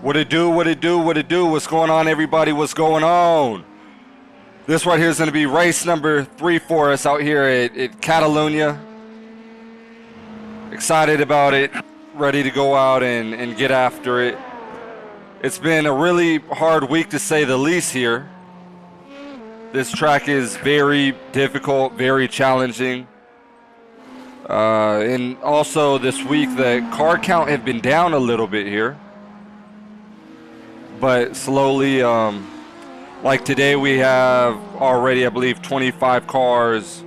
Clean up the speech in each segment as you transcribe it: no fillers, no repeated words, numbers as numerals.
What it do, what it do, what it do, what's going on, everybody, what's going on? This right here is going to be race number 3 for us out here at Catalunya. Excited about it, ready to go out and get after it. It's been a really hard week to say the least here. This track is very difficult, very challenging. And also this week the car count had been down a little bit here. But slowly, like today we have already, I believe, 25 cars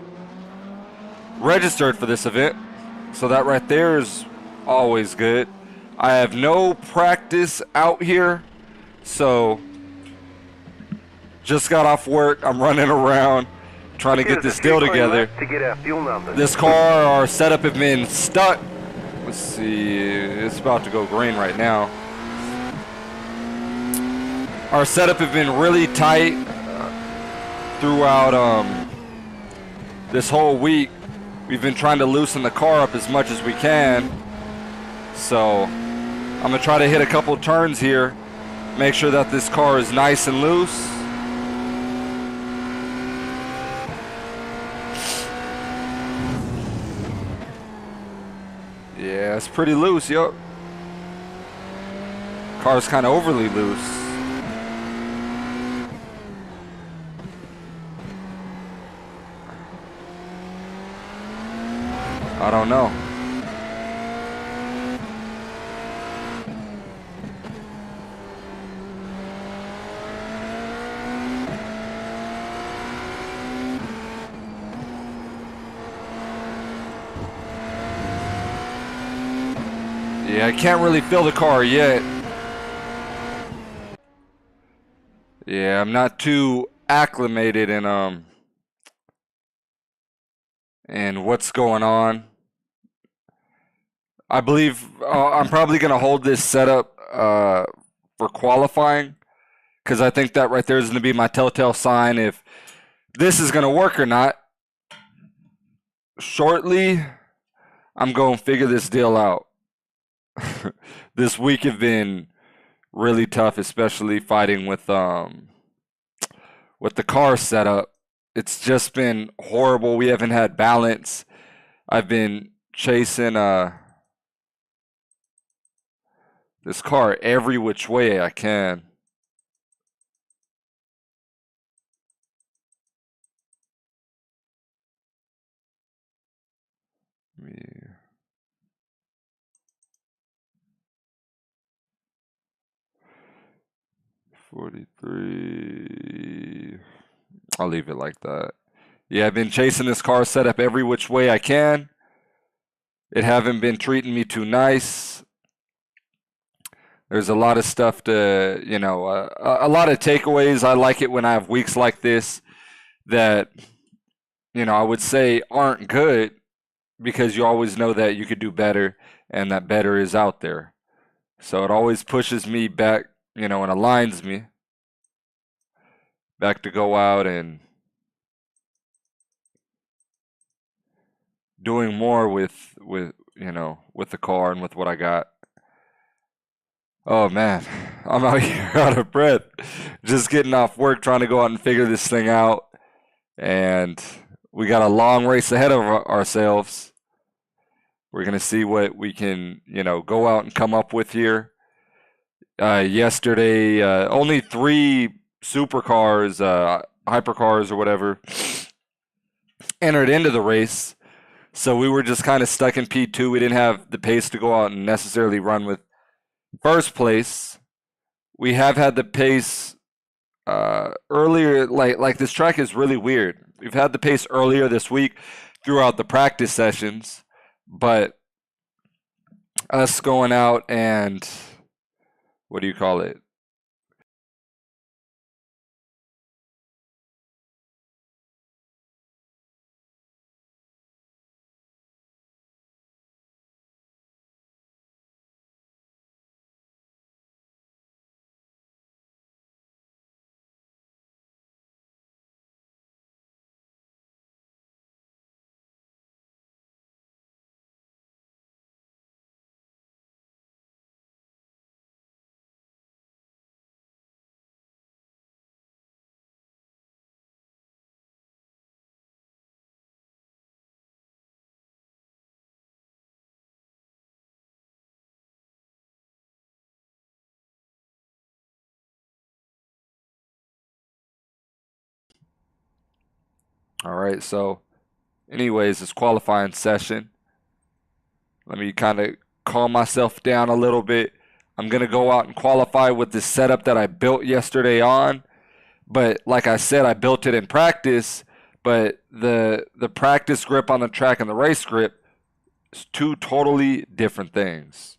registered for this event. So that right there is always good. I have no practice out here, so just got off work. I'm running around trying to get this deal together. This car, our setup has been stuck. Let's see, it's about to go green right now. Our setup has been really tight throughout this whole week. We've been trying to loosen the car up as much as we can. So I'm gonna try to hit a couple turns here, make sure that this car is nice and loose. Yeah, it's pretty loose, yup. Car's kind of overly loose. I don't know. Yeah, I can't really feel the car yet. Yeah, I'm not too acclimated in and what's going on. I believe I'm probably going to hold this setup for qualifying, because I think that right there is going to be my telltale sign if this is going to work or not. Shortly, I'm going to figure this deal out. This week has been really tough, especially fighting with the car setup. It's just been horrible. We haven't had balance. I've been chasing this car every which way I can. Yeah. 43. I'll leave it like that. Yeah, I've been chasing this car setup every which way I can. It haven't been treating me too nice. There's a lot of stuff to, a lot of takeaways. I like it when I have weeks like this that, I would say aren't good, because you always know that you could do better and that better is out there. So it always pushes me back, and aligns me back to go out and doing more with the car and with what I got. Oh man, I'm out here out of breath. Just getting off work, trying to go out and figure this thing out. And we got a long race ahead of ourselves. We're going to see what we can, go out and come up with here. Yesterday, only 3 supercars, hypercars or whatever, entered into the race. So we were just kind of stuck in P2. We didn't have the pace to go out and necessarily run with first place. We have had the pace earlier. Like this track is really weird. We've had the pace earlier this week throughout the practice sessions, but us going out and what do you call it? All right, so anyways, it's qualifying session. Let me kind of calm myself down a little bit. I'm going to go out and qualify with this setup that I built yesterday on. But like I said, I built it in practice, but the practice grip on the track and the race grip is two totally different things.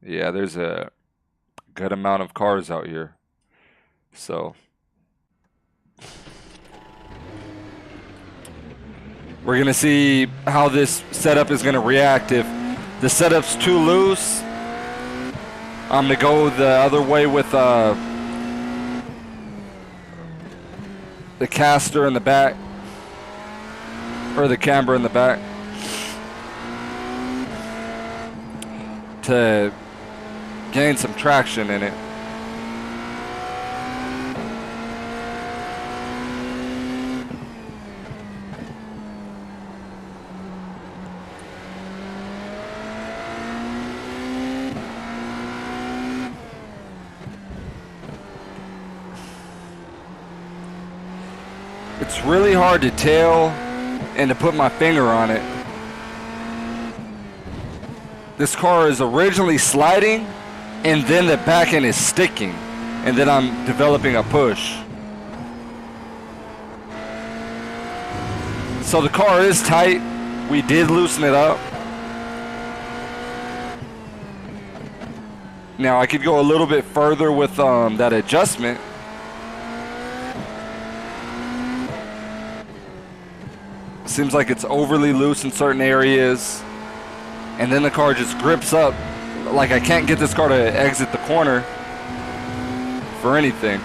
Yeah, there's a good amount of cars out here. So we're going to see how this setup is going to react. If the setup's too loose, I'm going to go the other way with the caster in the back, or the camber in the back, to gain some traction in it. It's really hard to tell and to put my finger on it. This car is originally sliding, and then the back end is sticking, and then I'm developing a push. So the car is tight. We did loosen it up. Now I could go a little bit further with that adjustment. Seems like it's overly loose in certain areas, and then the car just grips up. Like I can't get this car to exit the corner for anything.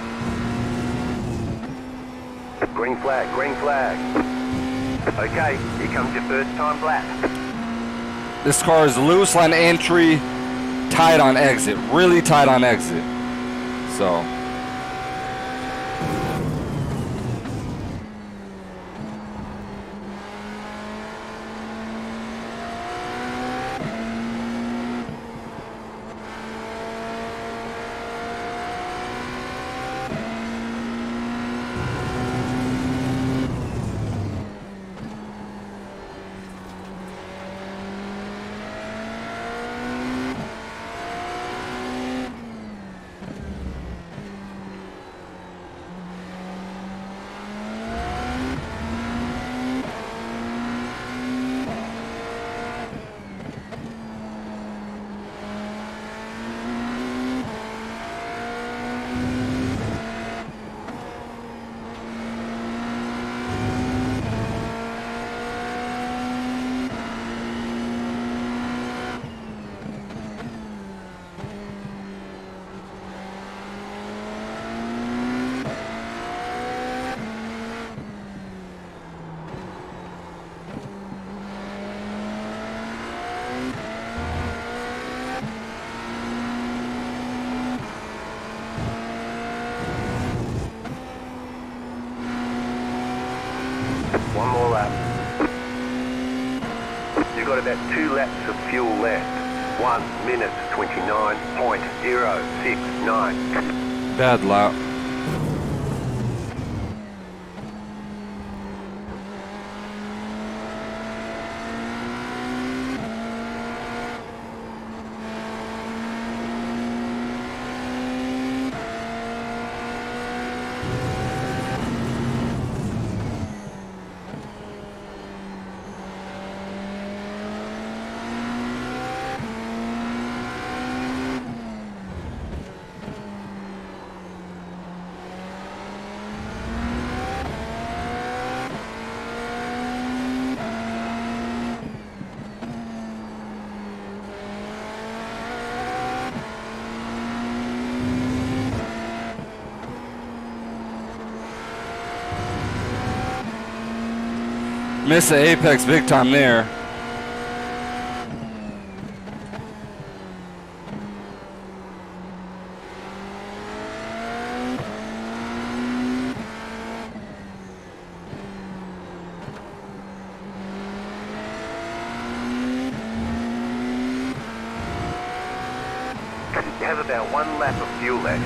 Green flag, green flag. Okay, here comes your first time lap. This car is loose on entry, tight on exit, really tight on exit. So One more lap. You've got about 2 laps of fuel left. 1 minute 29.069. bad lap. Missed the apex big time there. You have about 1 lap of fuel left.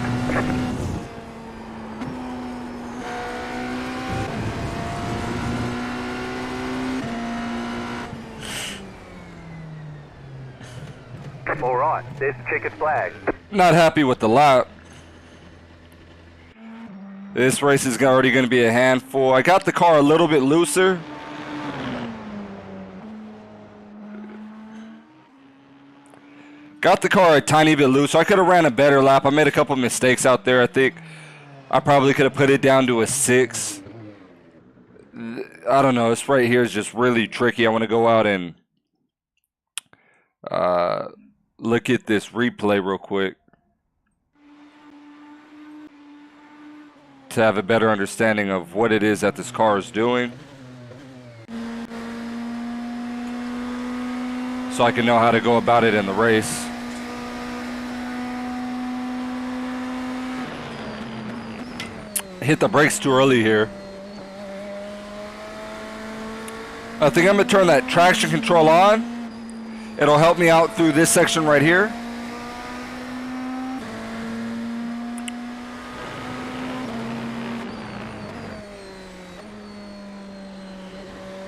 All right, there's the checkered flag. Not happy with the lap. This race is already going to be a handful. I got the car a little bit looser. Got the car a tiny bit looser. I could have ran a better lap. I made a couple mistakes out there. I think I probably could have put it down to a 6. I don't know. This right here is just really tricky. I want to go out and look at this replay real quick to have a better understanding of what it is that this car is doing, so I can know how to go about it in the race. Hit the brakes too early here. I think I'm going to turn that traction control on. It'll help me out through this section right here.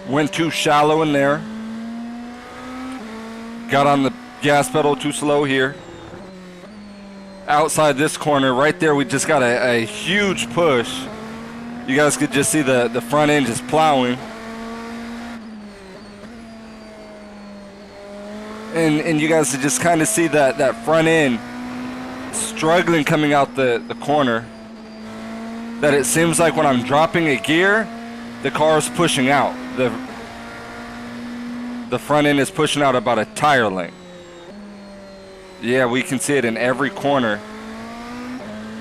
Went too shallow in there. Got on the gas pedal too slow here. Outside this corner, right there, we just got a huge push. You guys could just see the front end just plowing. And you guys could just kind of see that front end struggling coming out the corner. That it seems like when I'm dropping a gear, the car is pushing out. The front end is pushing out about a tire length. Yeah, we can see it in every corner.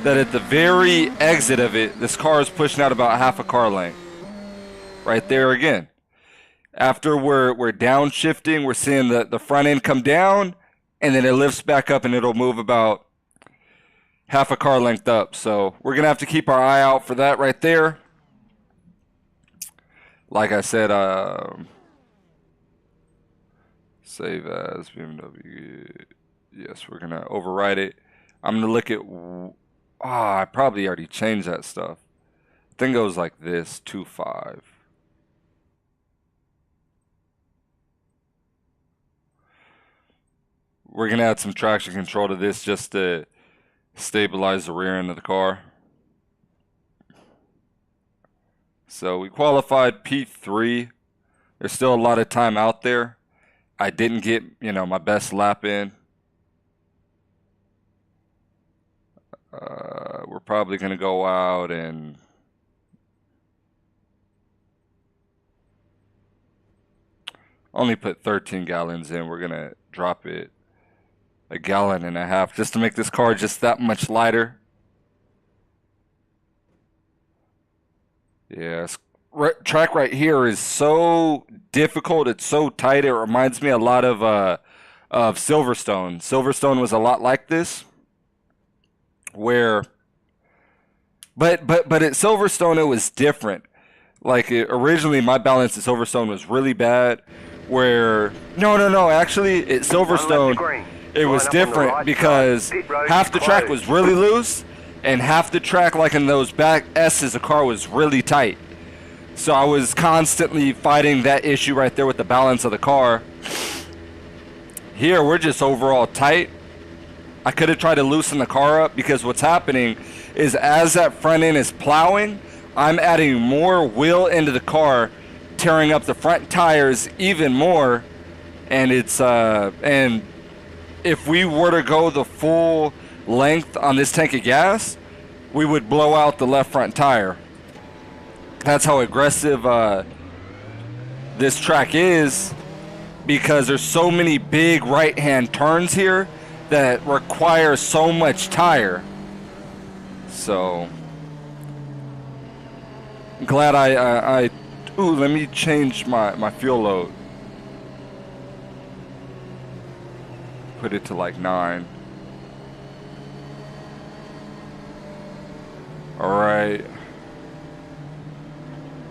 That at the very exit of it, this car is pushing out about half a car length. Right there again. After we're downshifting, we're seeing the front end come down, and then it lifts back up and it'll move about half a car length up. So we're going to have to keep our eye out for that right there. Like I said, save as BMW. Yes, we're going to override it. I'm going to look at... I probably already changed that stuff. I think it goes like this, 2.5. We're going to add some traction control to this just to stabilize the rear end of the car. So we qualified P3. There's still a lot of time out there. I didn't get, my best lap in. We're probably going to go out and only put 13 gallons in. We're going to drop it 1.5 gallons just to make this car just that much lighter. Yeah, this track right here is so difficult. It's so tight. It reminds me a lot of Silverstone. Silverstone was a lot like this, where, but at Silverstone it was different. Like originally, my balance at Silverstone was really bad. Where no, actually at Silverstone it was different because half the track was really loose, and half the track, like in those back S's, the car was really tight. So I was constantly fighting that issue right there with the balance of the car. Here, we're just overall tight. I could have tried to loosen the car up, because what's happening is as that front end is plowing, I'm adding more wheel into the car, tearing up the front tires even more. And it's and if we were to go the full length on this tank of gas, we would blow out the left front tire. That's how aggressive this track is, because there's so many big right-hand turns here that require so much tire. So glad let me change my fuel load. Put it to like 9. All right.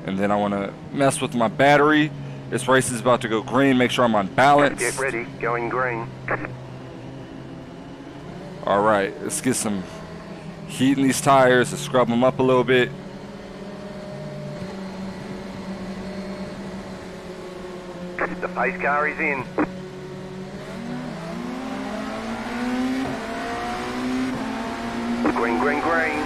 And then I want to mess with my battery. This race is about to go green. Make sure I'm on balance. Get ready, going green. All right, let's get some heat in these tires to scrub them up a little bit. The pace car is in. Green, green, green.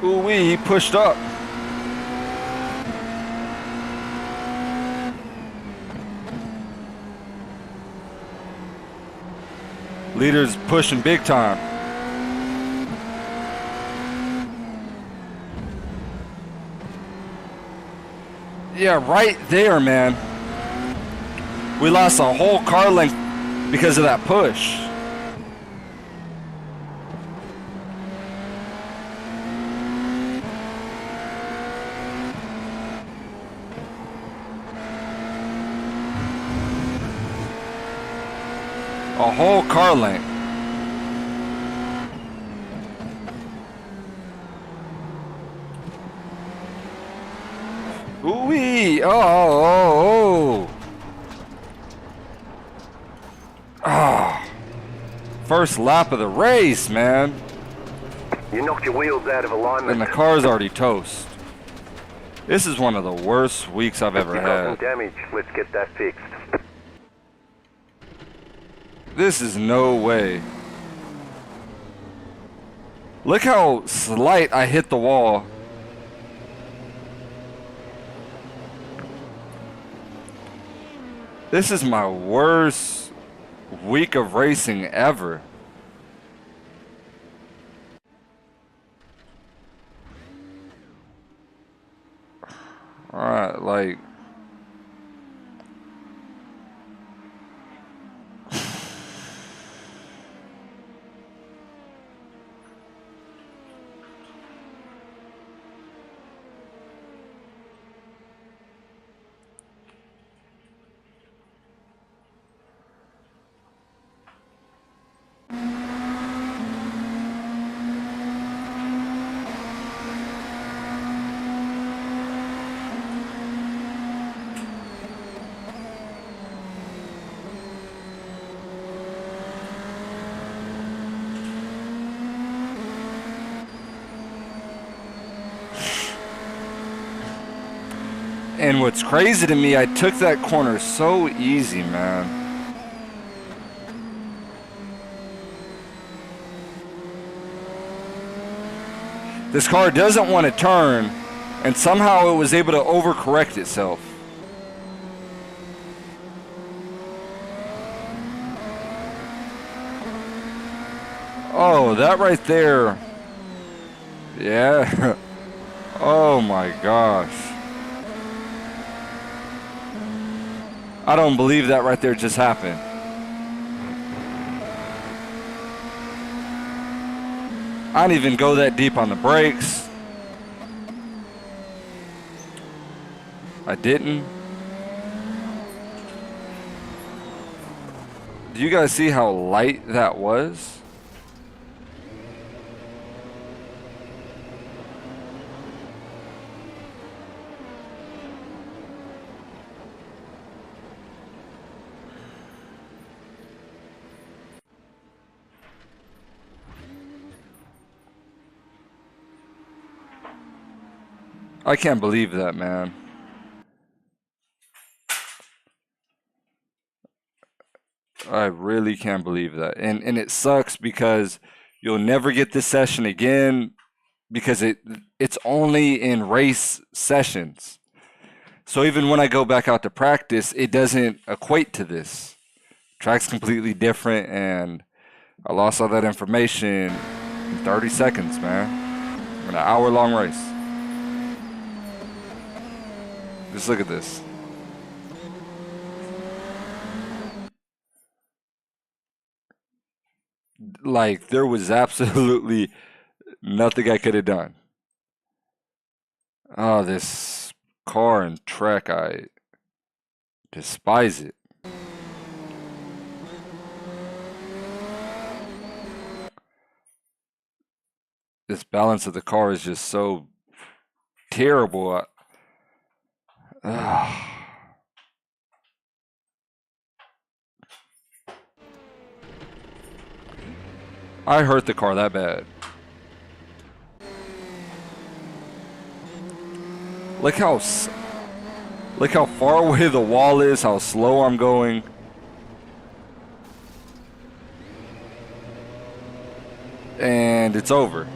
Ooh-wee, he pushed up. Leader's pushing big time. Yeah, right there, man. We lost a whole car length because of that push. A whole car length. Ooh-wee. Oh. Ah. First lap of the race, man. You knocked your wheels out of alignment. And the car's already toast. This is one of the worst weeks I've ever You got some had. damage. Let's get that fixed. This is no way. Look how slight I hit the wall. This is my worst week of racing ever. Alright, like... And what's crazy to me, I took that corner so easy, man. This car doesn't want to turn, and somehow it was able to overcorrect itself. Oh, that right there. Yeah. Oh my gosh. I don't believe that right there just happened. I didn't even go that deep on the brakes. I didn't. Do you guys see how light that was? I can't believe that, man. I really can't believe that. And it sucks because you'll never get this session again because it's only in race sessions. So even when I go back out to practice, it doesn't equate to this. Track's completely different, and I lost all that information in 30 seconds, man. In an hour-long race. Just look at this. Like, there was absolutely nothing I could have done. Oh, this car and track, I despise it. This balance of the car is just so terrible. I hurt the car that bad. Look how far away the wall is, how slow I'm going. And it's over.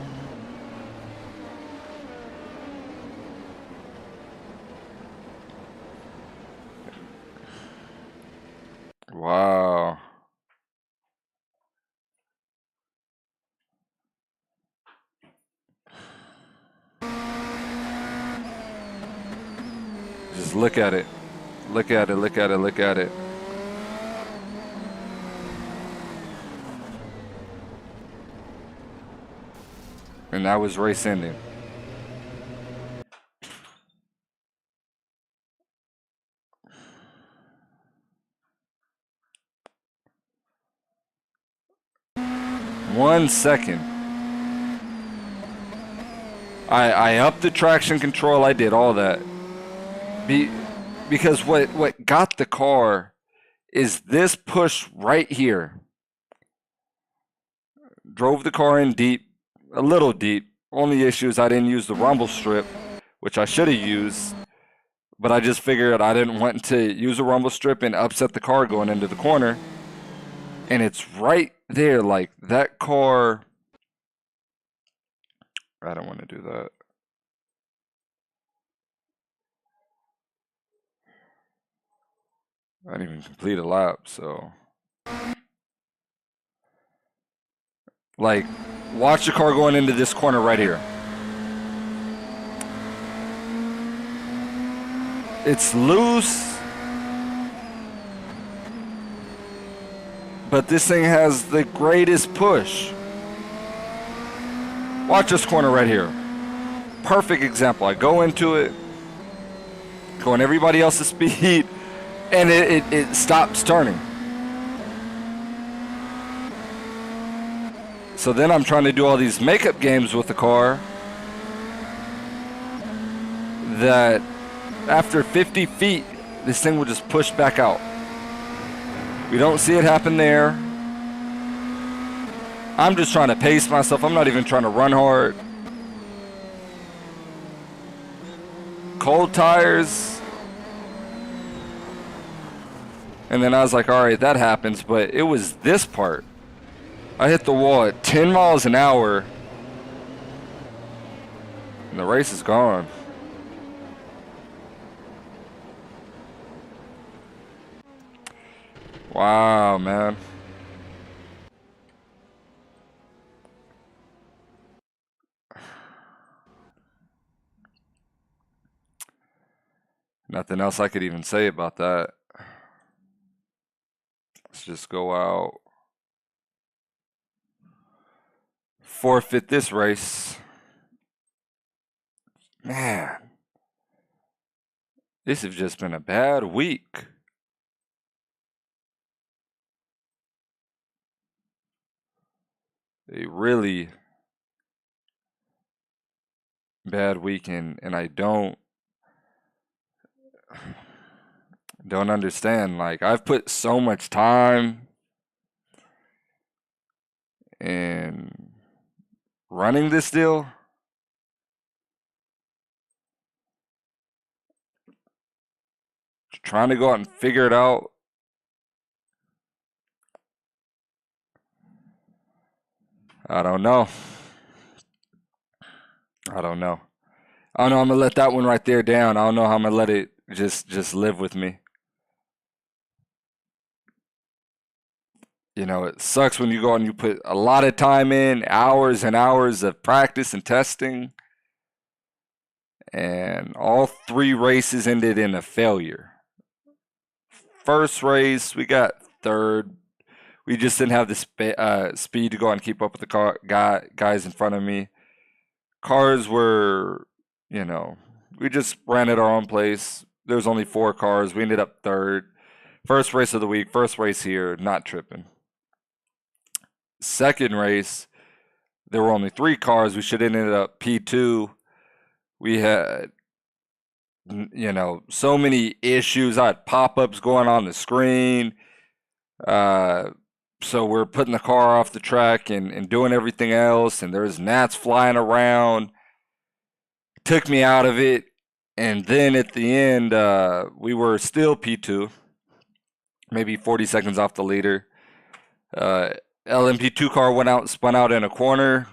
Wow. Just look at it. Look at it, look at it, look at it. And that was race ending. One second. I upped the traction control. I did all that. Because what got the car is this push right here. Drove the car in deep, a little deep. Only issue is I didn't use the rumble strip, which I should have used. But I just figured I didn't want to use a rumble strip and upset the car going into the corner. And it's right there, like that car. I don't want to do that. I didn't even complete a lap, so. Like, watch the car going into this corner right here. It's loose, but this thing has the greatest push. Watch this corner right here. Perfect example. I go into it, going everybody else's speed, and it stops turning. So then I'm trying to do all these makeup games with the car that after 50 feet, this thing will just push back out. We don't see it happen there. I'm just trying to pace myself. I'm not even trying to run hard. Cold tires. And then I was like, all right, that happens. But it was this part. I hit the wall at 10 miles an hour. And the race is gone. Wow, man. Nothing else I could even say about that. Let's just go out. Forfeit this race. Man. This has just been a bad week. A really bad weekend, and I don't understand. Like, I've put so much time in running this deal. Trying to go out and figure it out. I don't know. I don't know. I'm gonna let that one right there down. I don't know how I'm gonna let it just live with me. You know, it sucks when you go and you put a lot of time in, hours and hours of practice and testing, and all 3 races ended in a failure. First race, we got 3rd. We just didn't have the speed to go and keep up with the guys in front of me. Cars were, you know, we just ran at our own place. There was only 4 cars. We ended up 3rd. First race of the week, first race here, not tripping. Second race, there were only 3 cars. We should have ended up P2. We had, you know, so many issues. I had pop-ups going on the screen. So we're putting the car off the track and doing everything else, and there's gnats flying around. Took me out of it, and then at the end, we were still P2, maybe 40 seconds off the leader. LMP2 car went out, spun out in a corner.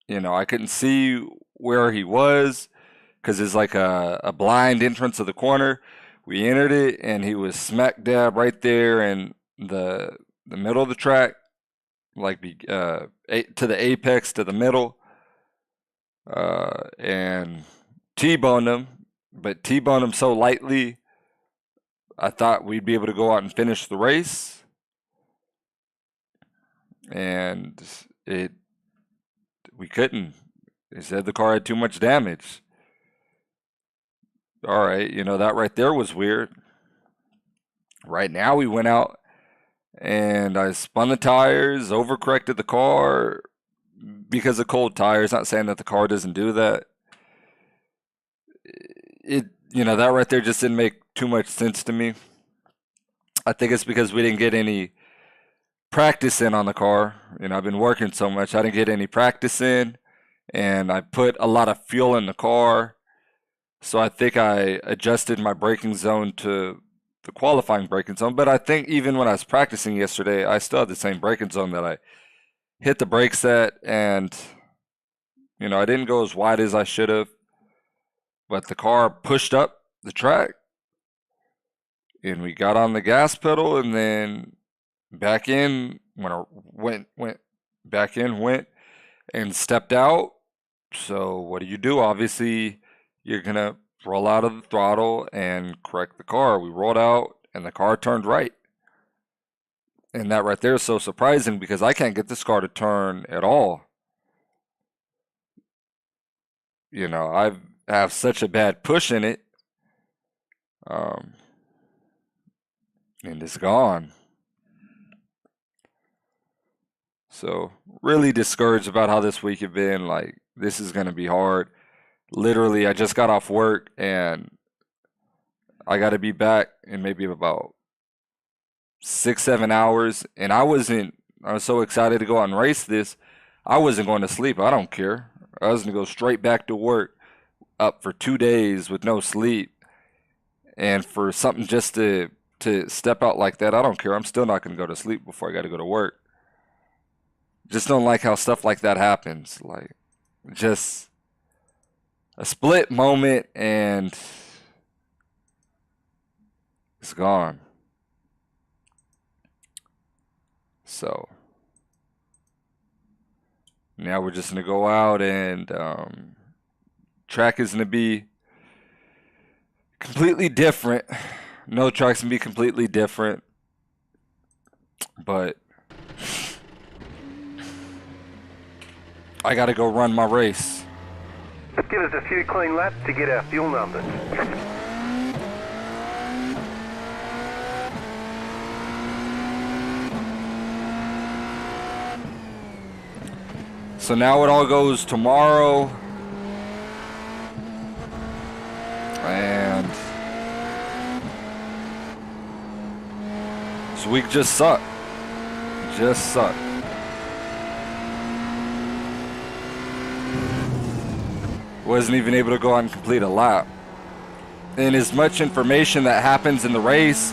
You know, I couldn't see where he was because it's like a blind entrance of the corner. We entered it, and he was smack dab right there in the middle of the track, like to the apex, to the middle, and T-boned him, but T-boned him so lightly, I thought we'd be able to go out and finish the race, and we couldn't. They said the car had too much damage. All right, you know, that right there was weird. Right now we went out and I spun the tires, overcorrected the car because of cold tires. Not saying that the car doesn't do that. You know, that right there just didn't make too much sense to me. I think it's because we didn't get any practice in on the car. You know, I've been working so much, I didn't get any practice in, and I put a lot of fuel in the car. So I think I adjusted my braking zone to the qualifying braking zone. But I think even when I was practicing yesterday, I still had the same braking zone that I hit the brakes at, and you know, I didn't go as wide as I should have. But the car pushed up the track, and we got on the gas pedal, and then back in when I went back in, went and stepped out. So what do? Obviously, you're gonna roll out of the throttle and correct the car. We rolled out, and the car turned right. And that right there is so surprising because I can't get this car to turn at all. You know, I have such a bad push in it, and it's gone. So really discouraged about how this week had been. Like, this is gonna be hard. Literally, I just got off work and I got to be back in maybe about 6-7 hours. And I was so excited to go out and race this. I wasn't going to sleep. I don't care. I was going to go straight back to work, up for 2 days with no sleep. And for something just to step out like that, I don't care. I'm still not going to go to sleep before I got to go to work. Just don't like how stuff like that happens. Like, just a split moment and it's gone. So now we're just gonna go out and track is gonna be completely different. No track's gonna be completely different, but I gotta go run my race. Give us a few clean laps to get our fuel numbers. So now it all goes tomorrow, and this week just sucked. Just sucked. Wasn't even able to go out and complete a lap. And as much information that happens in the race,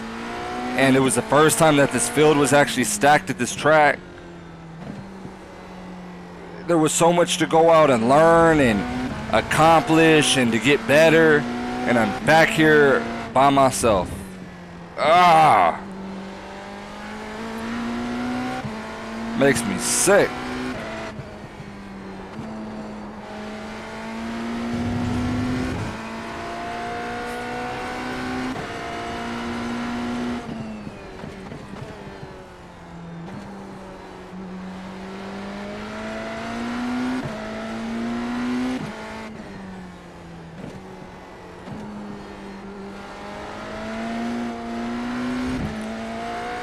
and it was the first time that this field was actually stacked at this track, there was so much to go out and learn and accomplish and to get better, and I'm back here by myself. Makes me sick.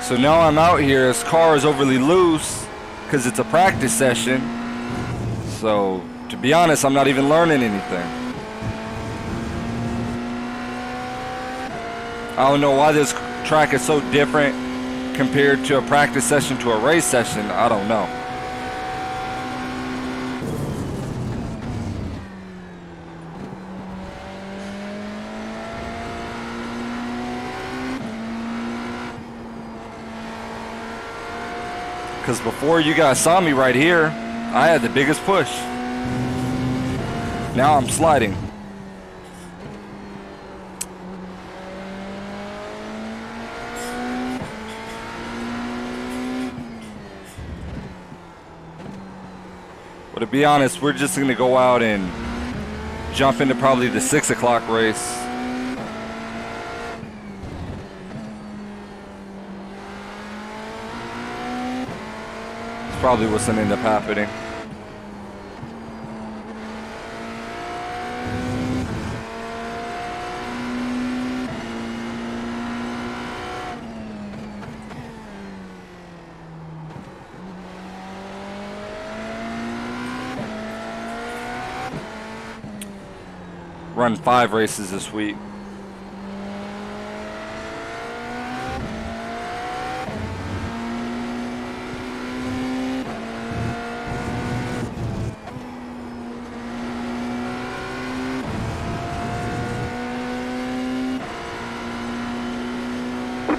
So now I'm out here, this car is overly loose because it's a practice session. So to be honest, I'm not even learning anything. I don't know why this track is so different compared to a practice session to a race session, I don't know. Because before you guys saw me right here, I had the biggest push. Now I'm sliding. But to be honest, we're just going to go out and jump into probably the 6 o'clock race. It's probably what's going to end up happening. Run 5 races this week.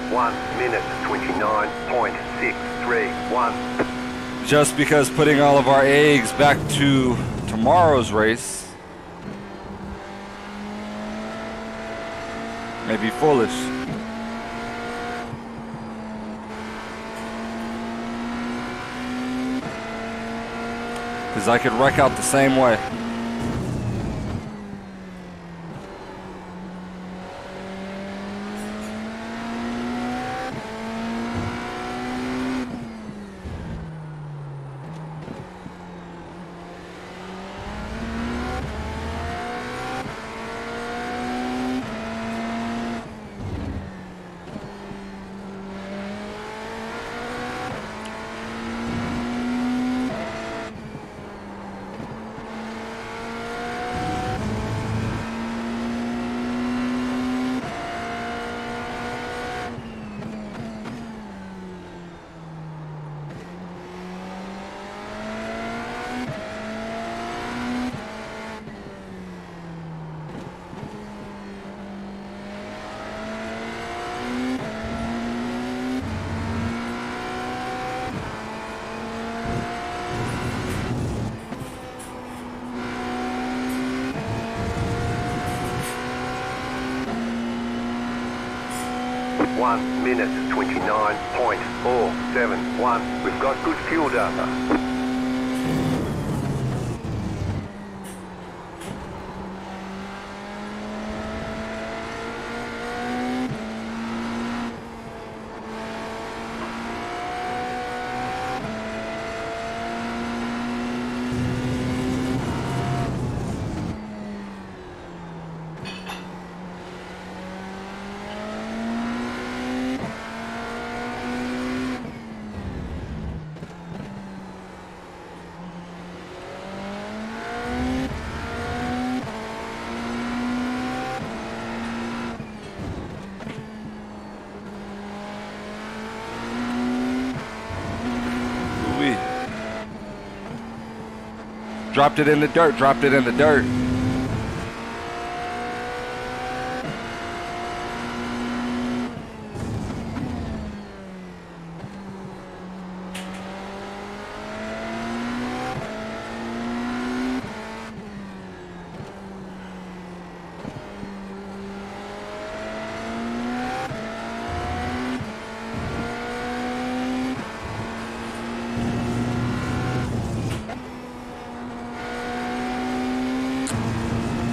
One minute 29.631. Just because putting all of our eggs back to tomorrow's race may be foolish. Because I could wreck out the same way. One minute 29.471. We've got good fuel data. Dropped it in the dirt, dropped it in the dirt.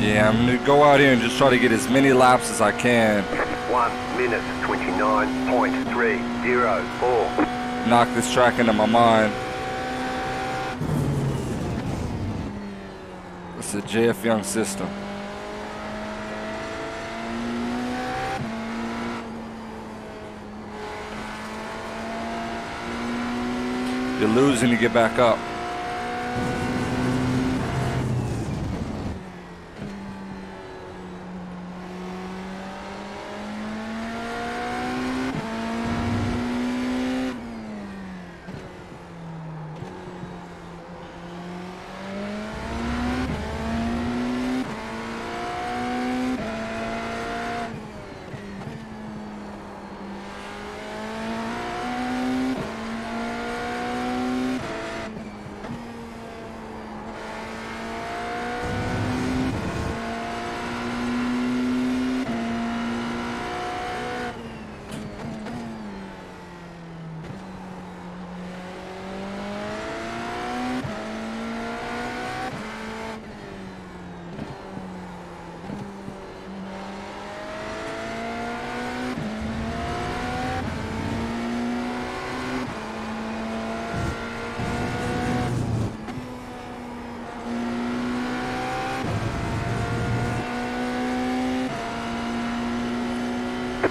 Yeah, I'm going to go out here and just try to get as many laps as I can. 1 minute 29.304. Knock this track into my mind. It's a JF Young system. You lose and you get back up.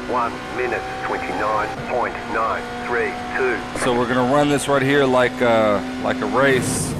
1 minute 29.932. So we're gonna run this right here like a race.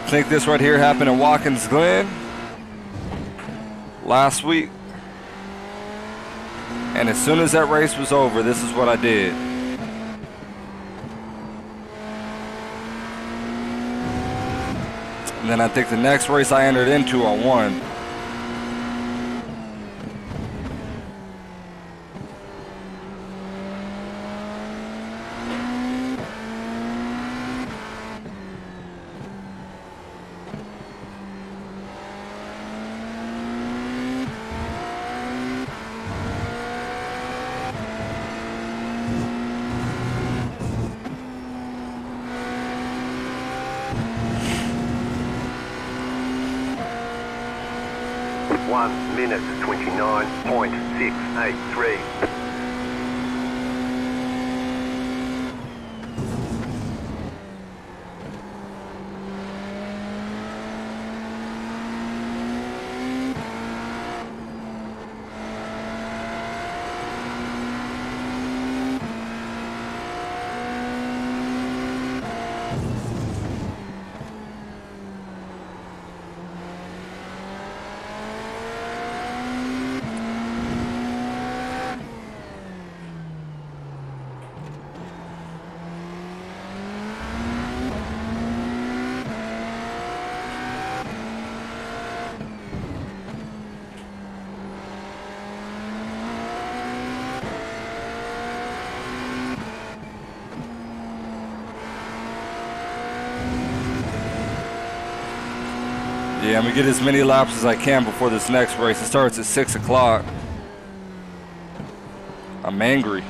I think this right here happened in Watkins Glen last week. And as soon as that race was over, this is what I did. And then I think the next race I entered into, I won. One minute 29.683. Yeah, I'm gonna get as many laps as I can before this next race. It starts at 6 o'clock. I'm angry.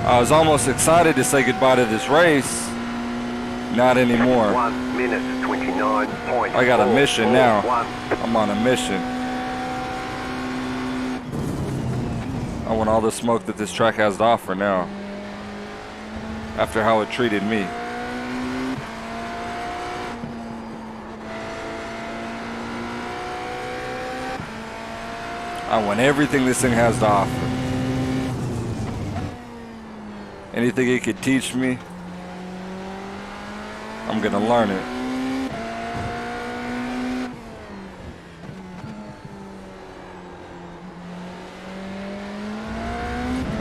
I was almost excited to say goodbye to this race. Not anymore. 1 minute 29.441. I got a mission now. I'm on a mission. I want all the smoke that this track has to offer now. After how it treated me. I want everything this thing has to offer. Anything it could teach me, I'm gonna learn it.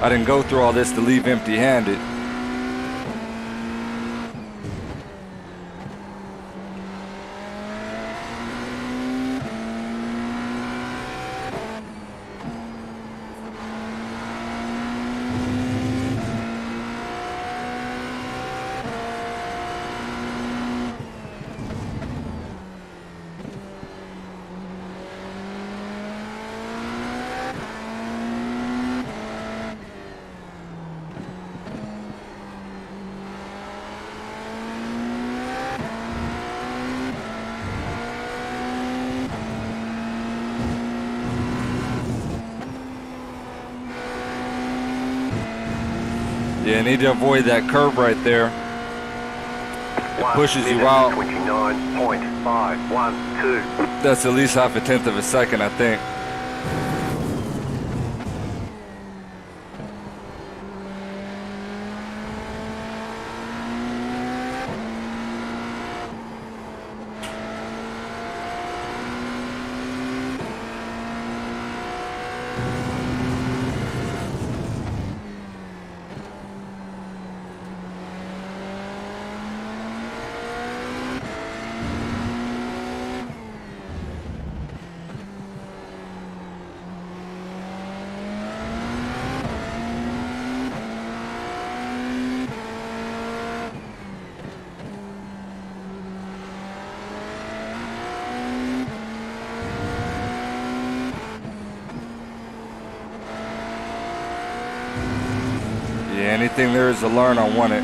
I didn't go through all this to leave empty-handed. Yeah, I need to avoid that curb right there. It pushes you out. 29.512. That's at least half a tenth of a second, I think. Anything there is to learn, I want it.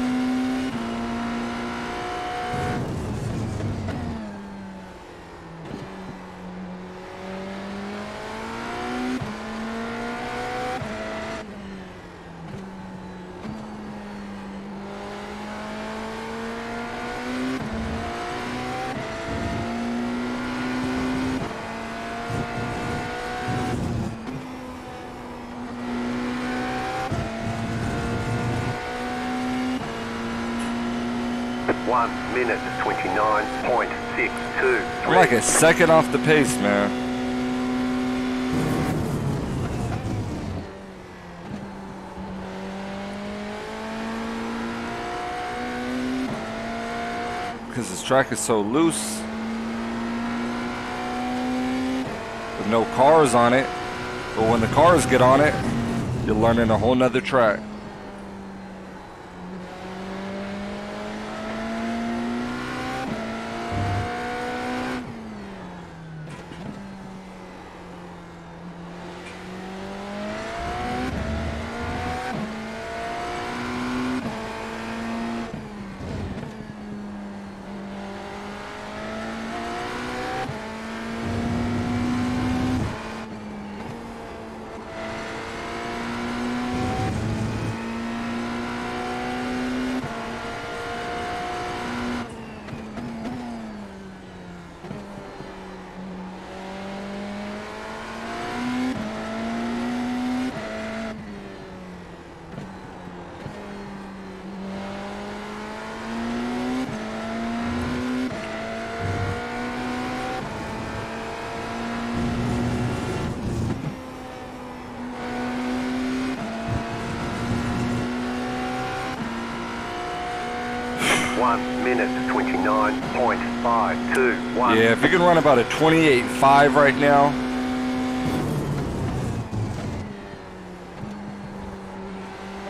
One minute 29.623. I'm like a second off the pace, man. Because this track is so loose. With no cars on it. But when the cars get on it, you're learning a whole nother track. One minute 29.521. Yeah, if you can run about a 28.5 right now.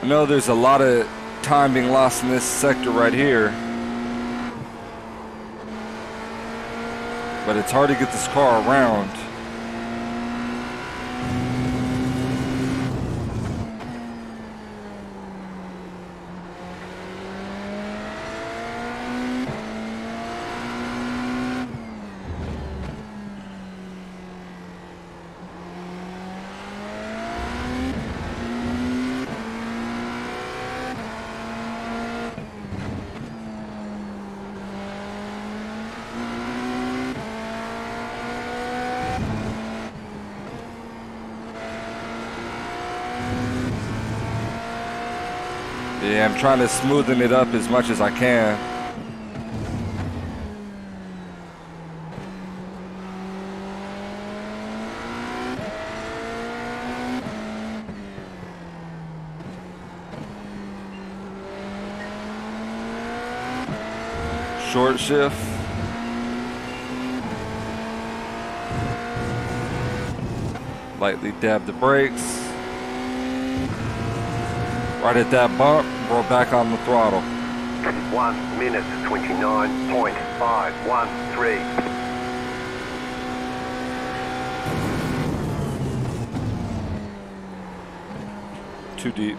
I know there's a lot of time being lost in this sector right here. But it's hard to get this car around. Yeah, I'm trying to smoothen it up as much as I can. Short shift. Lightly dab the brakes. Right at that bump, roll back on the throttle. 1 minute 29.513. Too deep.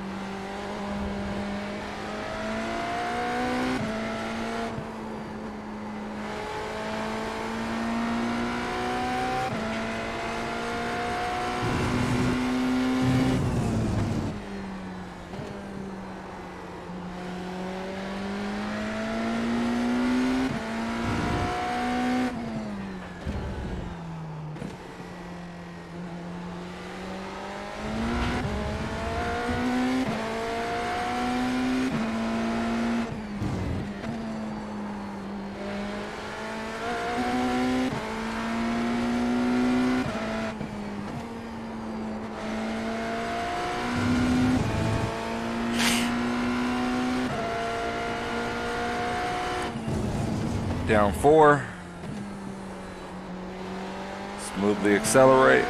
Down 4. Smoothly accelerate.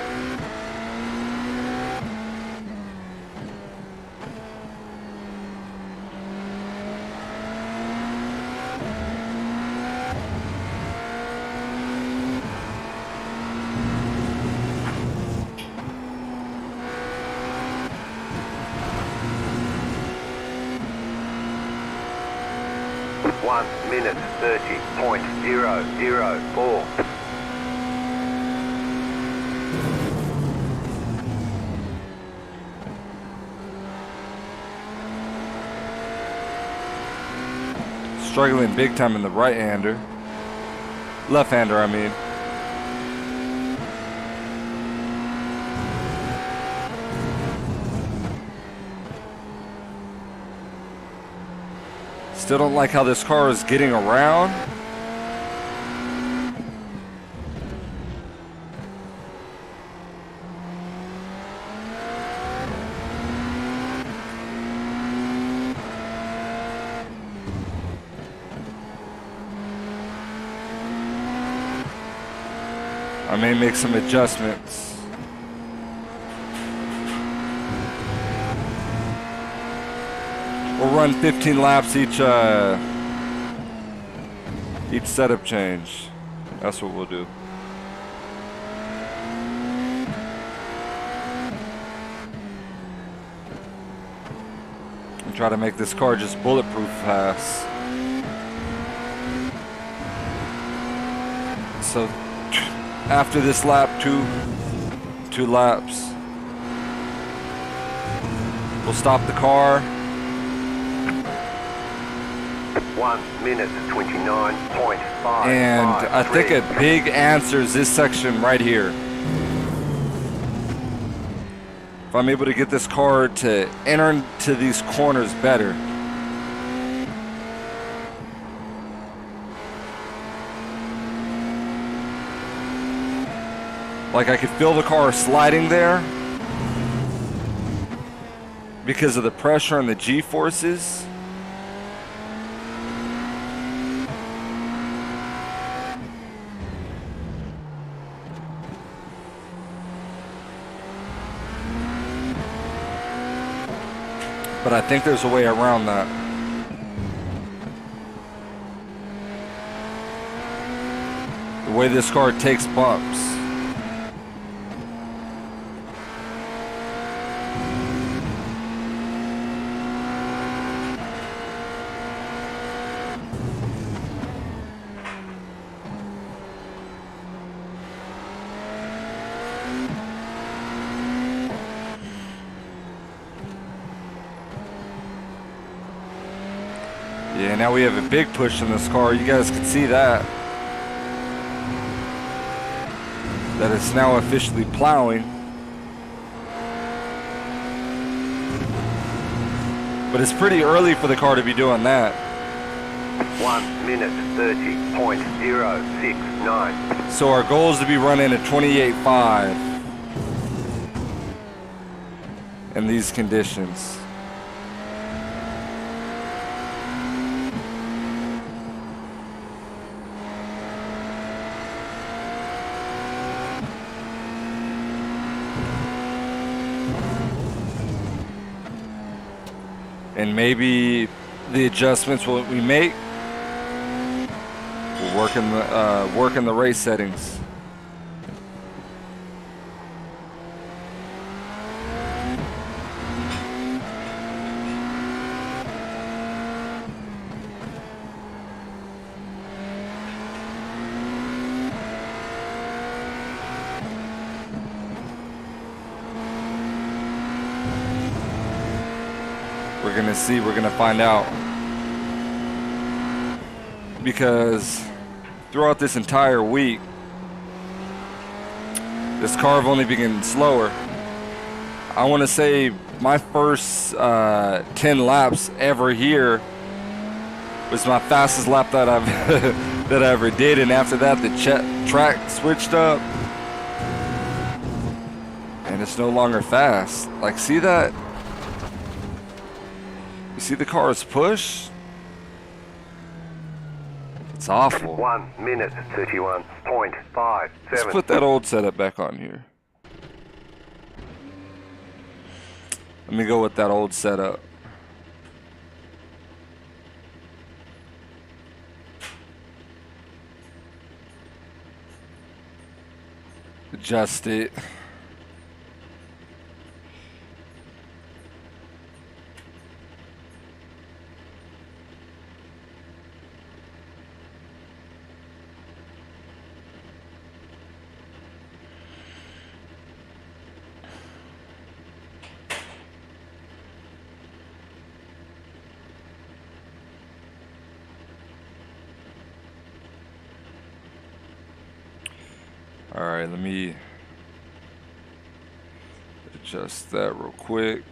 1 minute 30.004. Struggling big time in the right-hander. Left-hander, I mean. Still don't like how this car is getting around. I may make some adjustments. We'll run 15 laps each setup change. That's what we'll do. And try to make this car just bulletproof fast. So after this lap, two laps, we'll stop the car. 1 minute 29.5. And I think a big answer is this section right here. If I'm able to get this car to enter into these corners better. Like I could feel the car sliding there because of the pressure and the G-forces. But I think there's a way around that. The way this car takes bumps. Yeah, now we have a big push in this car. You guys can see that. That it's now officially plowing. But it's pretty early for the car to be doing that. 1 minute 30.069. So our goal is to be running at 28.5 in these conditions. And maybe the adjustments we make will work in the race settings. We're gonna see, we're gonna find out. Because throughout this entire week, this car have only been getting slower. I wanna say my first 10 laps ever here was my fastest lap that I've that I ever did, and after that the track switched up and it's no longer fast. Like, see that? You see the car's push? It's awful. 1 minute 31.57. Let's put that old setup back on here. Let me go with that old setup. Adjust it. All right, let me adjust that real quick.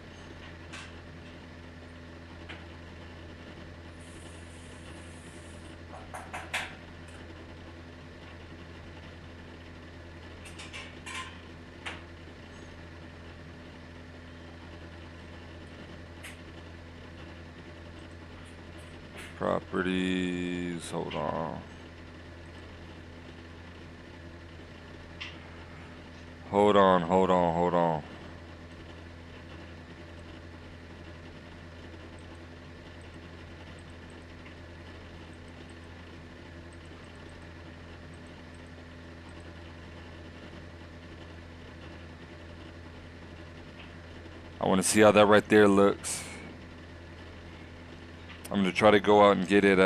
Properties, hold on. Hold on. I want to see how that right there looks. I'm going to try to go out and get it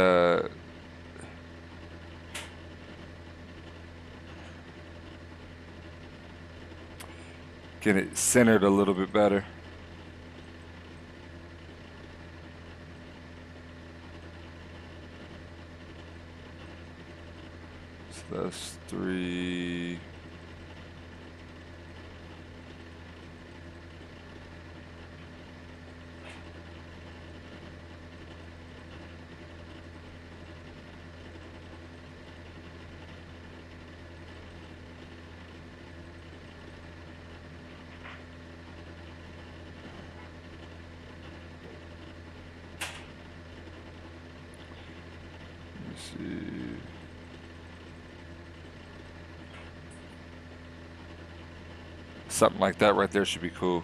centered a little bit better. So that's 3. Let's see. Something like that right there should be cool.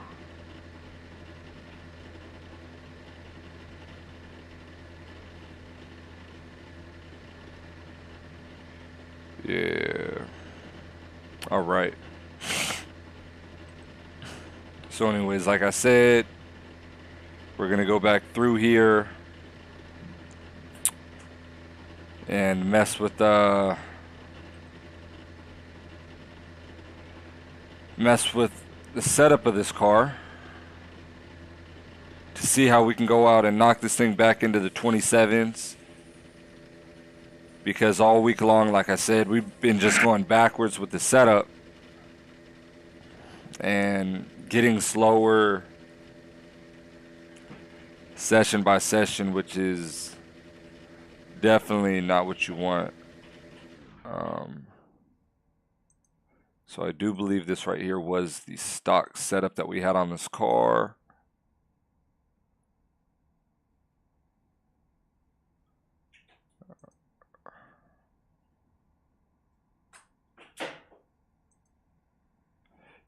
Yeah. All right. So anyways, like I said, we're going to go back through here and mess with the setup of this car to see how we can go out and knock this thing back into the 27s, because all week long, like I said, we've been just going backwards with the setup and getting slower session by session, which is definitely not what you want. So I do believe this right here was the stock setup that we had on this car.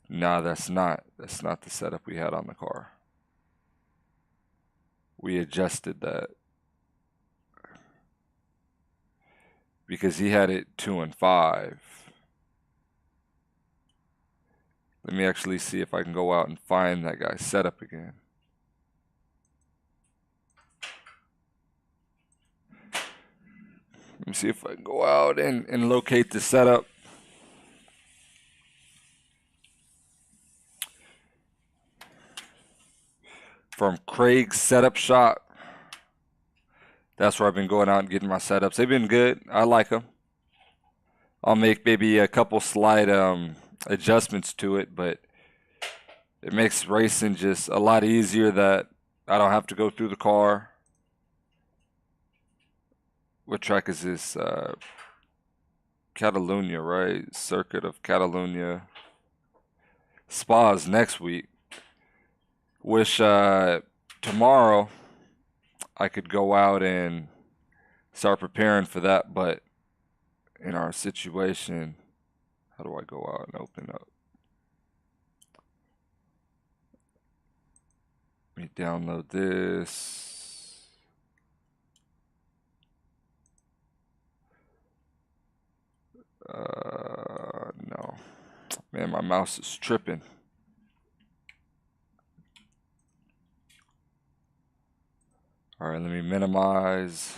Nah, that's not the setup we had on the car. We adjusted that because he had it 2 and 5. Let me actually see if I can go out and find that guy's setup again. Let me see if I can go out and locate the setup. From Craig's Setup Shop. That's where I've been going out and getting my setups. They've been good. I like them. I'll make maybe a couple slight adjustments to it, but it makes racing just a lot easier that I don't have to go through the car. What track is this? Catalunya, right? Circuit of Catalunya. Spa's next week. Wish tomorrow I could go out and start preparing for that, but in our situation, how do I go out and open up? Let me download this. No. Man, my mouse is tripping. All right, let me minimize.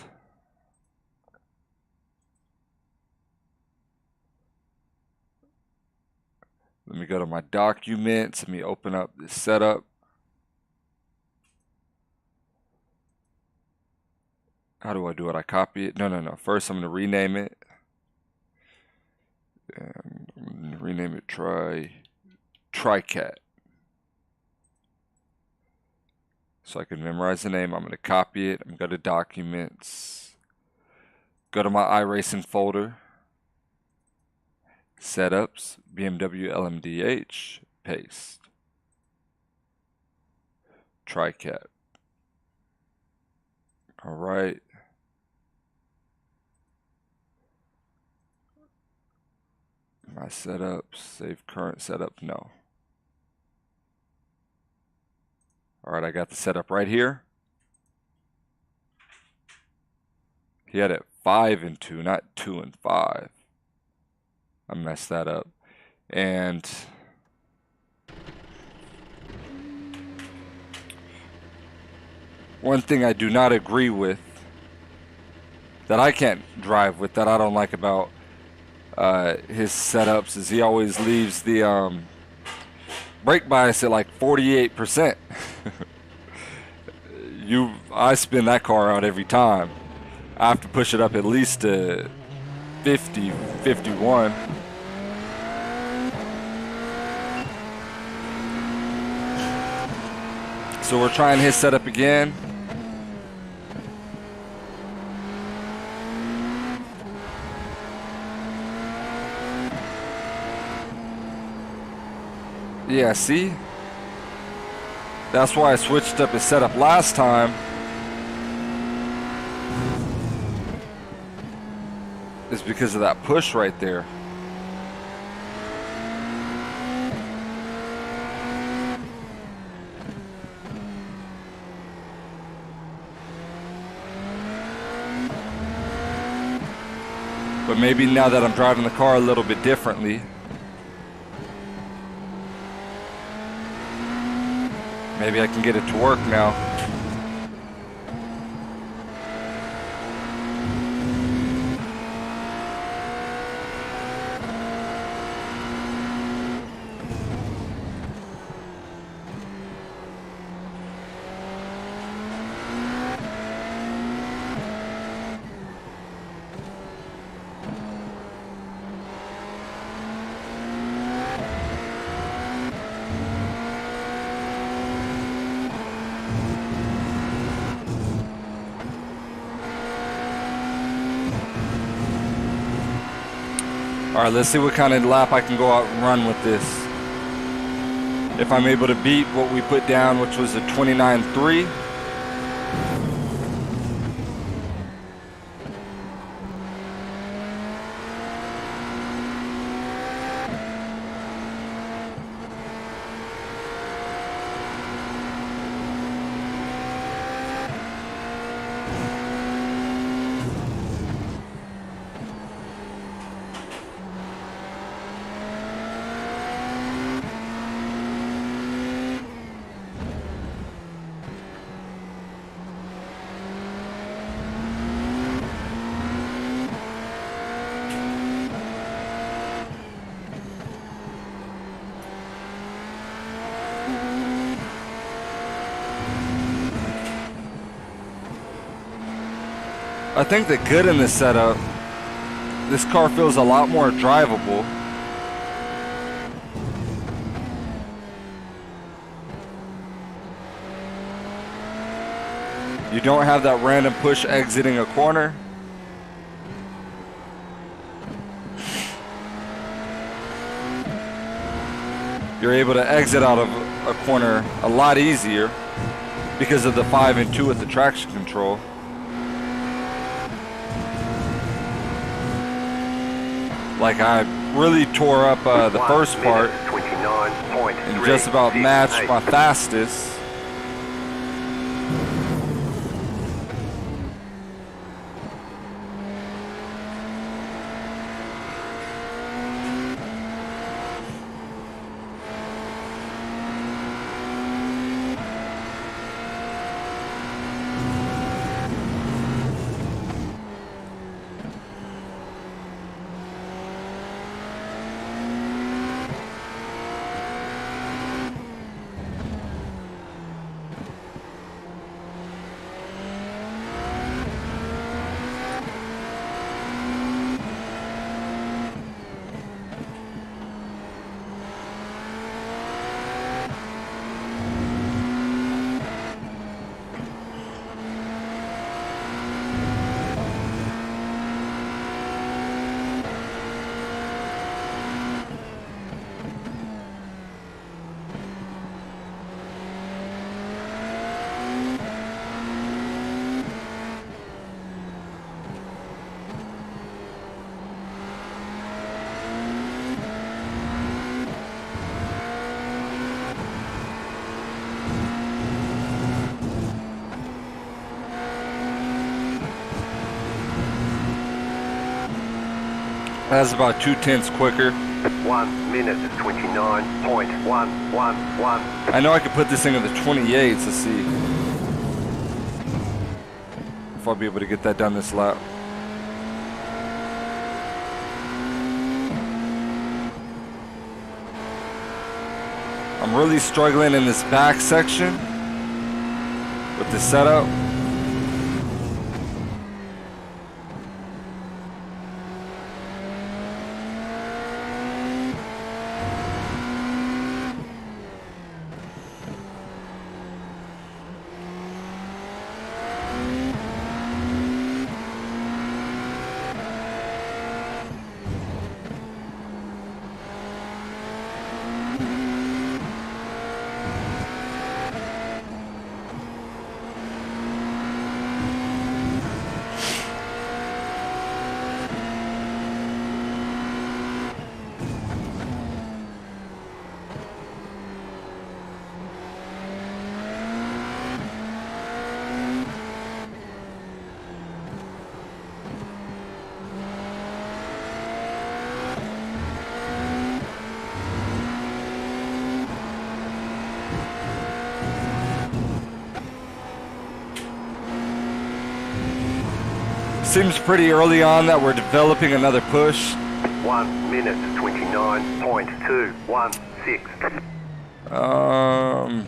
Let me go to my documents. Let me open up this setup. How do I do it? I copy it? No. First, I'm going to rename it. And I'm gonna rename it TriCat. So I can memorize the name. I'm going to copy it. I'm going to go to Documents. Go to my iRacing folder. Setups. BMW LMDH. Paste. TriCat. Alright. My setups. Save current setup. No. Alright, I got the setup right here. He had it 5 and 2, not 2 and 5. I messed that up. And one thing I do not agree with, that I can't drive with, that I don't like about his setups, is he always leaves the brake bias at like 48%. I spin that car out every time. I have to push it up at least to 50, 51. So we're trying his setup again. Yeah, see? That's why I switched up his setup last time. Is because of that push right there. But maybe now that I'm driving the car a little bit differently, maybe I can get it to work now. Alright, let's see what kind of lap I can go out and run with this. If I'm able to beat what we put down, which was a 29.3. I think that good in this setup, this car feels a lot more drivable. You don't have that random push exiting a corner. You're able to exit out of a corner a lot easier because of the 5 and 2 with the traction control. Like I really tore up the first part and just about matched my fastest. That's about 2/10 quicker. 1 minute 29.111. I know I could put this thing in the 28s. Let's see if I'll be able to get that done this lap. I'm really struggling in this back section with the setup. Seems pretty early on that we're developing another push. 1 minute 29.216.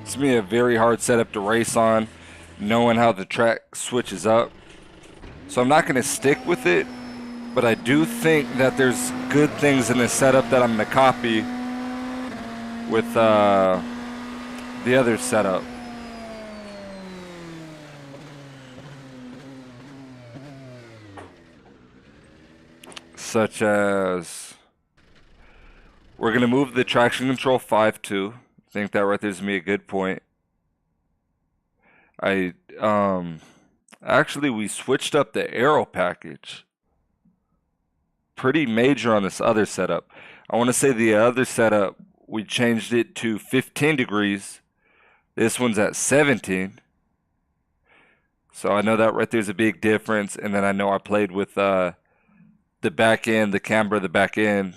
It's gonna be a very hard setup to race on, knowing how the track switches up. So I'm not gonna stick with it, but I do think that there's good things in this setup that I'm gonna copy with the other setup. Such as, we're going to move the traction control 5-2. I think that right there's me a good point. Actually, we switched up the aero package. Pretty major on this other setup. I want to say the other setup, we changed it to 15 degrees. This one's at 17. So I know that right there's a big difference. And then I know I played with the back end, the camber of the back end.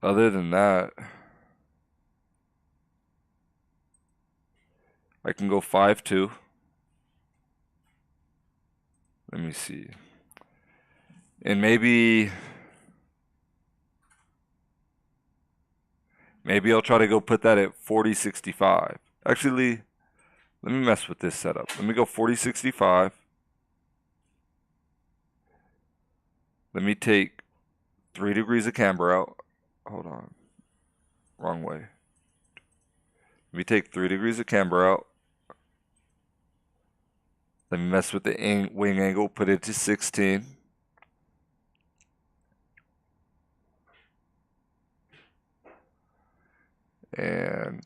Other than that, I can go 5-2. Let me see. And maybe I'll try to go put that at 40-65. Actually, let me mess with this setup. Let me go 40-65. Let me take 3 degrees of camber out. Hold on. Wrong way. Let me take 3 degrees of camber out. Let me mess with the wing angle, put it to 16. And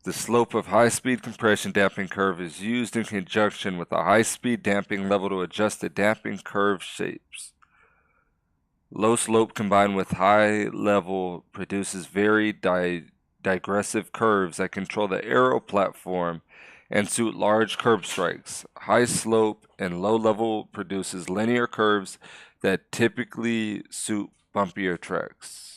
the slope of high-speed compression damping curve is used in conjunction with a high-speed damping level to adjust the damping curve shapes. Low slope combined with high level produces very digressive curves that control the aero platform and suit large curb strikes. High slope and low level produces linear curves that typically suit bumpier tracks.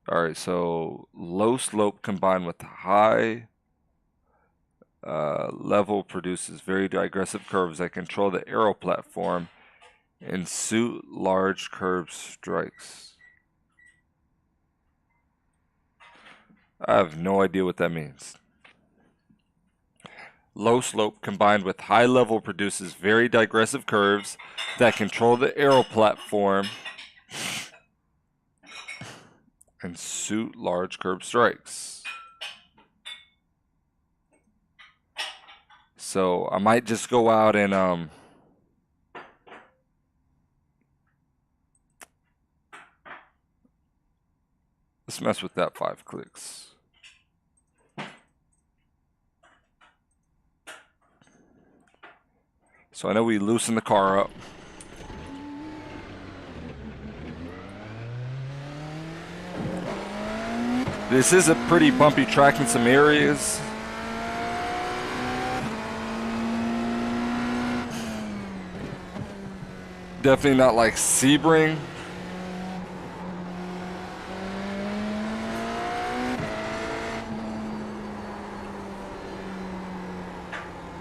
All right, so low slope combined with high level produces very digressive curves that control the aero platform and suit large curb strikes. I have no idea what that means. Low slope combined with high level produces very digressive curves that control the aero platform and suit large curb strikes. So I might just go out and let's mess with that 5 clicks. So I know we loosen the car up. This is a pretty bumpy track in some areas. Definitely not like Sebring.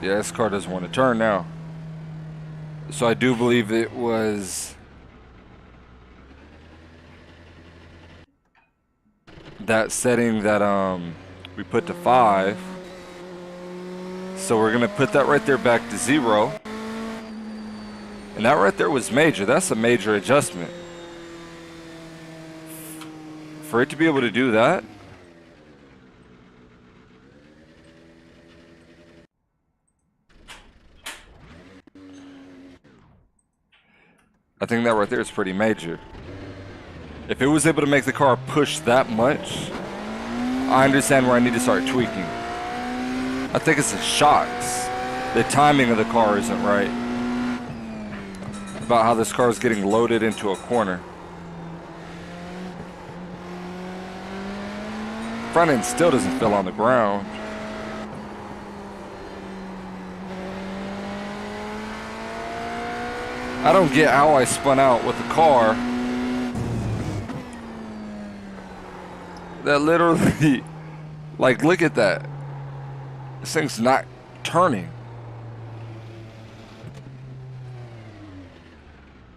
Yeah, this car doesn't want to turn now. So I do believe it was that setting that we put to 5. So we're gonna put that right there back to 0. And that right there was major. That's a major adjustment. For it to be able to do that. I think that right there is pretty major. If it was able to make the car push that much, I understand where I need to start tweaking. I think it's the shocks. The timing of the car isn't right. About how this car is getting loaded into a corner. Front end still doesn't feel on the ground. I don't get how I spun out with a car that literally, like, look at that. This thing's not turning.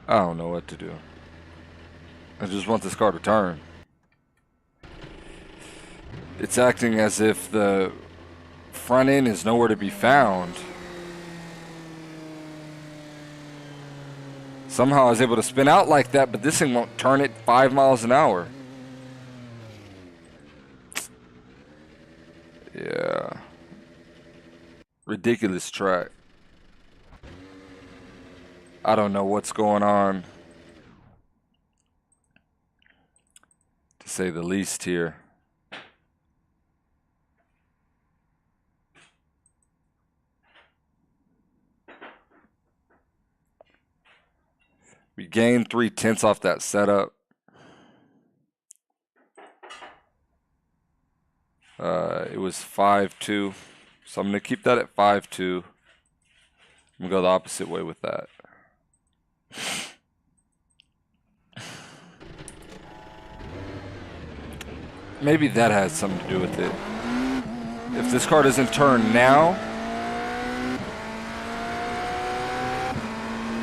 I don't know what to do. I just want this car to turn. It's acting as if the front end is nowhere to be found. Somehow I was able to spin out like that, but this thing won't turn at 5 miles an hour. Yeah. Ridiculous track. I don't know what's going on, to say the least here. We gained 3/10 off that setup. It was 5.2, so I'm going to keep that at 5.2. I'm going to go the opposite way with that. Maybe that has something to do with it. If this car doesn't turn now,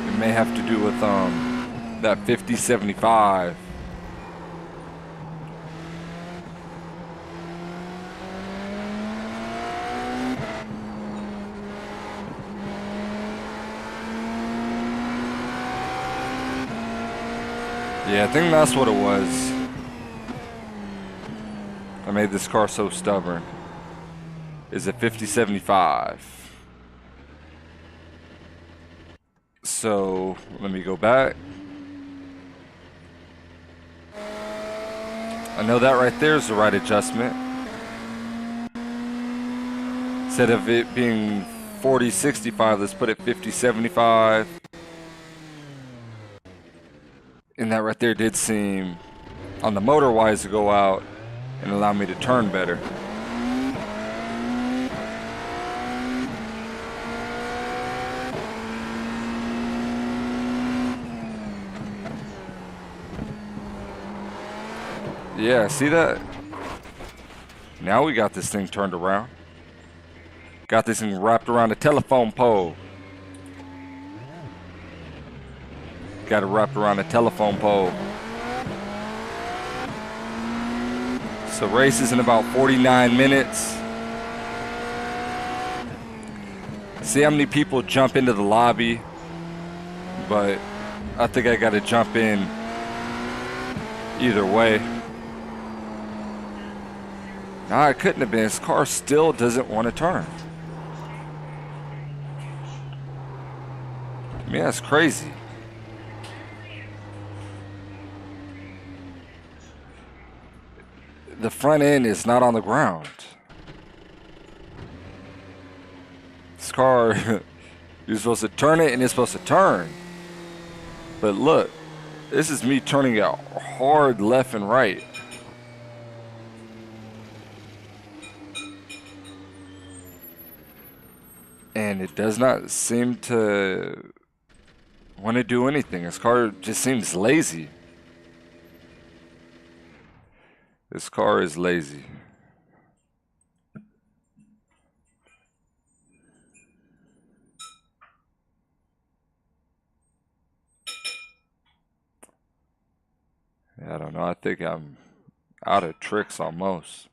it may have to do with that 50-75. Yeah, I think that's what it was. I made this car so stubborn. Is a 50-75. So let me go back. I know that right there is the right adjustment. Instead of it being 40-65, let's put it 50-75. And that right there did seem, on the motor wise, to go out and allow me to turn better. Yeah, see that? Now we got this thing turned around. Got this thing wrapped around a telephone pole. Got it wrapped around a telephone pole. So race is in about 49 minutes. See how many people jump into the lobby, but I think I got to jump in either way. Nah, it couldn't have been. His car still doesn't want to turn. I mean, that's crazy. The front end is not on the ground. This car, you're supposed to turn it and it's supposed to turn. But look, this is me turning it hard left and right. And it does not seem to want to do anything. This car just seems lazy. This car is lazy. I don't know. I think I'm out of tricks almost.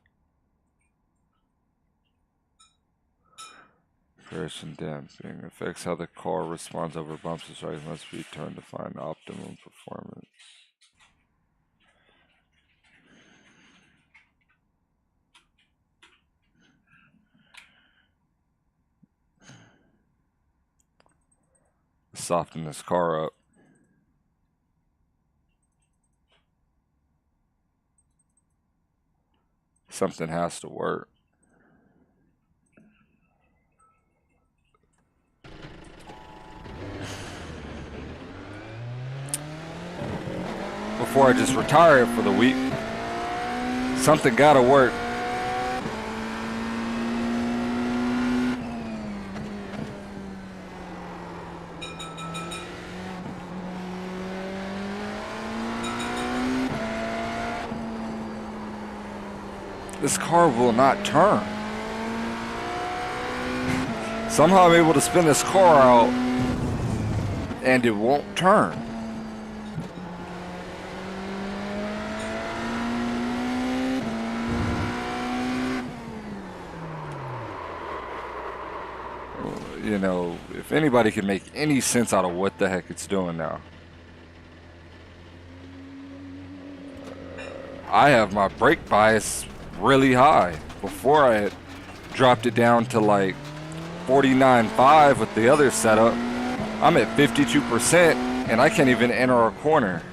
Compression damping affects how the car responds over bumps and strikes. Must be turned to find optimum performance. Soften this car up. Something has to work. Before I just retire for the week, something gotta work. This car will not turn. Somehow I'm able to spin this car out and it won't turn. You know, if anybody can make any sense out of what the heck it's doing now. I have my brake bias really high. Before I had dropped it down to like 49.5 with the other setup. I'm at 52% and I can't even enter a corner.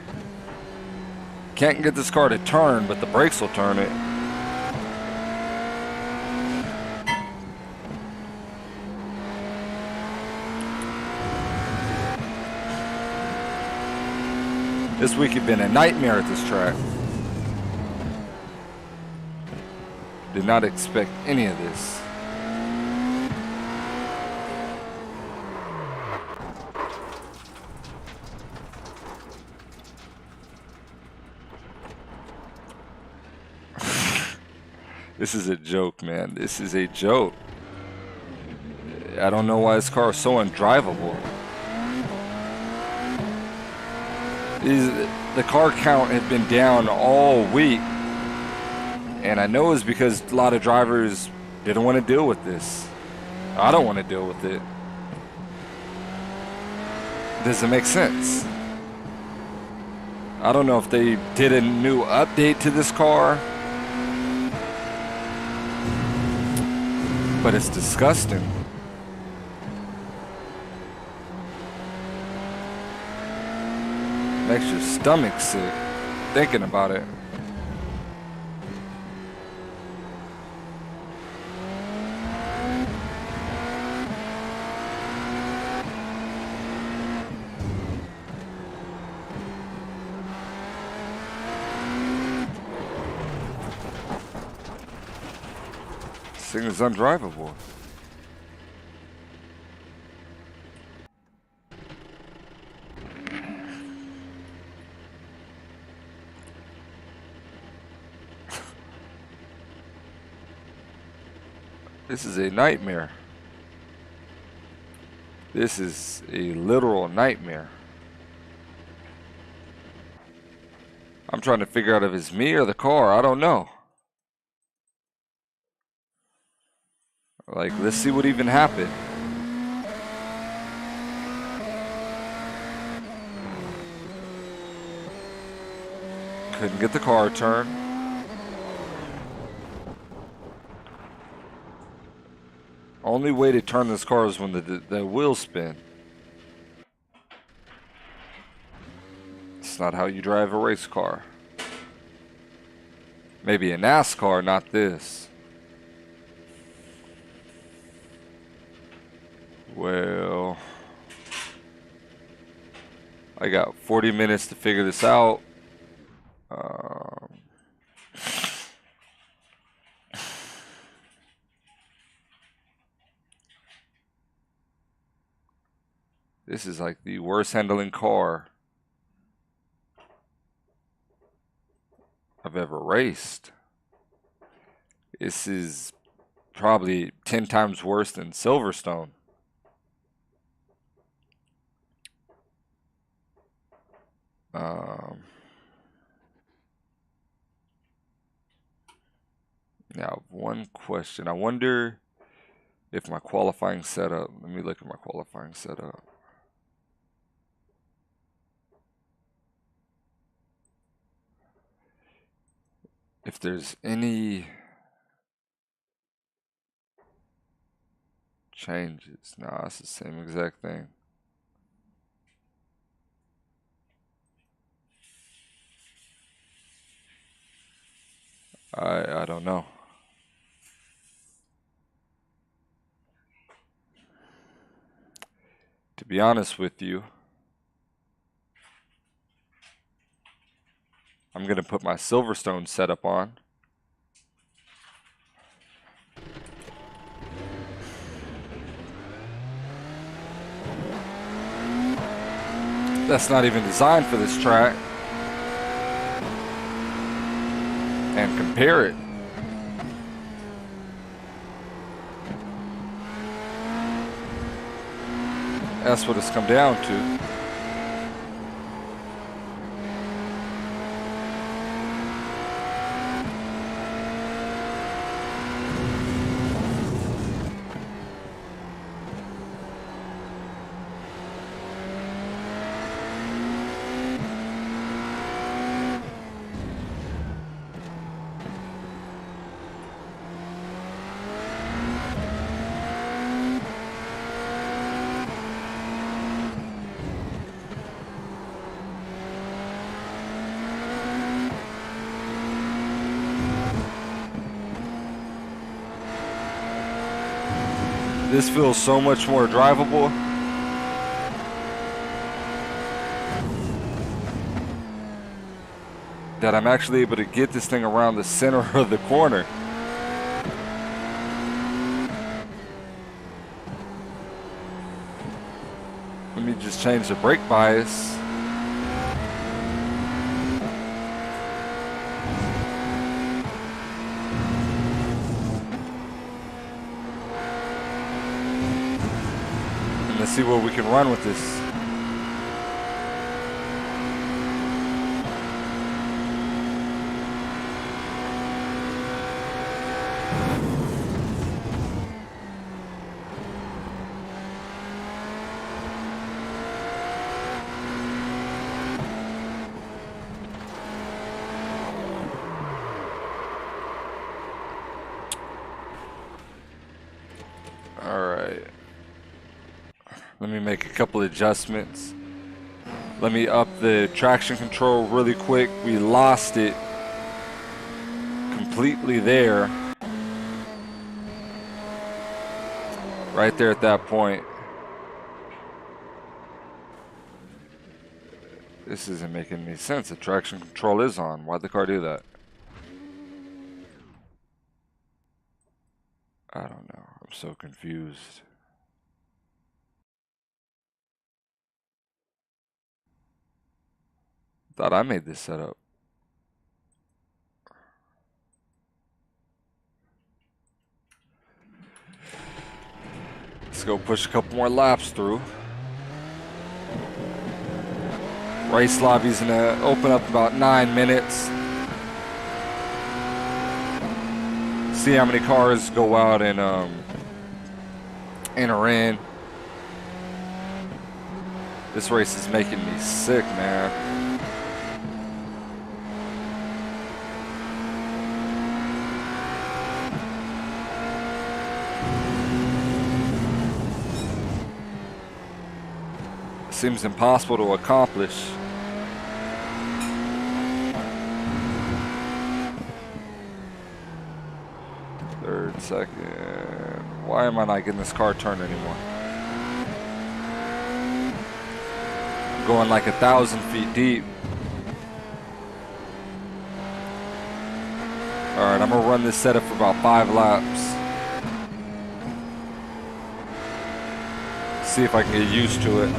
Can't get this car to turn, but the brakes will turn it. This week had been a nightmare at this track. Did not expect any of this. This is a joke, man. This is a joke. I don't know why this car is so undrivable. The car count had been down all week. And I know it's because a lot of drivers didn't want to deal with this. I don't want to deal with it. Does it make sense? I don't know if they did a new update to this car. But it's disgusting. Makes your stomach sick thinking about it. This thing is undrivable. This is a nightmare. This is a literal nightmare. I'm trying to figure out if it's me or the car. I don't know. Like, let's see what even happened. Couldn't get the car turned. Only way to turn this car is when the wheels spin. That's not how you drive a race car. Maybe a NASCAR, not this. Well, I got 40 minutes to figure this out. This is like the worst handling car I've ever raced. This is probably 10 times worse than Silverstone. Now, one question. I wonder if my qualifying setup, let me look at my qualifying setup. If there's any changes. Nah, it's the same exact thing. I don't know. To be honest with you, I'm going to put my Silverstone setup on. That's not even designed for this track. And compare it. That's what it's come down to. This feels so much more drivable. That I'm actually able to get this thing around the center of the corner. Let me just change the brake bias. And let's see where we can run with this. Let me make a couple adjustments. Let me up the traction control really quick. We lost it completely there. Right there at that point. This isn't making any sense. The traction control is on. Why'd the car do that? I don't know. I'm so confused. Thought I made this setup. Let's go push a couple more laps through. Race lobby's gonna open up about 9 minutes. See how many cars go out and enter in. This race is making me sick, man. Seems impossible to accomplish. second. Why am I not getting this car turned anymore? I'm going like 1,000 feet deep. Alright, I'm gonna run this setup for about 5 laps. See if I can get used to it.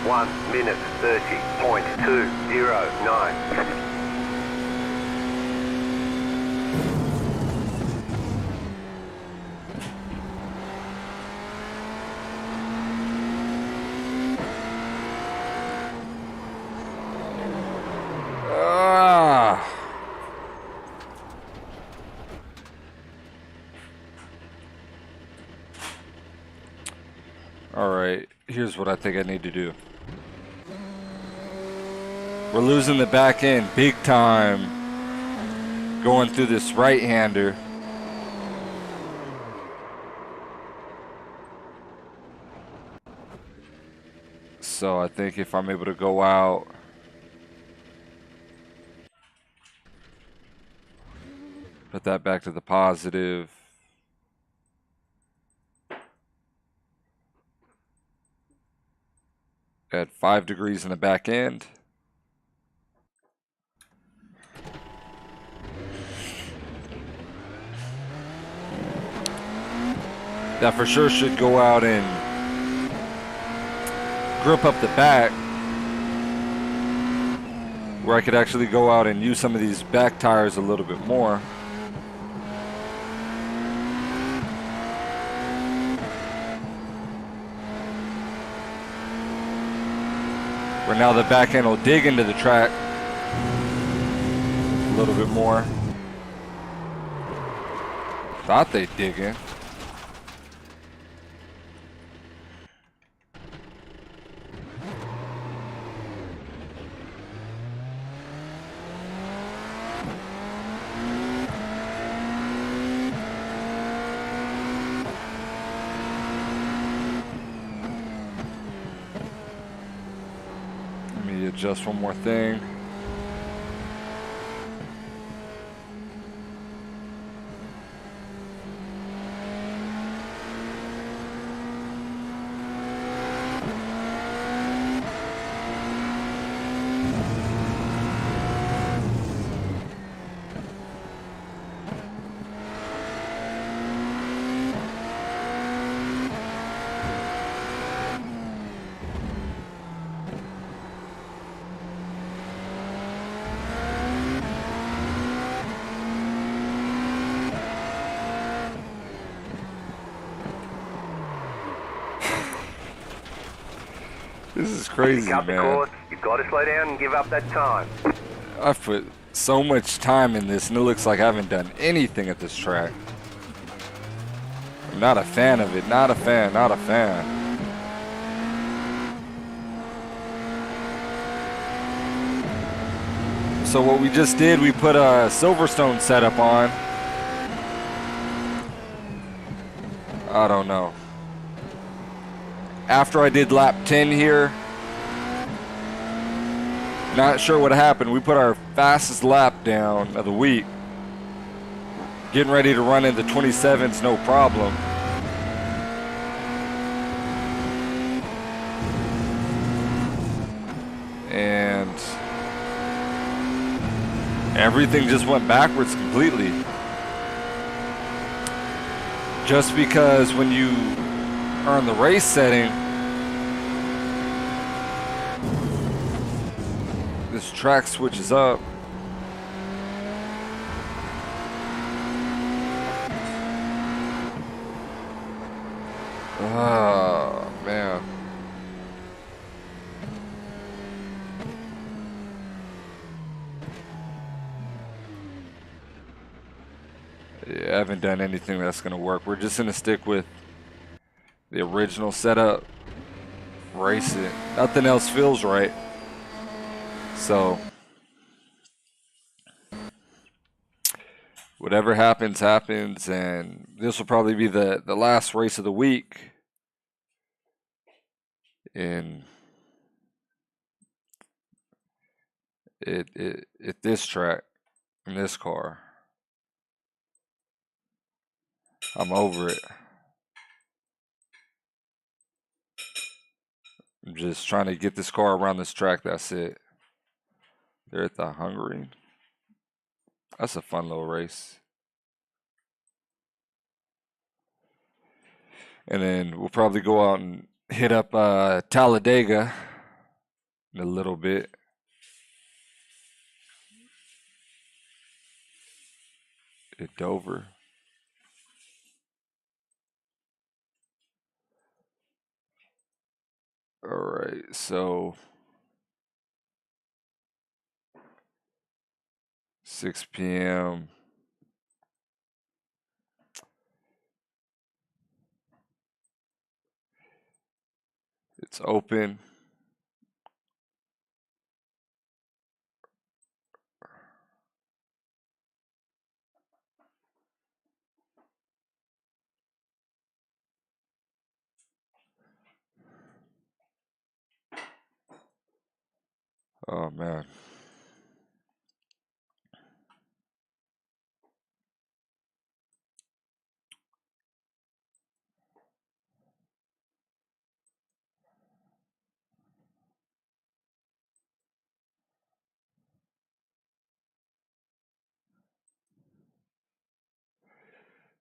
One minute 30.209. Alright, here's what I think I need to do. We're losing the back end big time going through this right-hander. So I think if I'm able to go out, put that back to the positive. Add 5 degrees in the back end. That for sure should go out and grip up the back, where I could actually go out and use some of these back tires a little bit more. Where now the back end will dig into the track a little bit more. Thought they'd dig in. Just one more thing. This is If you crazy, cut the man. course, you've got to slow down and give up that time. I've put so much time in this, and it looks like I haven't done anything at this track. I'm not a fan of it. Not a fan. Not a fan. So what we just did, we put a Silverstone setup on. I don't know. After I did lap 10 here, not sure what happened. We put our fastest lap down of the week. Getting ready to run into 27s, no problem. And everything just went backwards completely. Just because when you are in the race setting, this track switches up. Oh, man. Yeah, I haven't done anything that's going to work. We're just going to stick with the original setup. Race it. Nothing else feels right. So, whatever happens, happens. And this will probably be the last race of the week. In this track, in this car. I'm over it. I'm just trying to get this car around this track. That's it. They're at the Hungary. That's a fun little race. And then we'll probably go out and hit up Talladega in a little bit. At Dover. All right, so 6 p.m. It's open. Oh, man.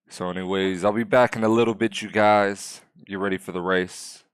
So anyways, I'll be back in a little bit, you guys. Get ready for the race.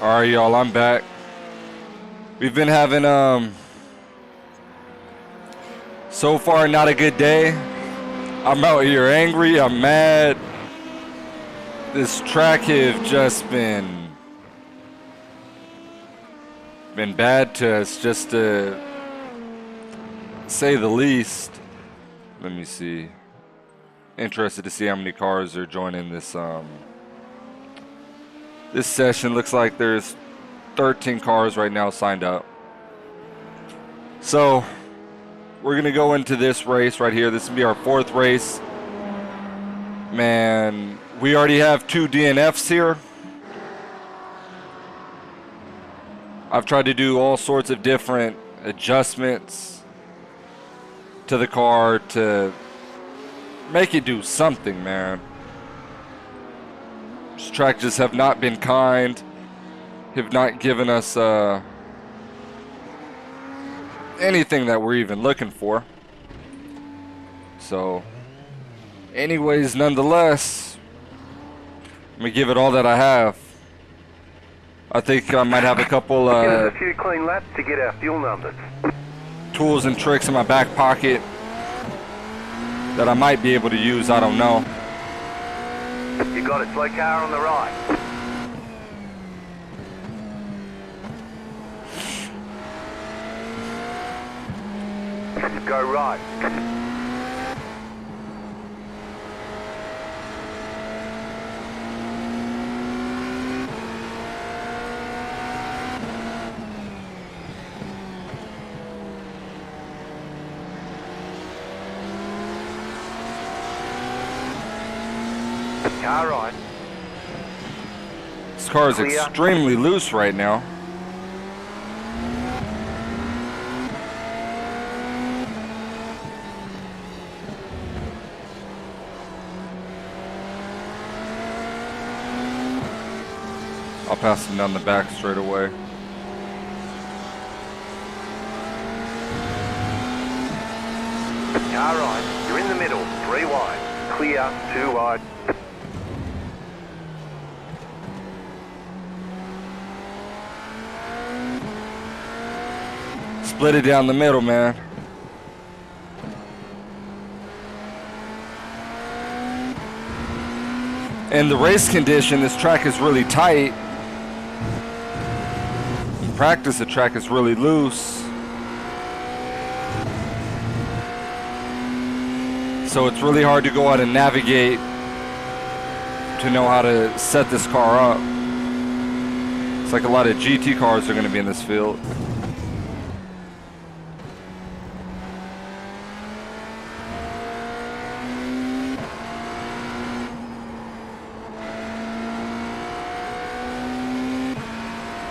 Alright, y'all, I'm back. We've been having, so far not a good day. I'm out here angry, I'm mad. This track have just been bad to us, just to say the least. Let me see. Interested to see how many cars are joining this, this session. Looks like there's 13 cars right now signed up. So we're gonna go into this race right here. This will be our 4th race. Man, we already have 2 DNFs here. I've tried to do all sorts of different adjustments to the car to make it do something, man. This track just have not been kind, have not given us anything that we're even looking for. So, anyways, nonetheless, I'm gonna give it all that I have. I think I might have a couple Give us a few clean laps to get our fuel numbers. tools and tricks in my back pocket that I might be able to use. I don't know. You got it, slow car on the right. Go right. Car right. This car is Clear. extremely loose right now. I'll pass him down the back straight away. Car right. You're in the middle. 3 wide. Clear. 2 wide. Split it down the middle, man. In the race condition, this track is really tight. In practice, the track is really loose. So it's really hard to go out and navigate to know how to set this car up. It's like a lot of GT cars are going to be in this field.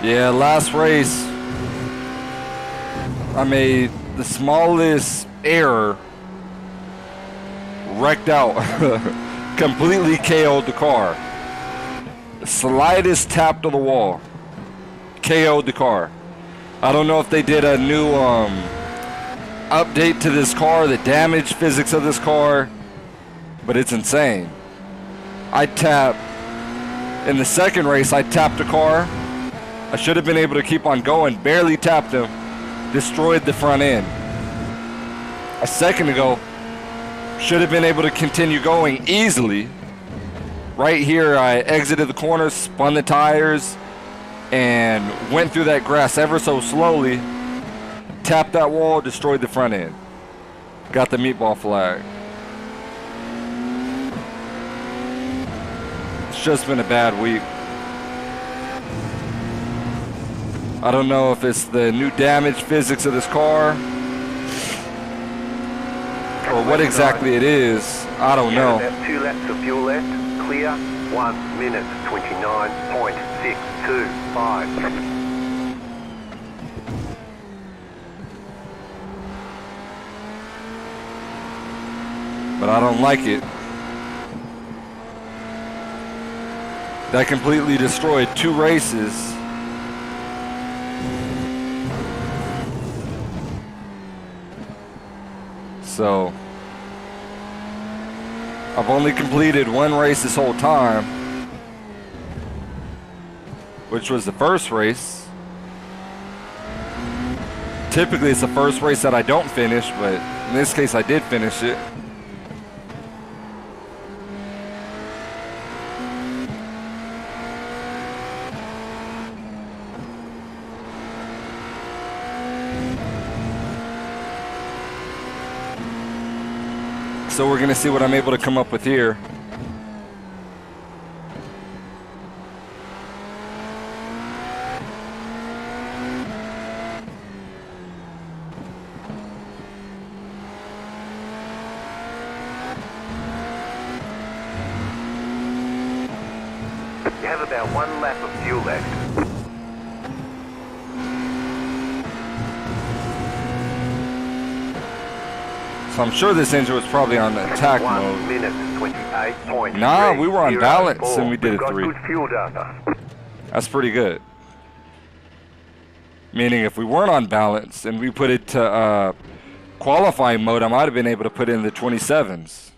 Yeah, last race, I made the smallest error, wrecked out, completely KO'd the car. The slightest tap to the wall, KO'd the car. I don't know if they did a new update to this car that damaged physics of this car, but it's insane. I tapped, in the second race, I tapped the car. I should have been able to keep on going, barely tapped him, destroyed the front end. A second ago, should have been able to continue going easily. Right here, I exited the corner, spun the tires, and went through that grass ever so slowly, tapped that wall, destroyed the front end. Got the meatball flag. It's just been a bad week. I don't know if it's the new damage physics of this car or what exactly it is. I don't know. About 2 laps of fuel left. Clear. 1 minute 29.625. But I don't like it. That completely destroyed 2 races. So, I've only completed 1 race this whole time, which was the first race. Typically it's the first race that I don't finish, but in this case I did finish it. So we're gonna see what I'm able to come up with here. You have about 1 lap of fuel left. So I'm sure this engine was probably on attack 1 mode. minute 28.304. Nah, we were on balance and we did We've a got 3. good fuel data. That's pretty good. Meaning if we weren't on balance and we put it to qualifying mode, I might have been able to put in the 27s.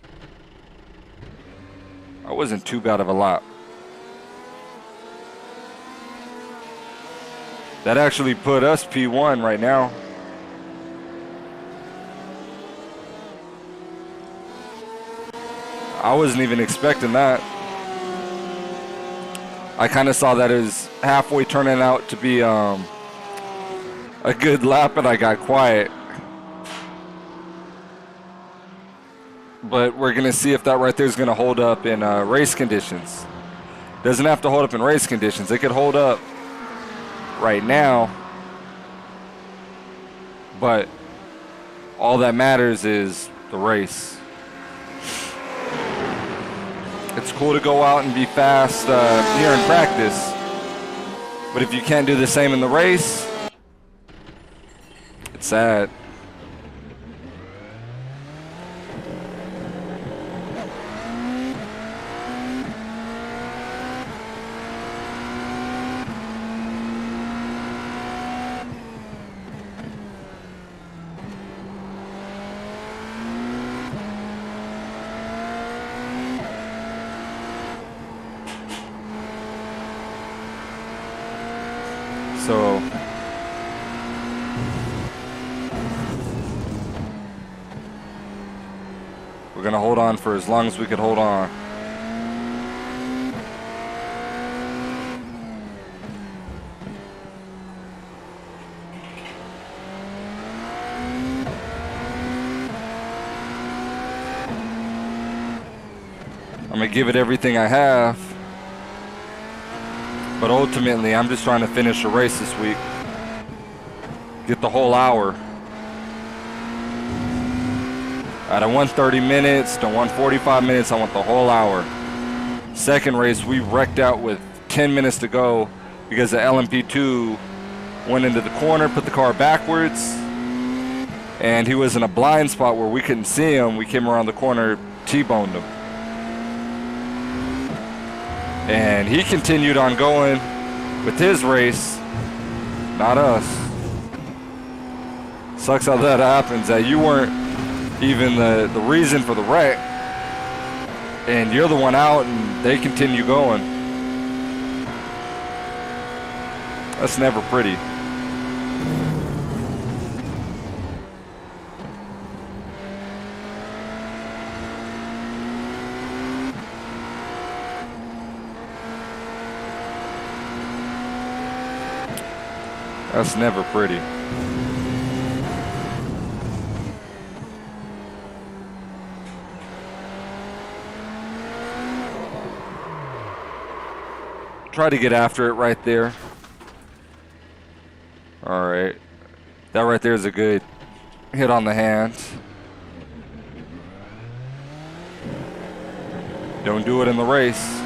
I wasn't too bad of a lap. That actually put us P1 right now. I wasn't even expecting that. I kind of saw that as halfway turning out to be a good lap, and I got quiet. But we're going to see if that right there is going to hold up in race conditions. Doesn't have to hold up in race conditions. It could hold up right now. But all that matters is the race. It's cool to go out and be fast here in practice. But if you can't do the same in the race, it's sad. So we're gonna hold on for as long as we can hold on. I'm going to give it everything I have. But ultimately, I'm just trying to finish a race this week. Get the whole hour. Out of 130 minutes to 145 minutes, I want the whole hour. Second race, we wrecked out with 10 minutes to go because the LMP2 went into the corner, put the car backwards, and he was in a blind spot where we couldn't see him. We came around the corner, T-boned him. And he continued on going with his race, not us. Sucks how that happens, that you weren't even the reason for the wreck, and you're the one out and they continue going. That's never pretty. That's never pretty. Try to get after it right there. All right. That right there is a good hit on the hands. Don't do it in the race.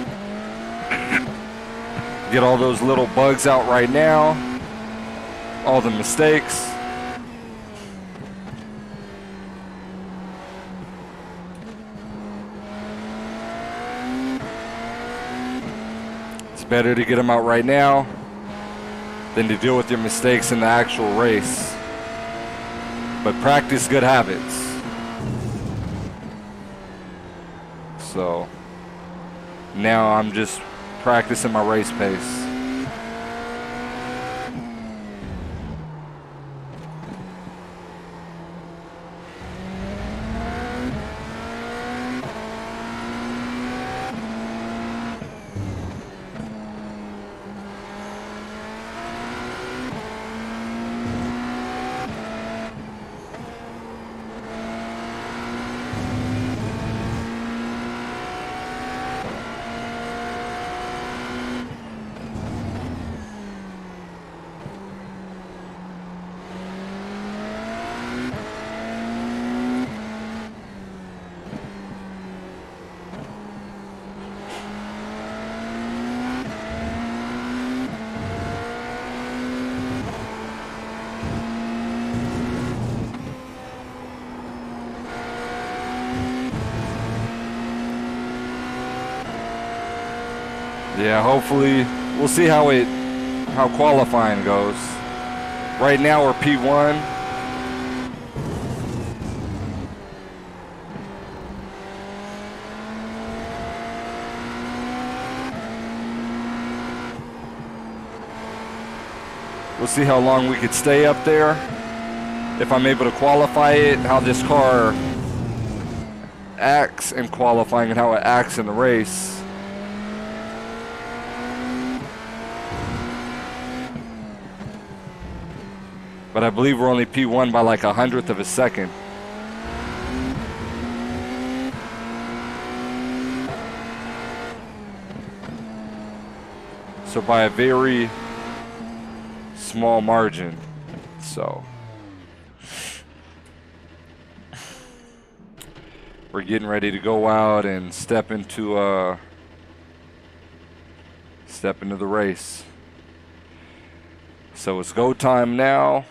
Get all those little bugs out right now. All the mistakes. It's better to get them out right now than to deal with your mistakes in the actual race. But practice good habits. So now I'm just practicing my race pace. Yeah, hopefully we'll see how qualifying goes. Right now we're P1. We'll see how long we could stay up there. If I'm able to qualify it, how this car acts in qualifying and how it acts in the race. But I believe we're only P1 by like 100th of a second. So by a very small margin. So we're getting ready to go out and step into the race. So it's go time now.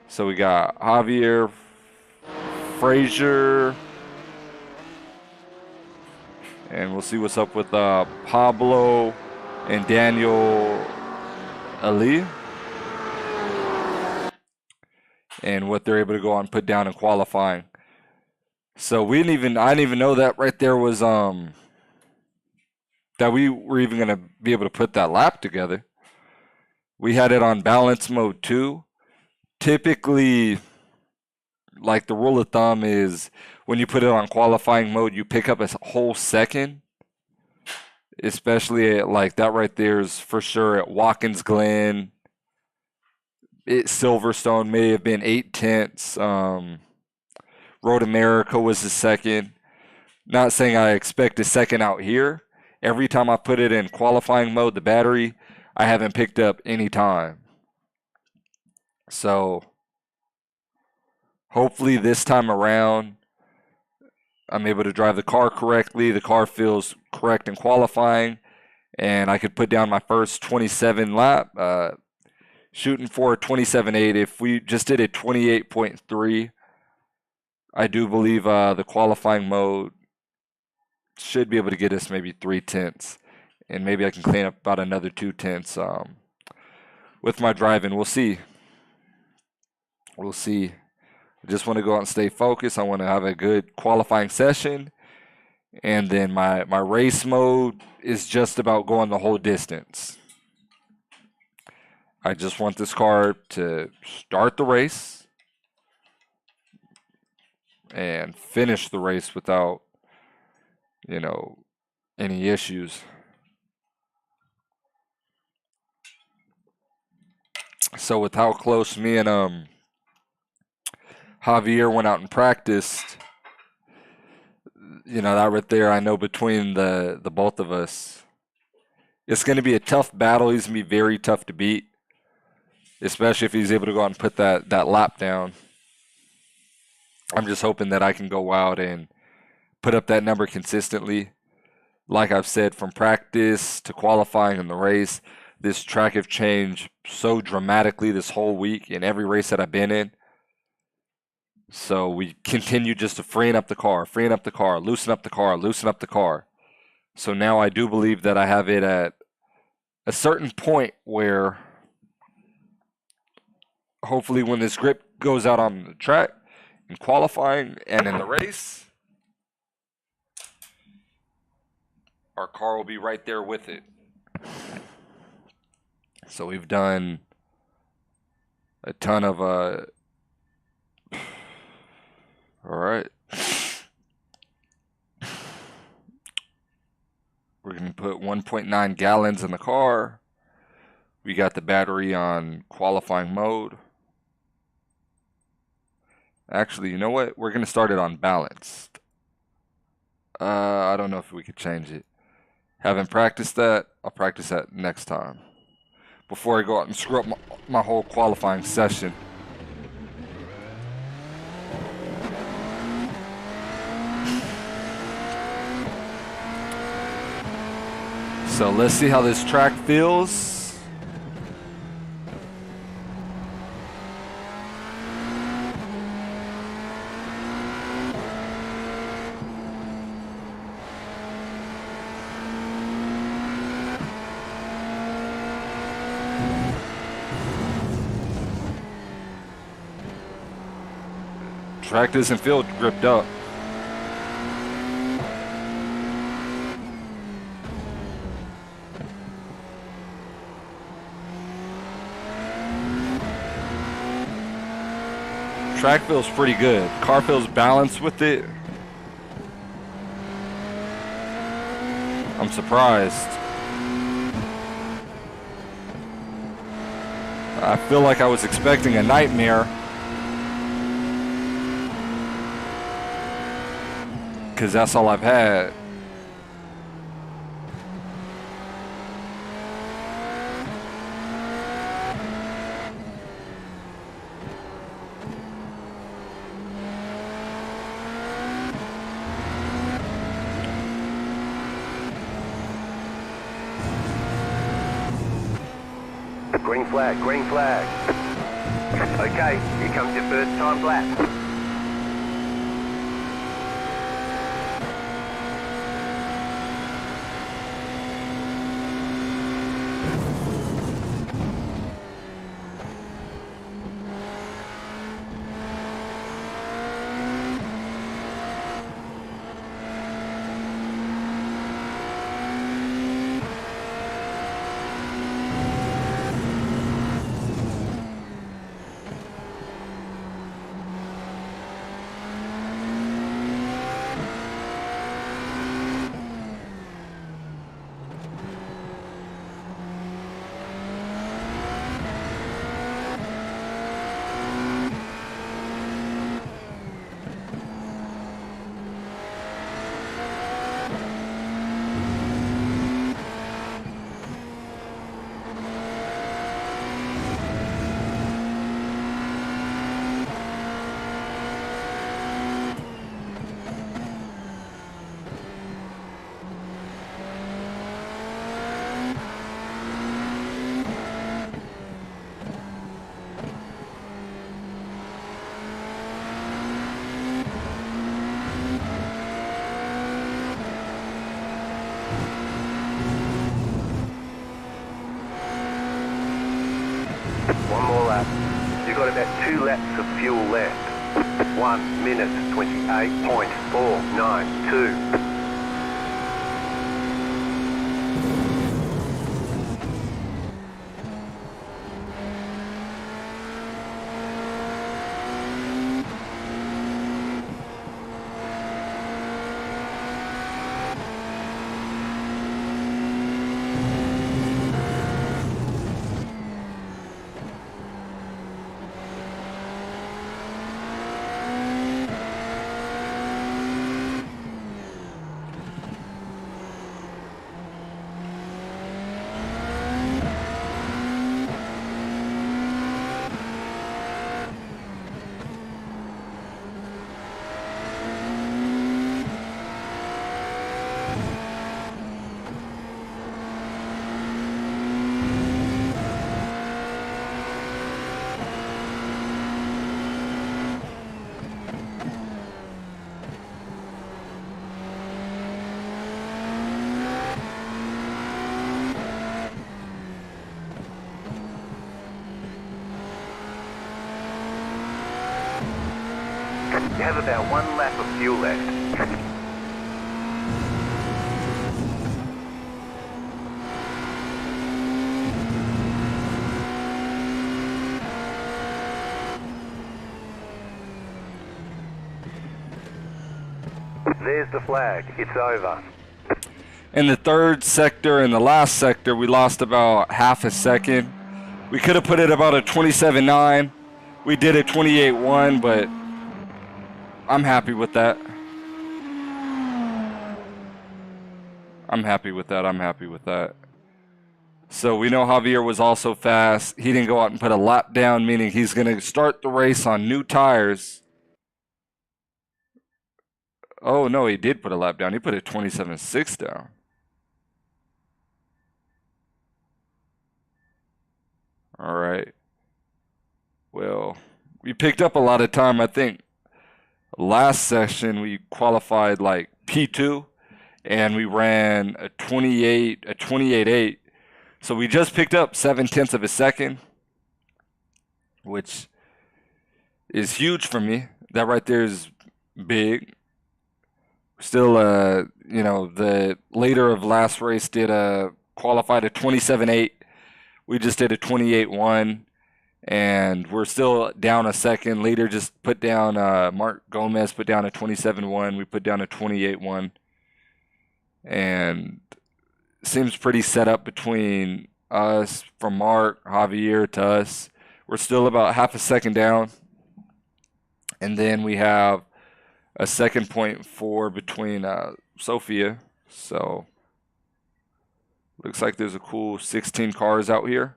So we got Javier Frazier, and we'll see what's up with Pablo and Daniel Ali, and what they're able to go on and put down in qualifying. So I didn't even know that right there was that we were even gonna be able to put that lap together. We had it on balance mode too. Typically, like the rule of thumb is when you put it on qualifying mode, you pick up a whole second. Especially at, like that right there is for sure at Watkins Glen. Silverstone may have been 8/10. Road America was the second. Not saying I expect a second out here. Every time I put it in qualifying mode, the battery, I haven't picked up any time. So hopefully this time around, I'm able to drive the car correctly. The car feels correct in qualifying, and I could put down my first 27 lap, shooting for a 27.8. If we just did a 28.3, I do believe the qualifying mode should be able to get us maybe 3/10, and maybe I can clean up about another 2/10 with my driving. We'll see. We'll see. I just want to go out and stay focused. I want to have a good qualifying session. And then my race mode is just about going the whole distance. I just want this car to start the race and finish the race without, any issues. So with how close me and Javier went out and practiced, that right there, I know between the both of us, it's going to be a tough battle. He's going to be very tough to beat, especially if he's able to go out and put that lap down. I'm just hoping that I can go out and put up that number consistently. Like I've said, from practice to qualifying in the race, this track have changed so dramatically this whole week in every race that I've been in. So we continue just to freeing up the car, loosen up the car. So now I do believe that I have it at a certain point where hopefully when this grip goes out on the track in qualifying and in the race, our car will be right there with it. So we've done a ton of all right. We're going to put 1.9 gallons in the car. We got the battery on qualifying mode. Actually, you know what? We're going to start it on balanced. I don't know if we could change it. Haven't practiced that. I'll practice that next time. Before I go out and screw up my whole qualifying session. So let's see how this track feels. Track doesn't feel gripped up. Track feels pretty good. Car feels balanced with it. I'm surprised. I feel like I was expecting a nightmare, because that's all I've had. Green flag, green flag. Okay, here comes your first time lap. laps of fuel left. 1 minute 28.492. You have about 1 lap of fuel left. There's the flag. It's over. In the third sector and the last sector, we lost about half a second. We could have put it about a 27.9. We did a 28.1, but I'm happy with that. I'm happy with that. So we know Javier was also fast. He didn't go out and put a lap down, meaning he's going to start the race on new tires. Oh, no, he did put a lap down. He put a 27.6 down. All right. Well, we picked up a lot of time. I think last session we qualified like P2 and we ran a 28.8. So we just picked up 0.7 of a second, which is huge for me. That right there is big. Still, the later of last race did qualified a 27.8. We just did a 28.1, and we're still down a second. Later just put down, Mark Gomez put down a 27.1. We put down a 28.1. And seems pretty set up between us, from Mark, Javier to us. We're still about half a second down. And then we have a 2.4 between Sophia. So looks like there's a cool 16 cars out here.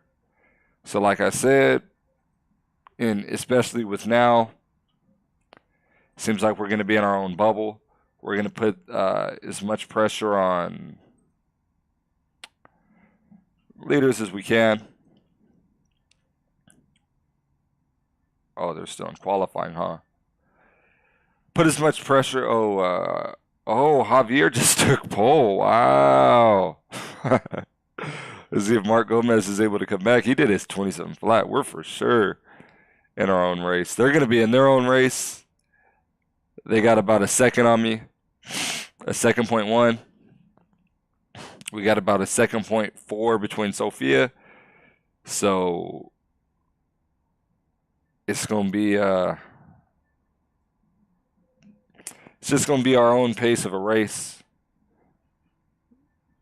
So like I said, and especially with now, seems like we're going to be in our own bubble. We're going to put as much pressure on leaders as we can. Oh, they're still in qualifying, huh? Put as much pressure. Oh, Javier just took pole. Wow. Let's see if Mark Gomez is able to come back. He did his 27 flat. We're for sure in our own race. They're going to be in their own race. They got about a second on me. A 2.1. We got about a 2.4 between Sophia. So it's going to be it's just going to be our own pace of a race.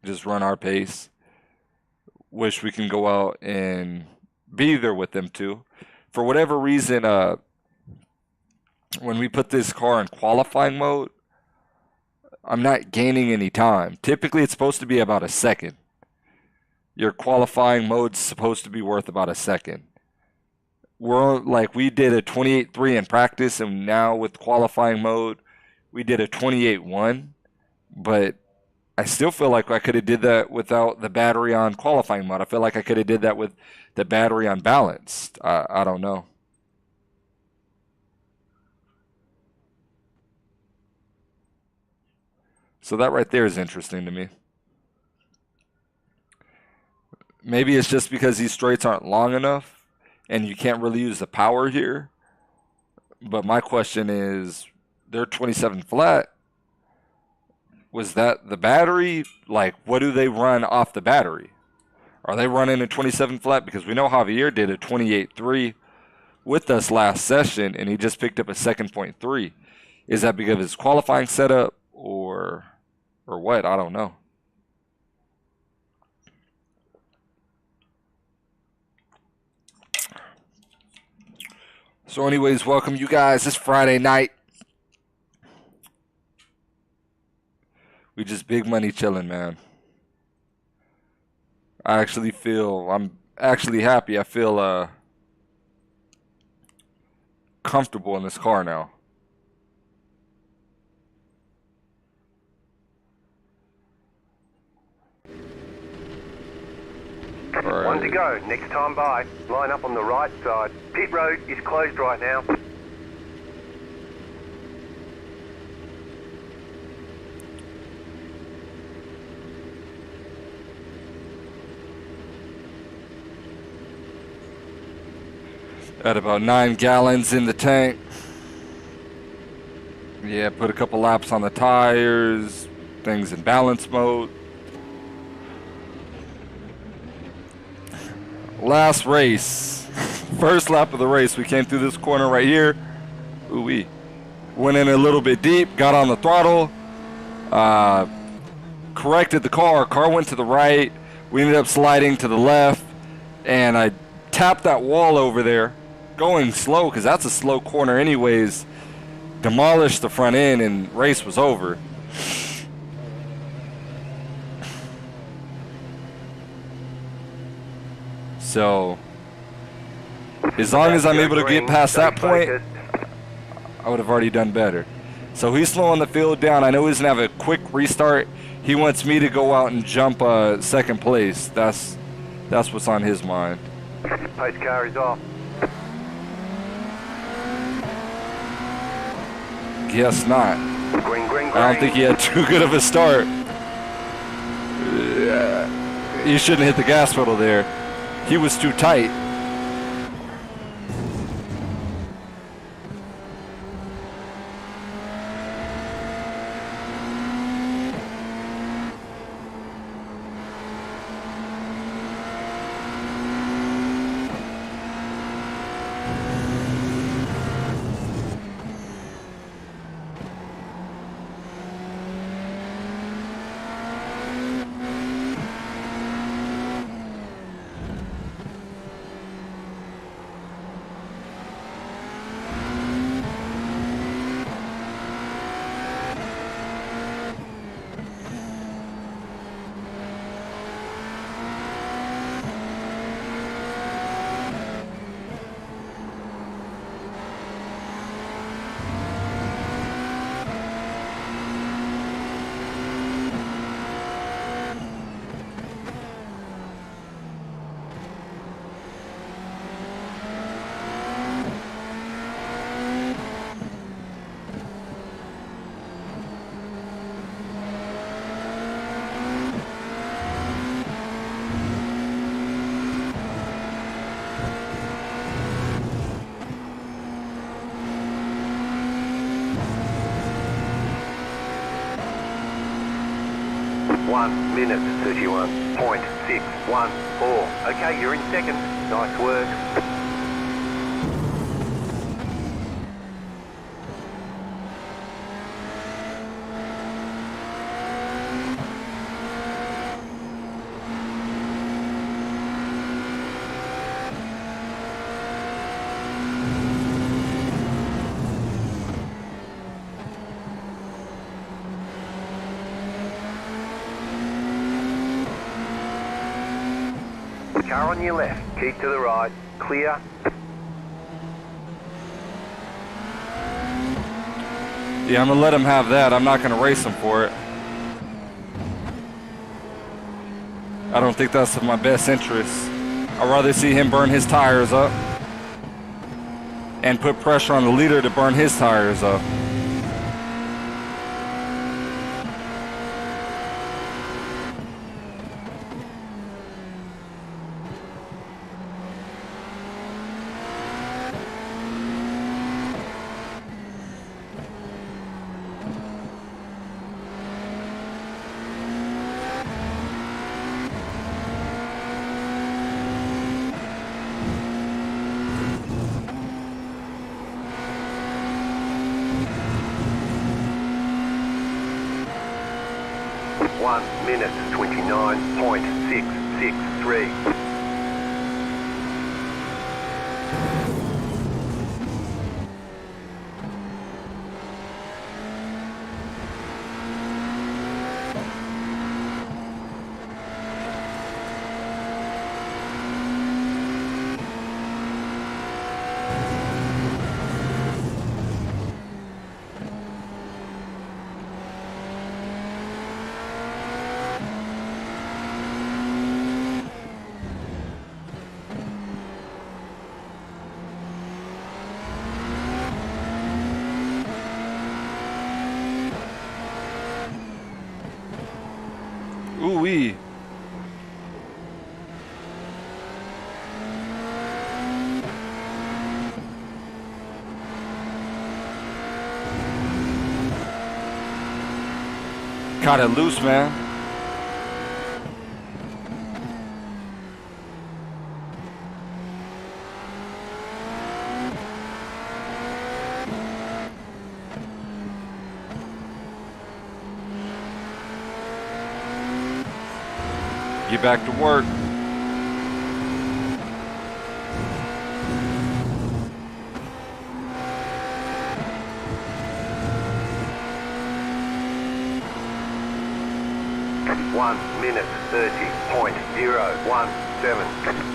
Just run our pace. Wish we can go out and be there with them too. For whatever reason, when we put this car in qualifying mode, I'm not gaining any time. Typically, it's supposed to be about a second. Your qualifying mode's supposed to be worth about a second. We did a 28.3 in practice, and now with qualifying mode, we did a 28.1. But I still feel like I could have did that without the battery on qualifying mode. I feel like I could have did that with the battery on balanced. I don't know. So that right there is interesting to me. Maybe it's just because these straights aren't long enough and you can't really use the power here. But my question is, they're 27 flat. Was that the battery? Like, what do they run off the battery? Are they running a 27 flat? Because we know Javier did a 28.3 with us last session, and he just picked up a 2.3. Is that because of his qualifying setup or what? I don't know. So anyways, welcome you guys. It's Friday night. We just big money chilling, man. I'm actually happy. I feel comfortable in this car now. Right. One to go. Next time by. Line up on the right side. Pit road is closed right now. At about 9 gallons in the tank. Yeah, put a couple laps on the tires. Things in balance mode. Last race. First lap of the race. We came through this corner right here. Ooh-wee. Went in a little bit deep. Got on the throttle. Corrected the car. Car went to the right. We ended up sliding to the left. And I tapped that wall over there. Going slow, because that's a slow corner anyways. Demolished the front end, and race was over. So, as long as I'm able to get past that point, I would have already done better. So he's slowing the field down. I know he's going to have a quick restart. He wants me to go out and jump second place. That's what's on his mind. Pace car is off. Guess not. Green, green, green. I don't think he had too good of a start. He shouldn't hit the gas pedal there. He was too tight. One minute 31.614. Okay, you're in second. Nice work. Car on your left, keep to the right, clear. Yeah, I'm going to let him have that. I'm not going to race him for it. I don't think that's in my best interest. I'd rather see him burn his tires up and put pressure on the leader to burn his tires up. 1 minute 29.663. Ooh-wee. Got it loose, man. Get back to work. One minute 30.017.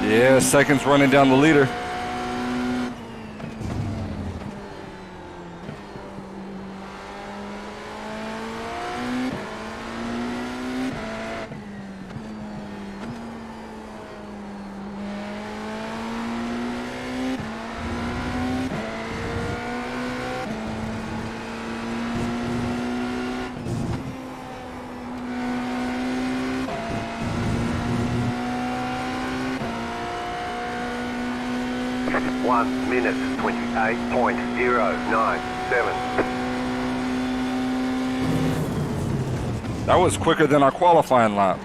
Yeah, seconds running down the leader. One minute 28.097. That was quicker than our qualifying lap.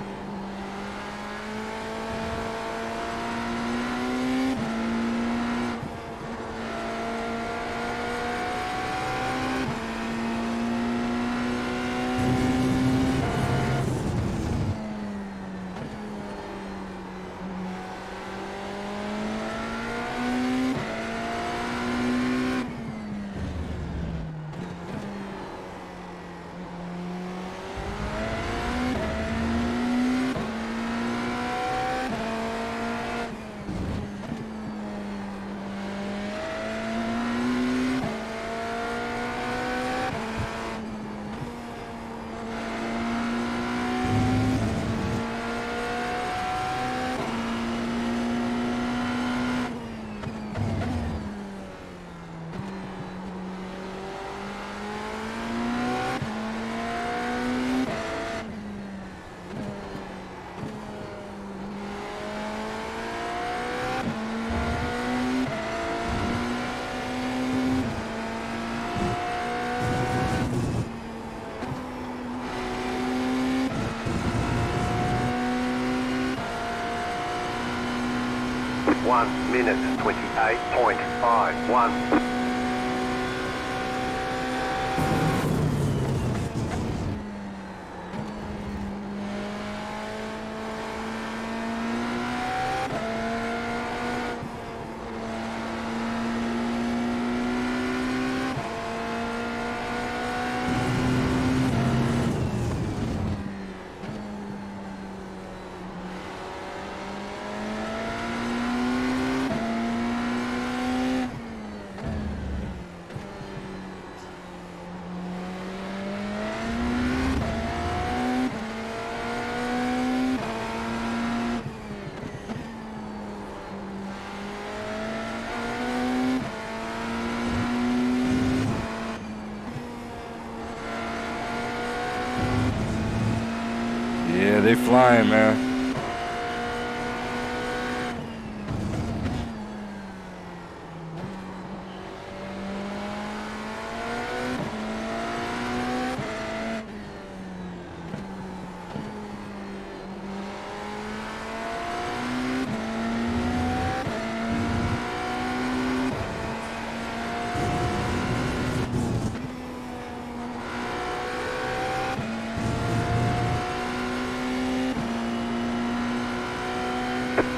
One minute 28.51. they flying, man.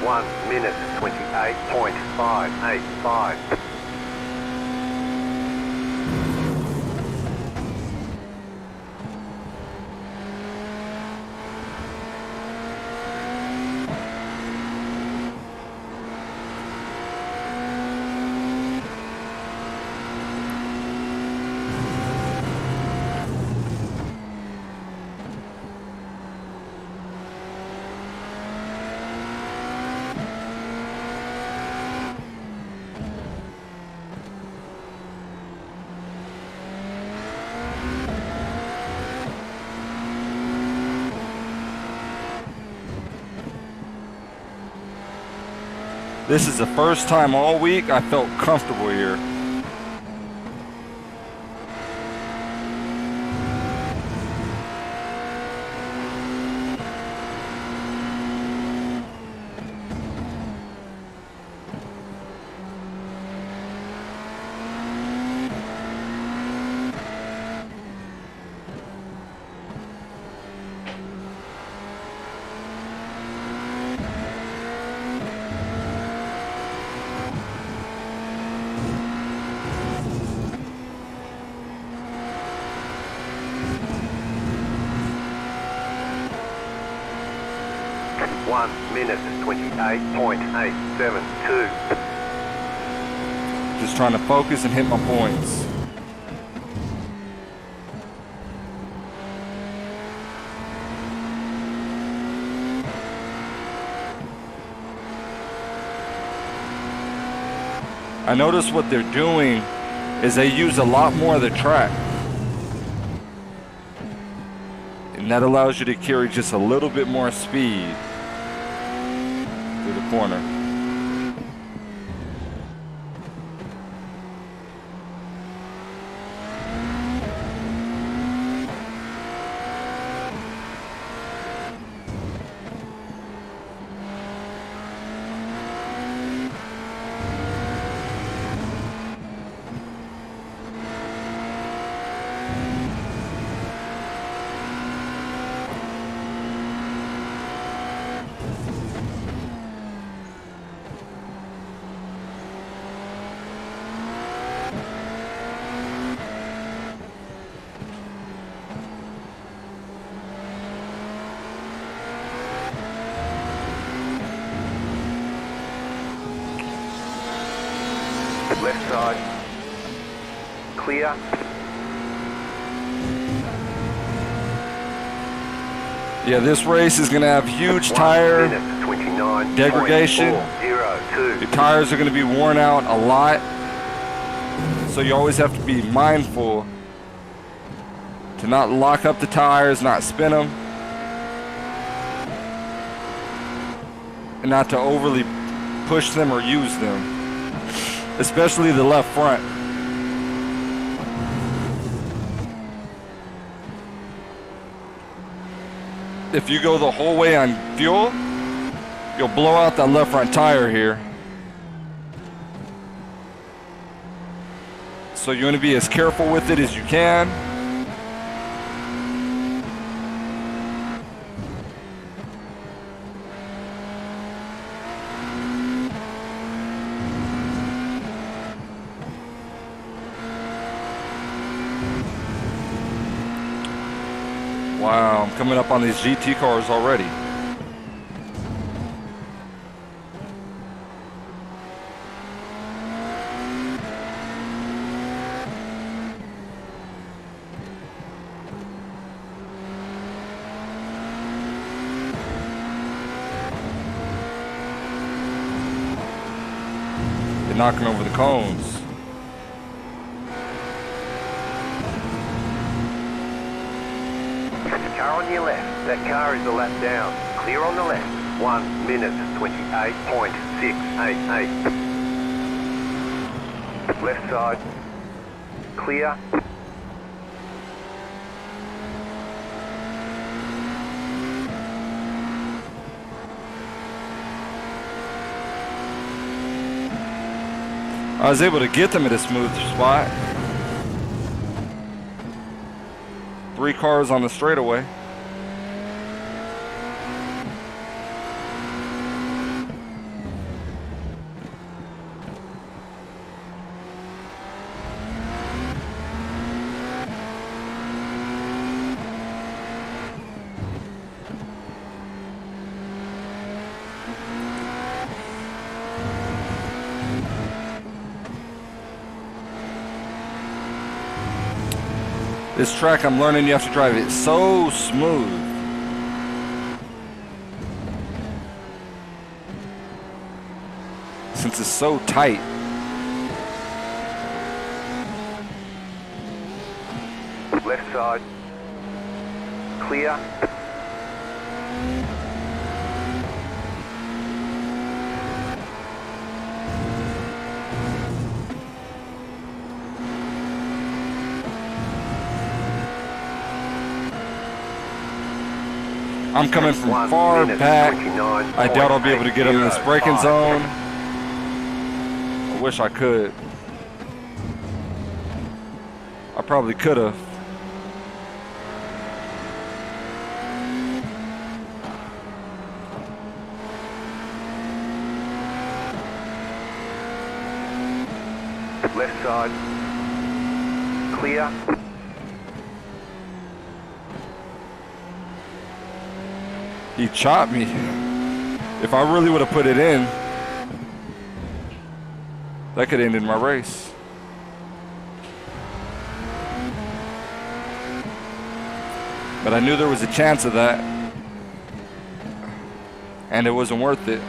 One minute 28.585. This is the first time all week I felt comfortable here. One minute 28.872. Just trying to focus and hit my points. I notice what they're doing is they use a lot more of the track. And that allows you to carry just a little bit more speed through the corner. Left side. Clear. Yeah, this race is going to have huge tire 29 degradation. 402. Your tires are going to be worn out a lot. So you always have to be mindful to not lock up the tires, not spin them, and not to overly push them or use them. Especially the left front. If you go the whole way on fuel, you'll blow out that left front tire here. So you want to be as careful with it as you can. Wow, I'm coming up on these GT cars already. They're knocking over the cones. Car on on your left. That car is a lap down. Clear on the left. 1 minute 28.688. Left side. Clear. I was able to get them at a smooth spot. 3 cars on the straightaway. This track, I'm learning you have to drive it so smooth. Since it's so tight. Left side. Clear. I'm coming from far back. I doubt I'll be able to get him in this braking zone. I wish I could. I probably could have. Left side. Clear. He chopped me. If I really would have put it in, that could have ended my race. But I knew there was a chance of that, and it wasn't worth it.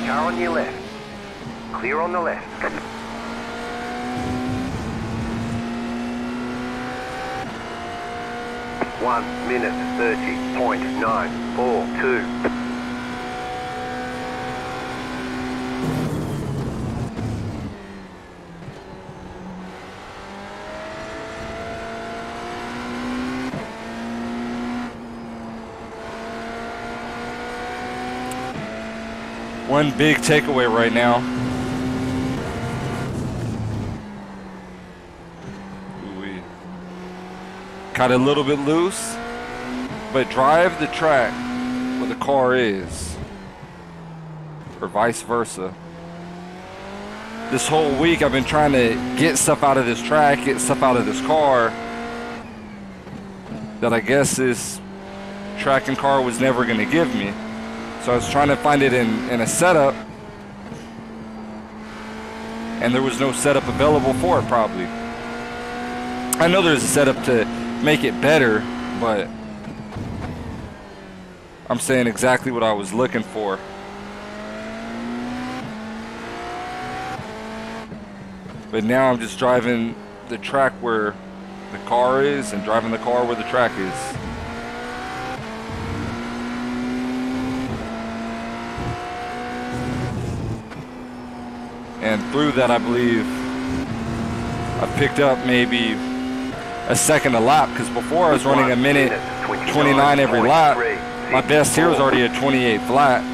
Car on your left. Clear on the left. One minute 30.942. One big takeaway right now. Ooh-wee. Got a little bit loose, but drive the track where the car is, or vice versa. This whole week I've been trying to get stuff out of this track, get stuff out of this car that I guess this track and car was never going to give me. So I was trying to find it in a setup, and there was no setup available for it probably. I know there's a setup to make it better, but I'm saying exactly what I was looking for. But now I'm just driving the track where the car is and driving the car where the track is. And through that, I believe I picked up maybe a second a lap, because before I was running a minute 29 every lap. My best here was already a 28 flat.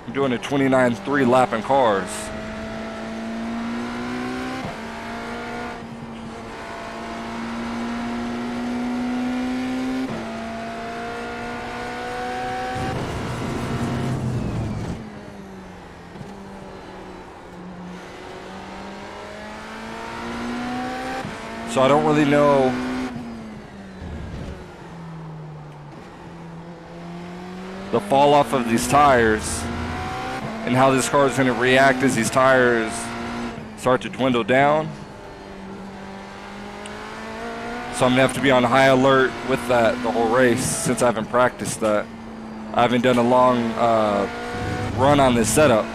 I'm doing a 29.3 lapping cars. So I don't really know the fall off of these tires and how this car is going to react as these tires start to dwindle down. So I'm going to have to be on high alert with that the whole race since I haven't practiced that. I haven't done a long run on this setup.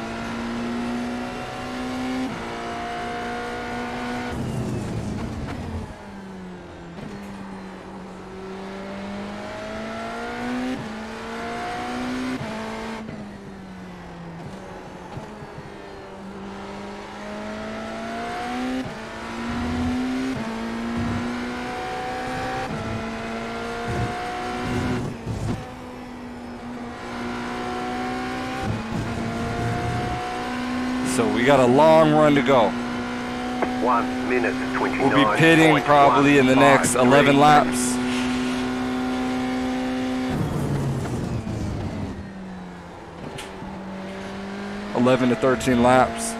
So we got a long run to go. 1 minute 29. We'll be pitting probably in the next 11 laps. $11 to 13 laps.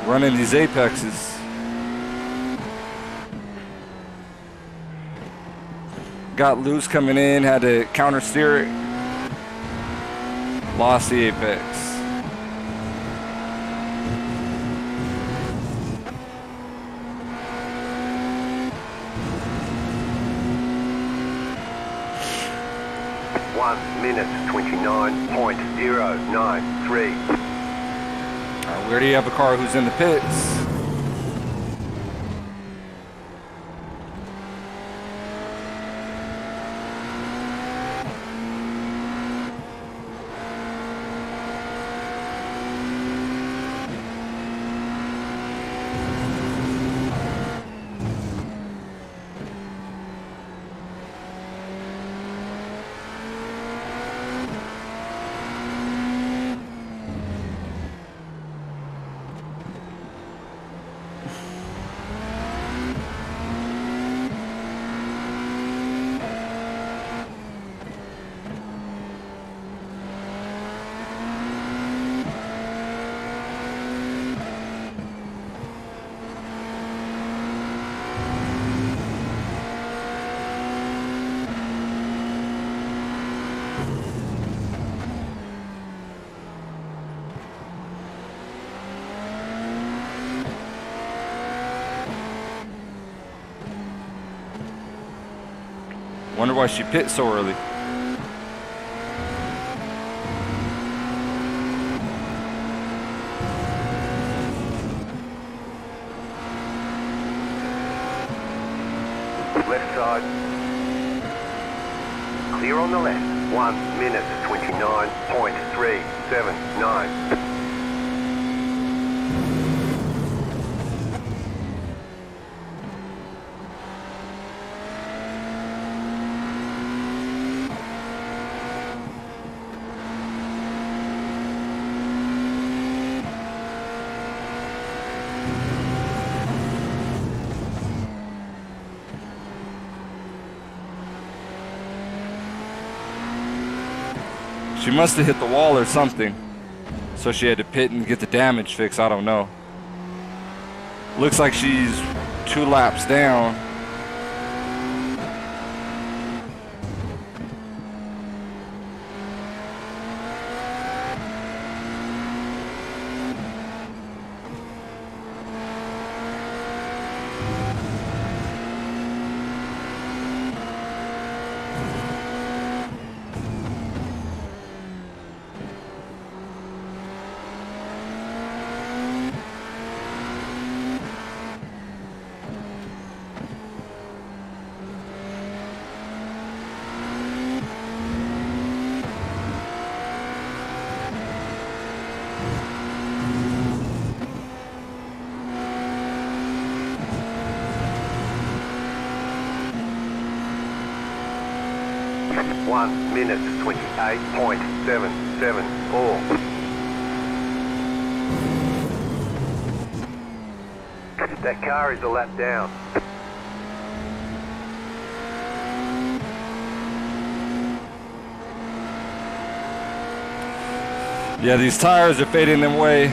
Running these apexes. Got loose coming in, had to counter steer it. Lost the apex. One minute 29.093. Where do you have a car who's in the pits? Wonder why she pit so early. Left side. Clear on the left. 1 minute 29.379. She must have hit the wall or something. So she had to pit and get the damage fixed. I don't know. Looks like she's 2 laps down. 1 minute 28.774. That car is a lap down. Yeah, these tires are fading away.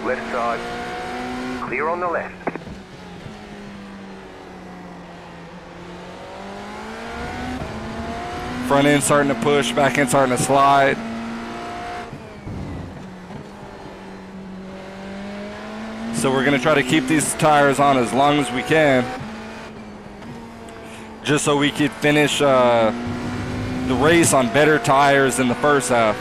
Left side. Clear on the left. Front end starting to push, back end starting to slide. So we're gonna try to keep these tires on as long as we can, just so we could finish the race on better tires in the first half.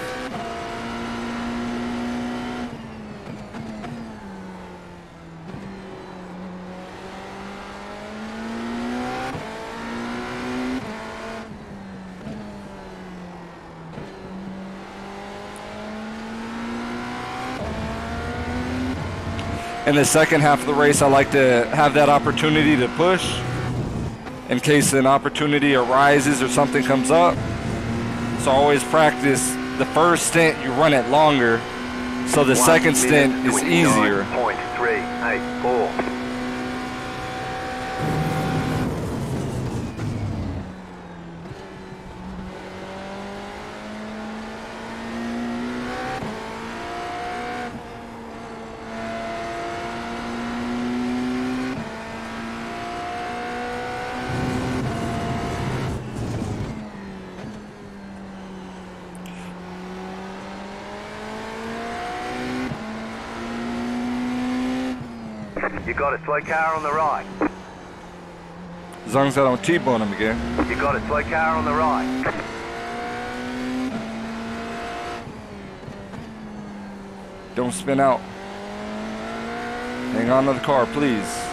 In the second half of the race, I like to have that opportunity to push in case an opportunity arises or something comes up. So always practice the first stint, you run it longer, so the second stint is easier. 1:29.384. You got a slow car on the right. As long as I don't T-bone him again. You got a slow car on the right. Don't spin out. Hang on to the car, please.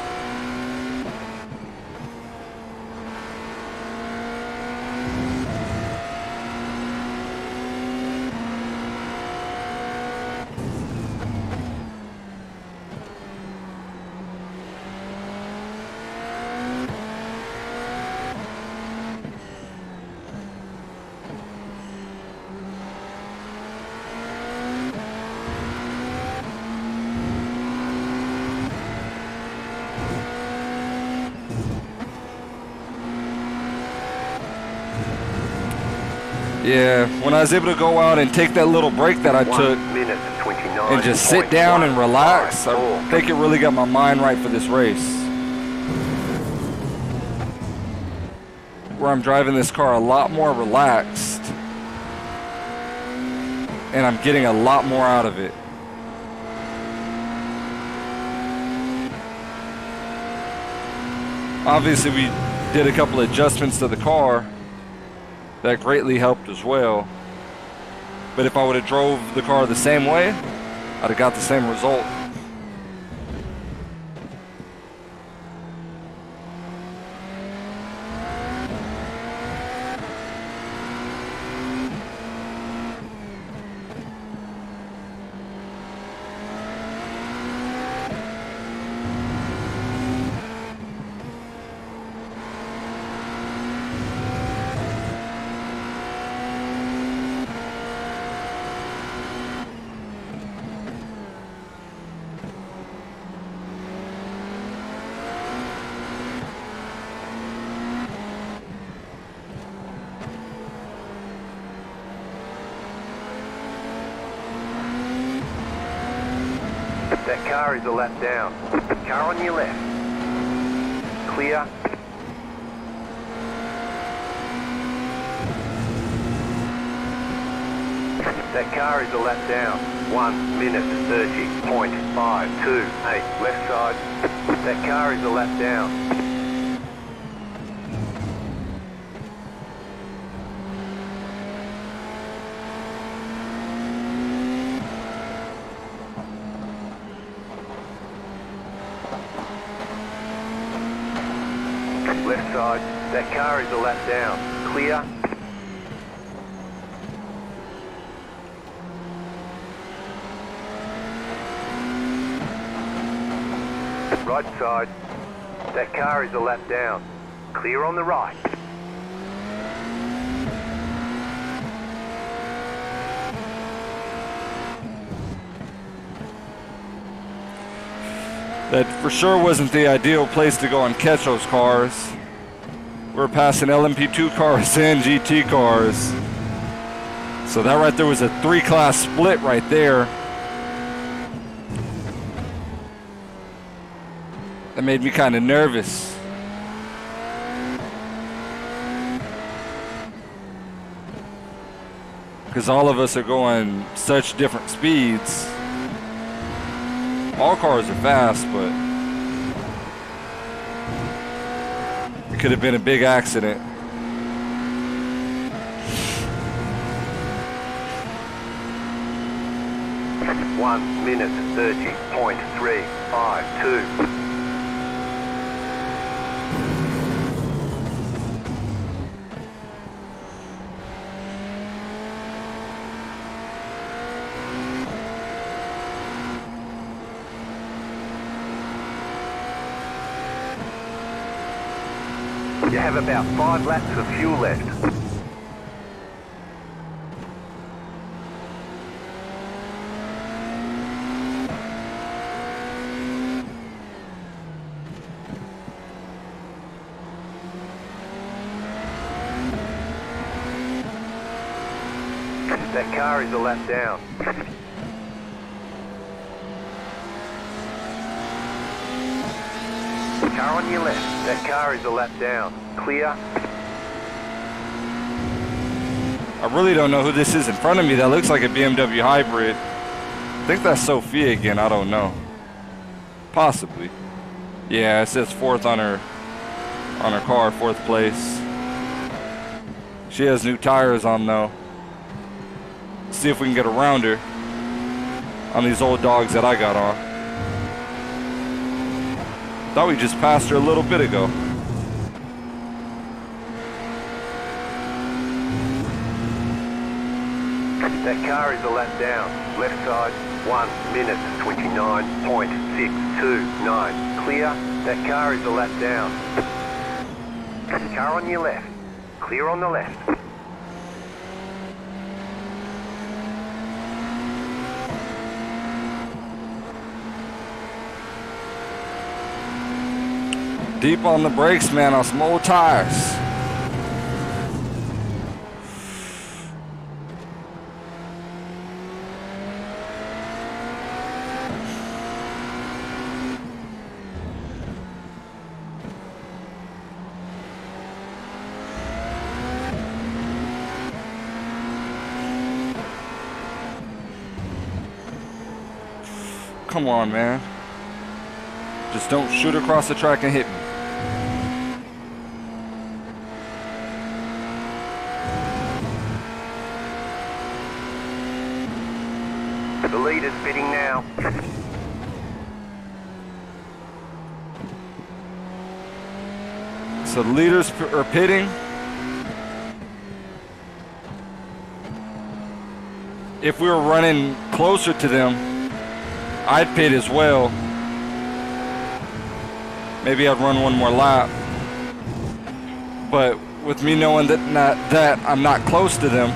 Yeah, when I was able to go out and take that little break that I took and just sit down and relax, I think it really got my mind right for this race. Where I'm driving this car a lot more relaxed and I'm getting a lot more out of it. Obviously, we did a couple of adjustments to the car that greatly helped as well. But if I would have drove the car the same way, I'd have got the same result. That car is a lap down. Car on your left. Clear. That car is a lap down. 1 minute 30.528. Left side. That car is a lap down. Left side. That car is a lap down. Clear. Right side. That car is a lap down. Clear on the right. That for sure wasn't the ideal place to go and catch those cars. We're passing LMP2 cars and GT cars. So that right there was a 3-class split right there. That made me kind of nervous. Because all of us are going such different speeds. All cars are fast, but it could have been a big accident. One minute 30.352. You have about 5 laps of fuel left. That car is a lap down. Car on your left. That car is a lap down. Clear. I really don't know who this is in front of me. That looks like a BMW hybrid. I think that's Sophia again. I don't know. Possibly. Yeah, it says 4th on her car, 4th place. She has new tires on though. See if we can get around her on these old dogs that I got on. Thought we just passed her a little bit ago. That car is a lap down. Left side, 1 minute 29.629. Clear. That car is a lap down. Car on your left. Clear on the left. Deep on the brakes, man, on some old tires. Come on, man. Just don't shoot across the track and hit me. The leader's pitting now. So the leaders are pitting. If we were running closer to them, I'd pit as well. Maybe I'd run one more lap. But with me knowing that I'm not close to them,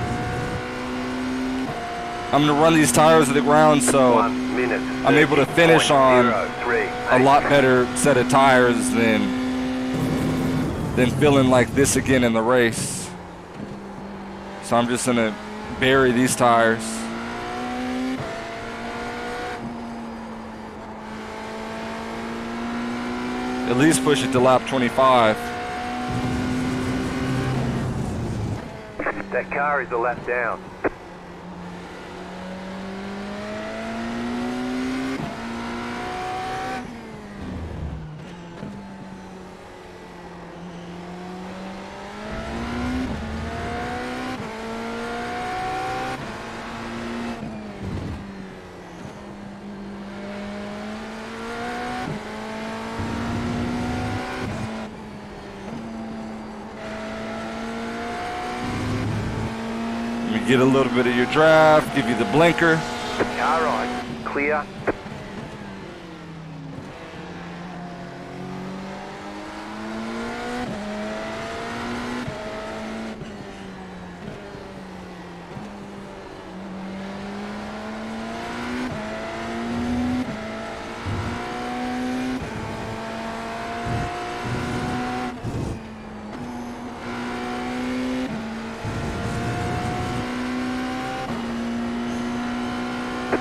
I'm going to run these tires to the ground so 1 minute, I'm able to finish on a lot better set of tires than feeling like this again in the race. So I'm just going to bury these tires. At least push it to lap 25. That car is a lap down. Get a little bit of your draft, give you the blinker. Car right, clear.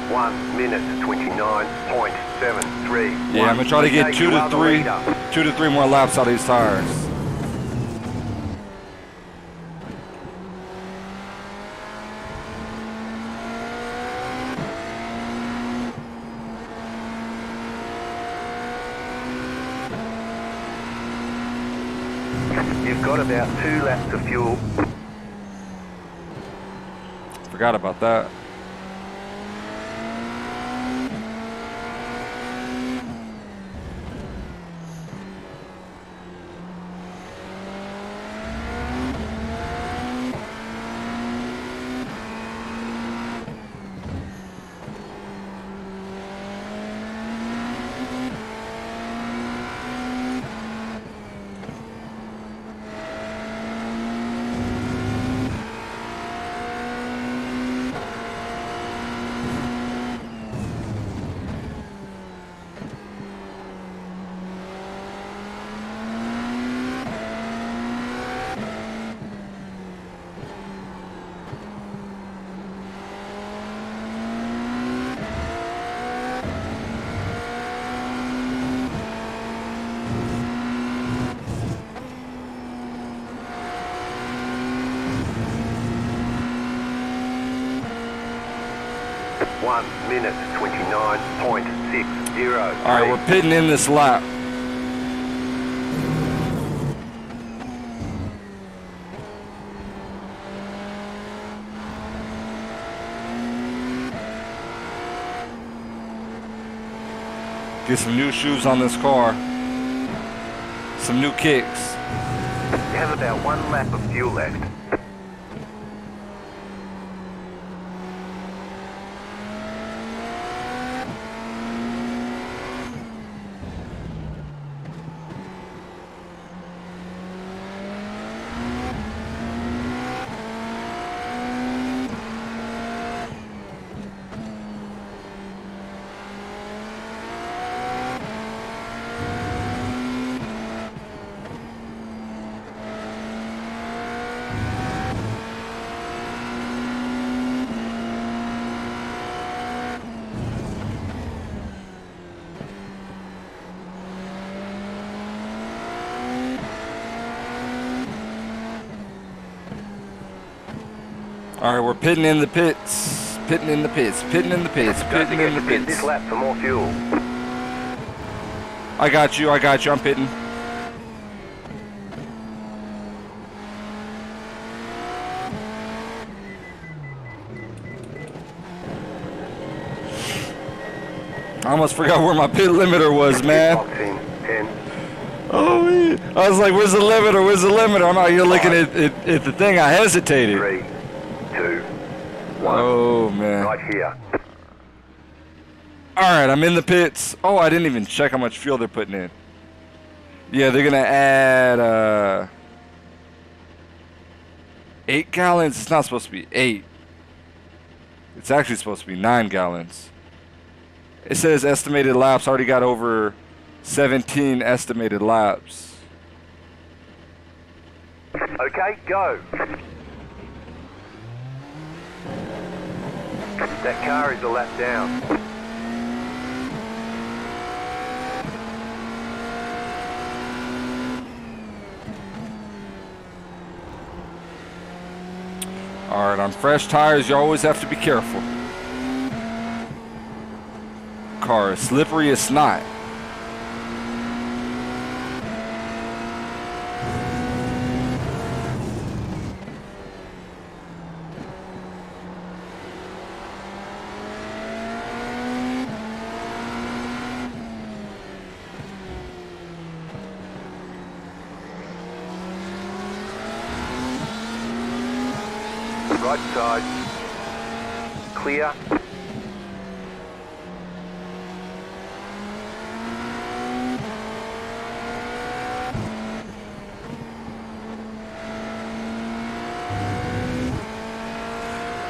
1 minute 29.73. Yeah, I'm gonna try to get Okay, you are the leader. 2 to 3 more laps out of these tires. You've got about 2 laps of fuel. Forgot about that. One minute 29.60. Alright, we're pitting in this lap. Get some new shoes on this car. Some new kicks. You have about 1 lap of fuel left. Alright, we're pitting in the pits. Pitting in the pits. Pitting in the pits. Don't Pitting forget in the to pit pits. this lap for more fuel. I got you. I'm pitting. I almost forgot where my pit limiter was, man. Box in 10. Oh, man. I was like, where's the limiter? Where's the limiter? I'm out here looking at the thing. I hesitated. 3, 2, 1. Oh, man. Right here. Alright, I'm in the pits. Oh, I didn't even check how much fuel they're putting in. Yeah, they're going to add 8 gallons. It's not supposed to be 8. It's actually supposed to be 9 gallons. It says estimated laps. Already got over 17 estimated laps. Okay, go. That car is a lap down. Alright, on fresh tires, you always have to be careful. Car is slippery as snot. Right side. Clear.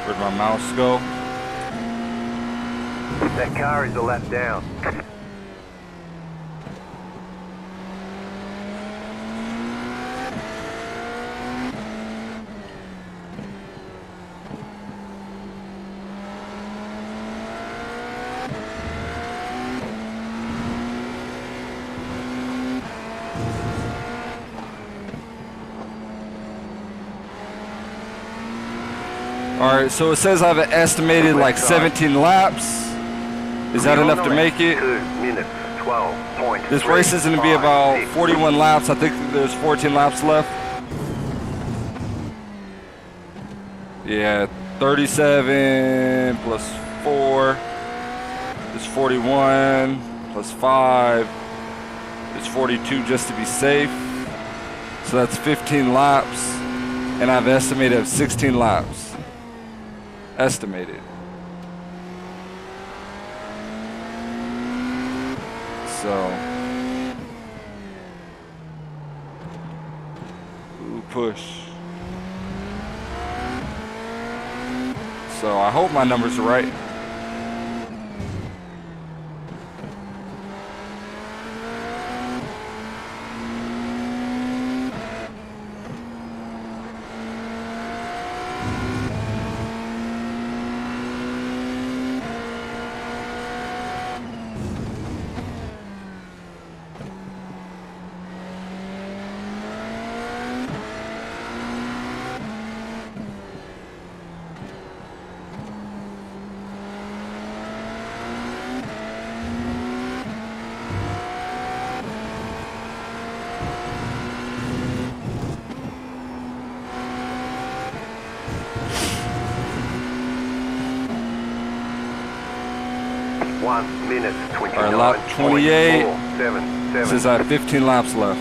Where'd my mouse go? That car is a lap down. All right, so it says I've estimated like 17 laps. Is that enough to make it? 2 minutes, 12.3. This race is going to be about 41 laps. I think there's 14 laps left. Yeah, 37 plus 4 is 41 plus 5 is 42 just to be safe. So that's 15 laps, and I've estimated 16 laps. Estimated. So, ooh, push. So I hope my numbers are right. One minute, 29. All right, lap 28. 477. Says I have 15 laps left.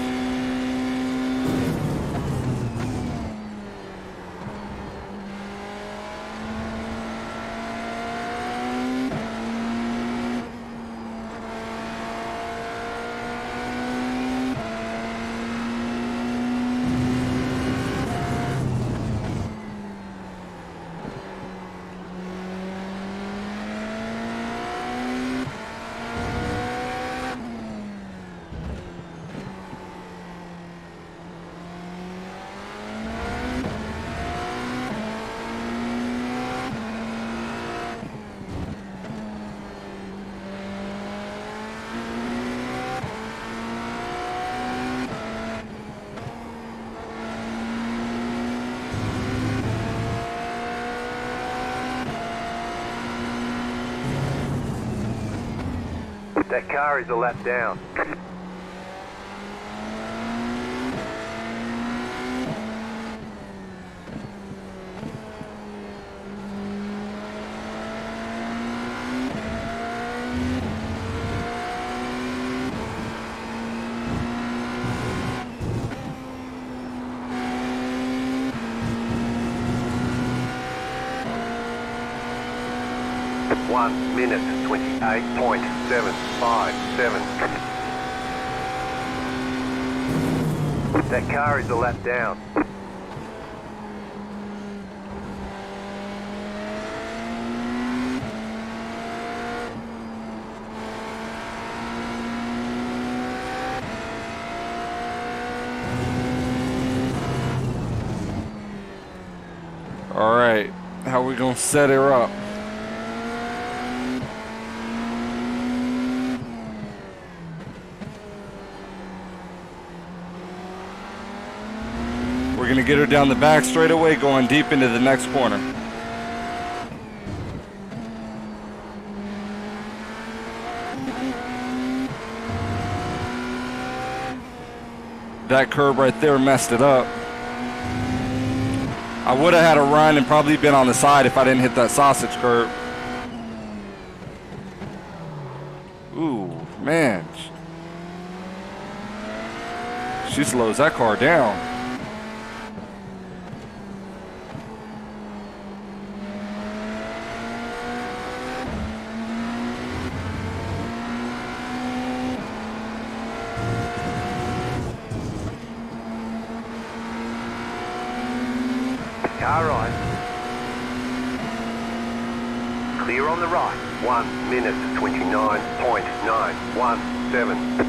That car is a lap down. One minute, 28.757. That car is a lap down. All right, how we gonna set her up? We're gonna get her down the back straightaway, going deep into the next corner. That curb right there messed it up. I would have had a run and probably been on the side if I didn't hit that sausage curb. Ooh, man. She slows that car down. Car right. Clear on the right. 1 minute, 29.917.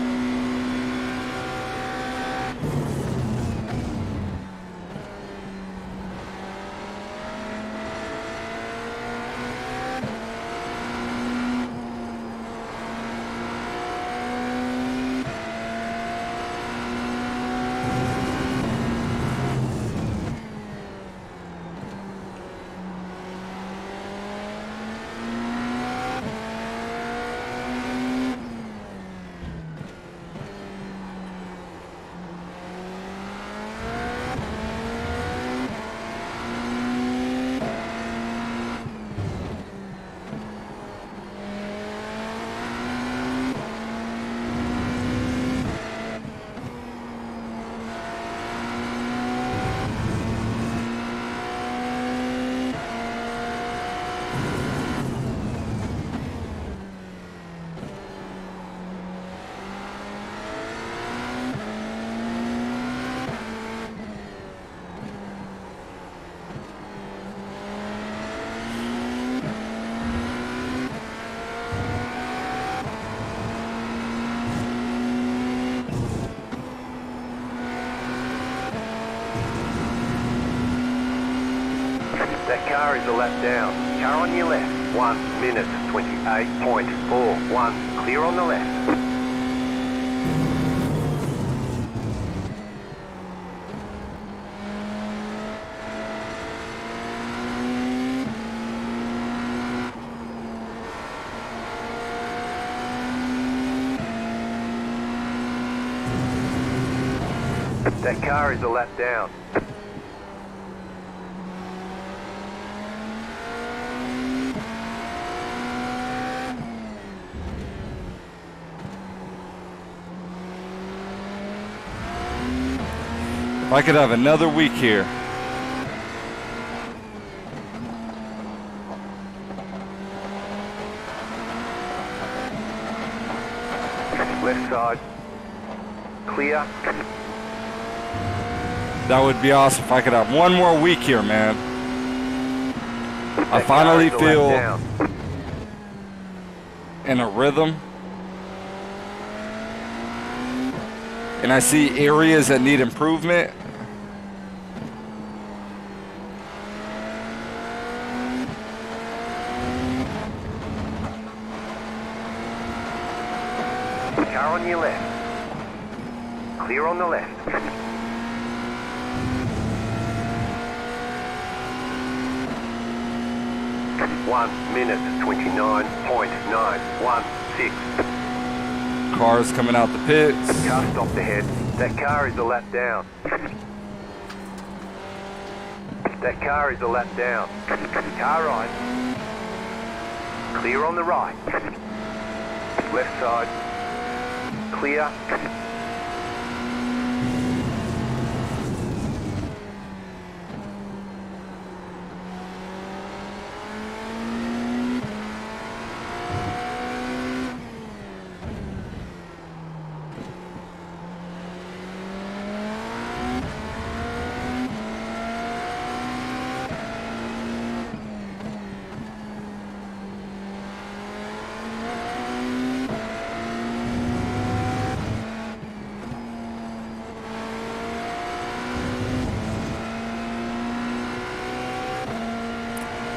That car is a lap down. Car on your left. 1 minute 28.41. Clear on the left. That car is a lap down. If I could have another week here. Left side. Clear. That would be awesome if I could have one more week here, man. I finally feel in a rhythm. And I see areas that need improvement. Car on your left. Clear on the left. 1 minute 29.916. Cars coming out the pits. Car stopped ahead. That car is a lap down. That car is a lap down. Car right. Clear on the right. Left side. Clear.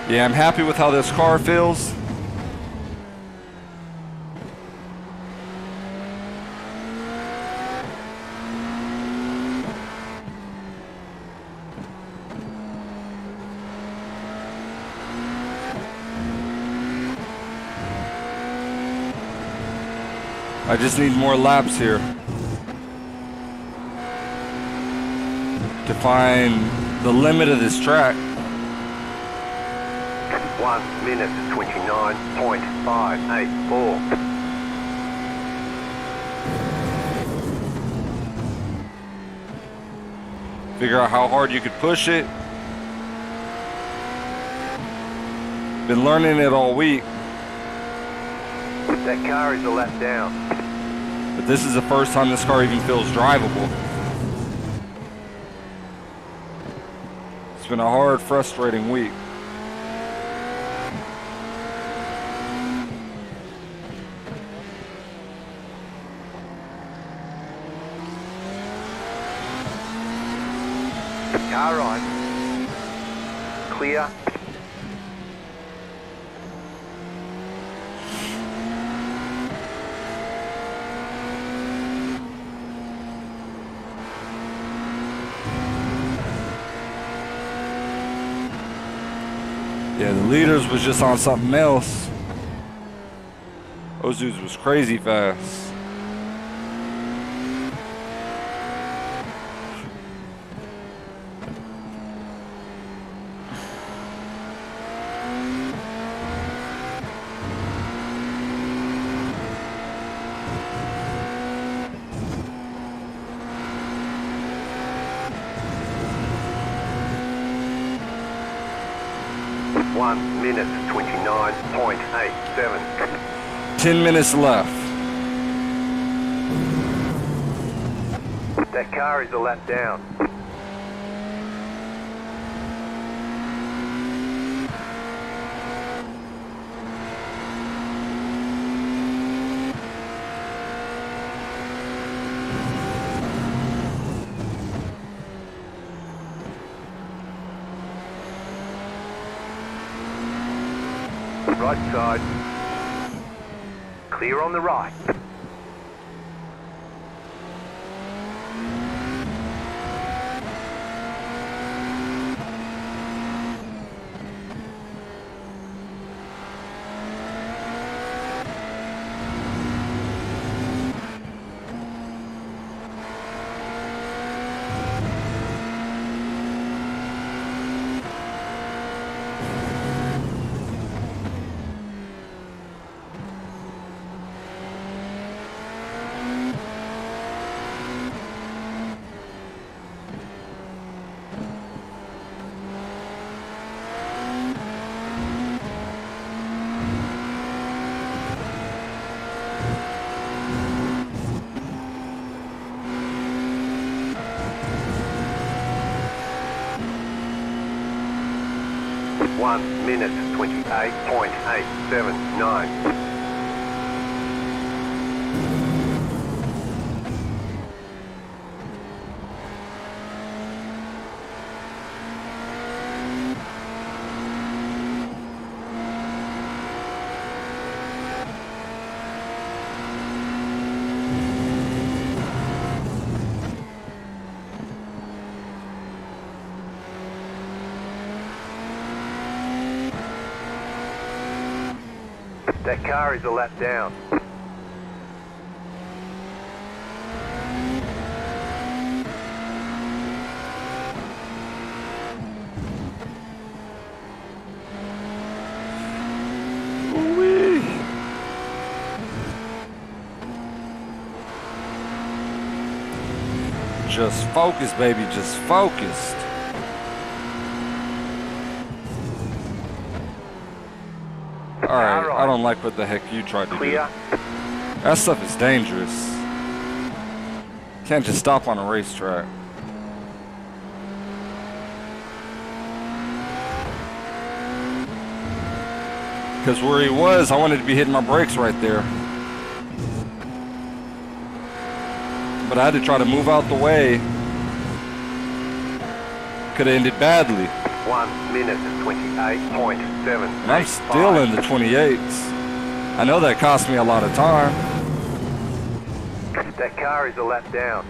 Yeah, I'm happy with how this car feels. I just need more laps here to find the limit of this track. 1 minute 29.584. Figure out how hard you could push it. Been learning it all week. That car is a lap down. But this is the first time this car even feels drivable. It's been a hard, frustrating week. Car right. Clear. Yeah, the leaders was just on something else. Those dudes was crazy fast. One minute 29.87. 10 minutes left. That car is a lap down. Right side. Clear on the right. One minute 28.879. That car is a lap down. Ooh-wee. Just focus, baby, just focused. Alright, I don't like what the heck you tried to Clear. do. That stuff is dangerous. Can't just stop on a racetrack. Because where he was, I wanted to be hitting my brakes right there. But I had to try to move out the way. Could have ended badly. 1 minute 28.7. And I'm still in the 28s. I know that cost me a lot of time. That car is a lap down.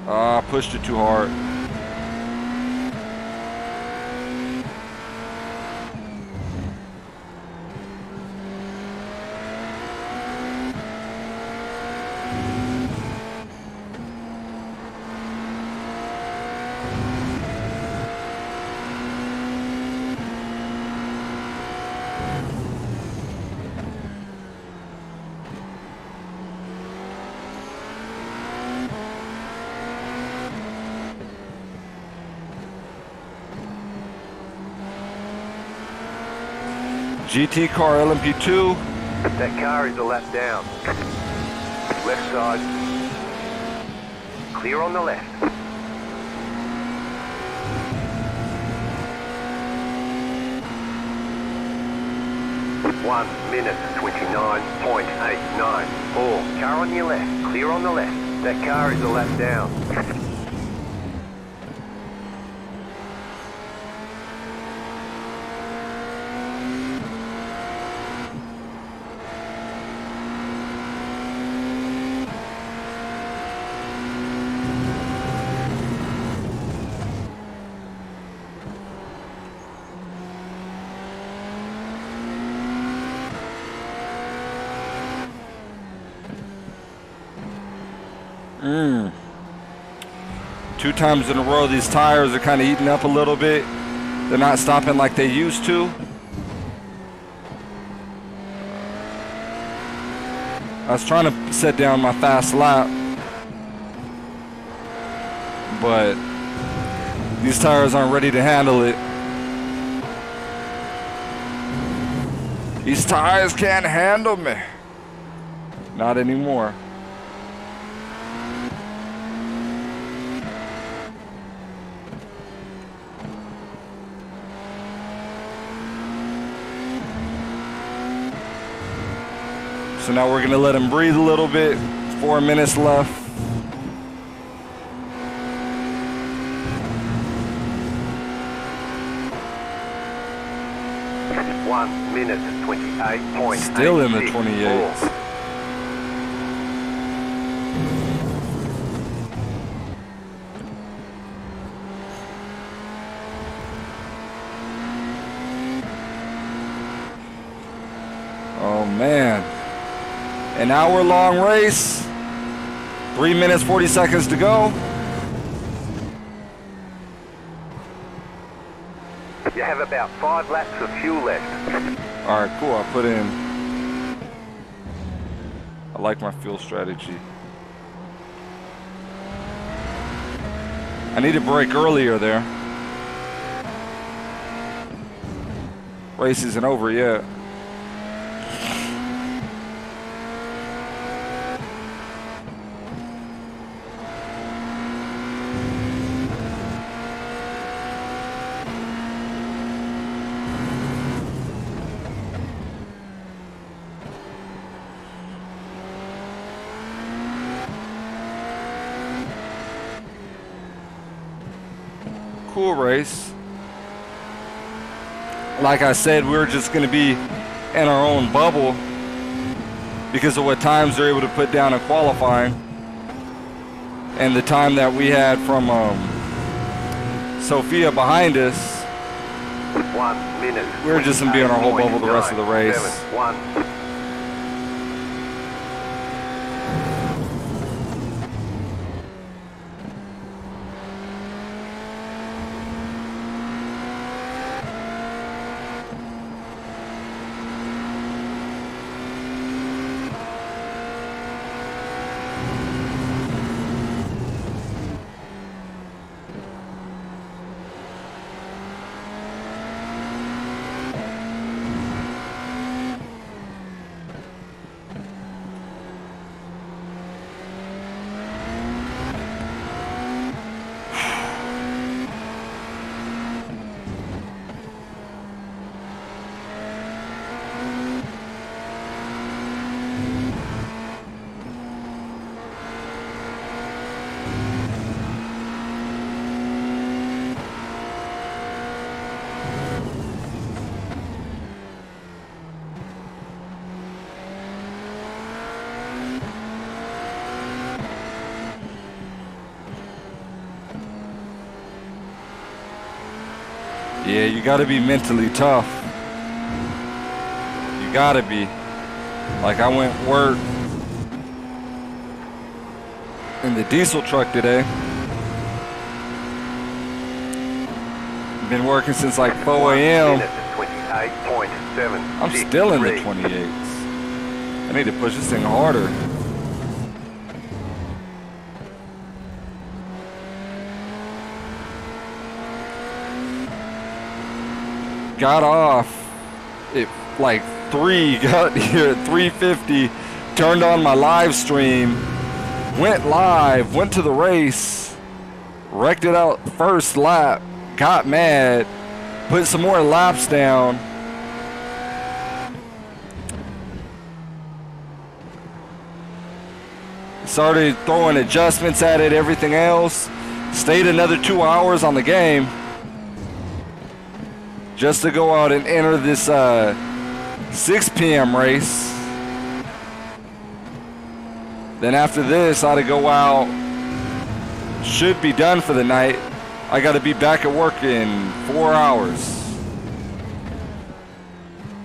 I pushed it too hard. GT car LMP2. That car is a lap down. Left side. Clear on the left. One minute 29.894. Car on your left. Clear on the left. That car is a lap down. Two times in a row, these tires are kind of eating up a little bit. They're not stopping like they used to. I was trying to set down my fast lap, but these tires aren't ready to handle it. These tires can't handle me. Not anymore. So now we're going to let him breathe a little bit. 4 minutes left. 1 minute 28.86. Still in the 28s. Oh man. An hour-long race. 3 minutes, 40 seconds to go. You have about 5 laps of fuel left. All right, cool. I put in. I like my fuel strategy. I need to brake earlier there. Race isn't over yet. Cool race. Like I said, we're just going to be in our own bubble because of what times they're able to put down in qualifying and the time that we had from Sophia behind us. 1 minute. We're just going to be in our whole bubble the rest of the race. 1. Yeah, you got to be mentally tough. You got to be. Like I went work in the diesel truck today. Been working since like 4 a.m. 28.7. I'm still in the 28s. I need to push this thing harder. Got off at like 3, got here at 3:50, turned on my live stream, went live, went to the race, wrecked it out first lap, got mad, put some more laps down. Started throwing adjustments at it, everything else. Stayed another 2 hours on the game just to go out and enter this 6 p.m. race. Then after this, I had to go out. Should be done for the night. I got to be back at work in 4 hours.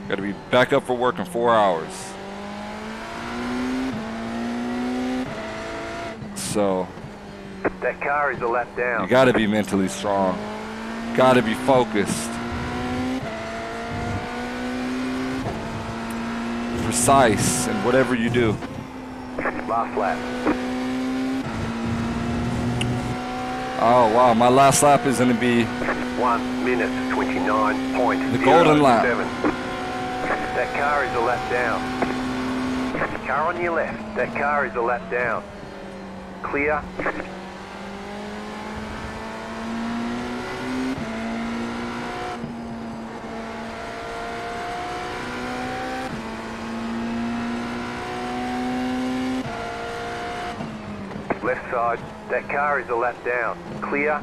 Got to be back up for work in 4 hours. So that car is a lap down. You got to be mentally strong. Got to be focused. Precise in whatever you do. Last lap. Oh wow, my last lap is going to be 1 minute 29.07. the golden lap. That car is a lap down. Car on your left. That car is a lap down. Clear. Left side. That car is a lap down. Clear.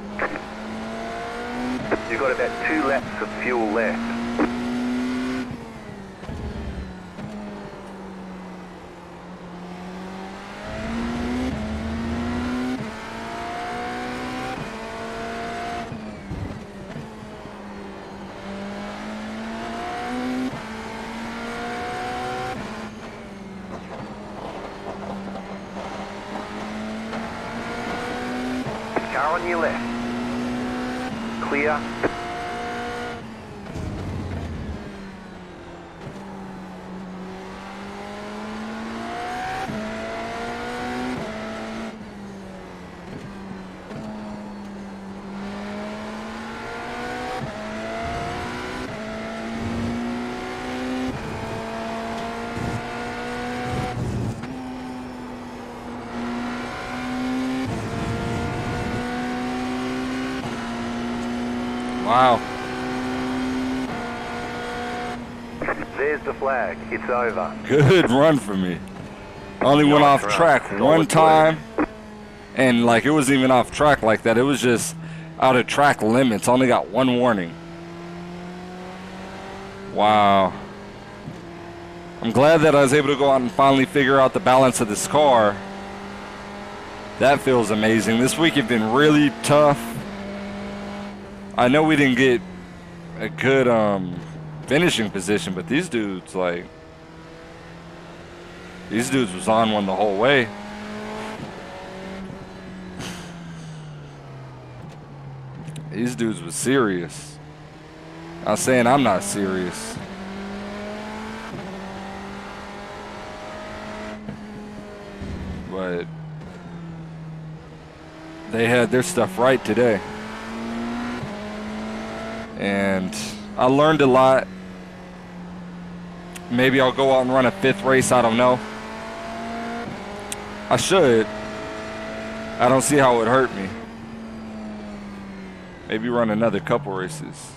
You've got about 2 laps of fuel left. Car on your left. Clear. Wow. There's the flag. It's over. Good run for me. Only went off track one time. And like it wasn't even off track like that. It was just out of track limits. Only got 1 warning. Wow. I'm glad that I was able to go out and finally figure out the balance of this car. That feels amazing. This week has been really tough. I know we didn't get a good finishing position, but these dudes was on one the whole way. These dudes was serious. Not saying I'm not serious. But they had their stuff right today. And I learned a lot. Maybe I'll go out and run a 5th race, I don't know. I should. I don't see how it would hurt me. Maybe run another couple races.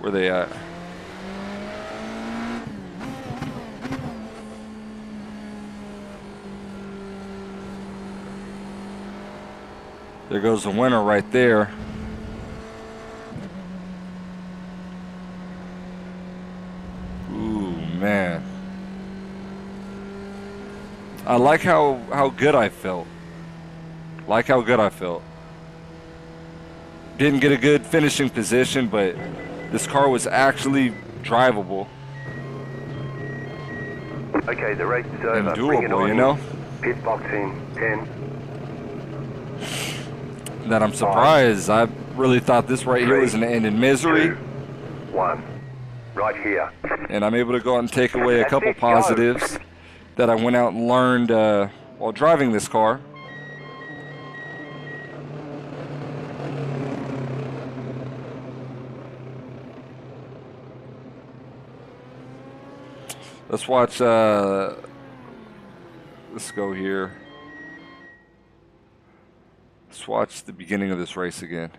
Where they at? There goes the winner right there. Man, I like how good I felt. Didn't get a good finishing position, but this car was actually drivable. Okay, the race is over. And doable, you know? Pit box in 10. That I'm surprised. I really thought this right here was going to end in misery. 2, 1. Right here. And I'm able to go out and take away a couple positives that I went out and learned while driving this car. Let's watch, let's go here. Let's watch the beginning of this race again.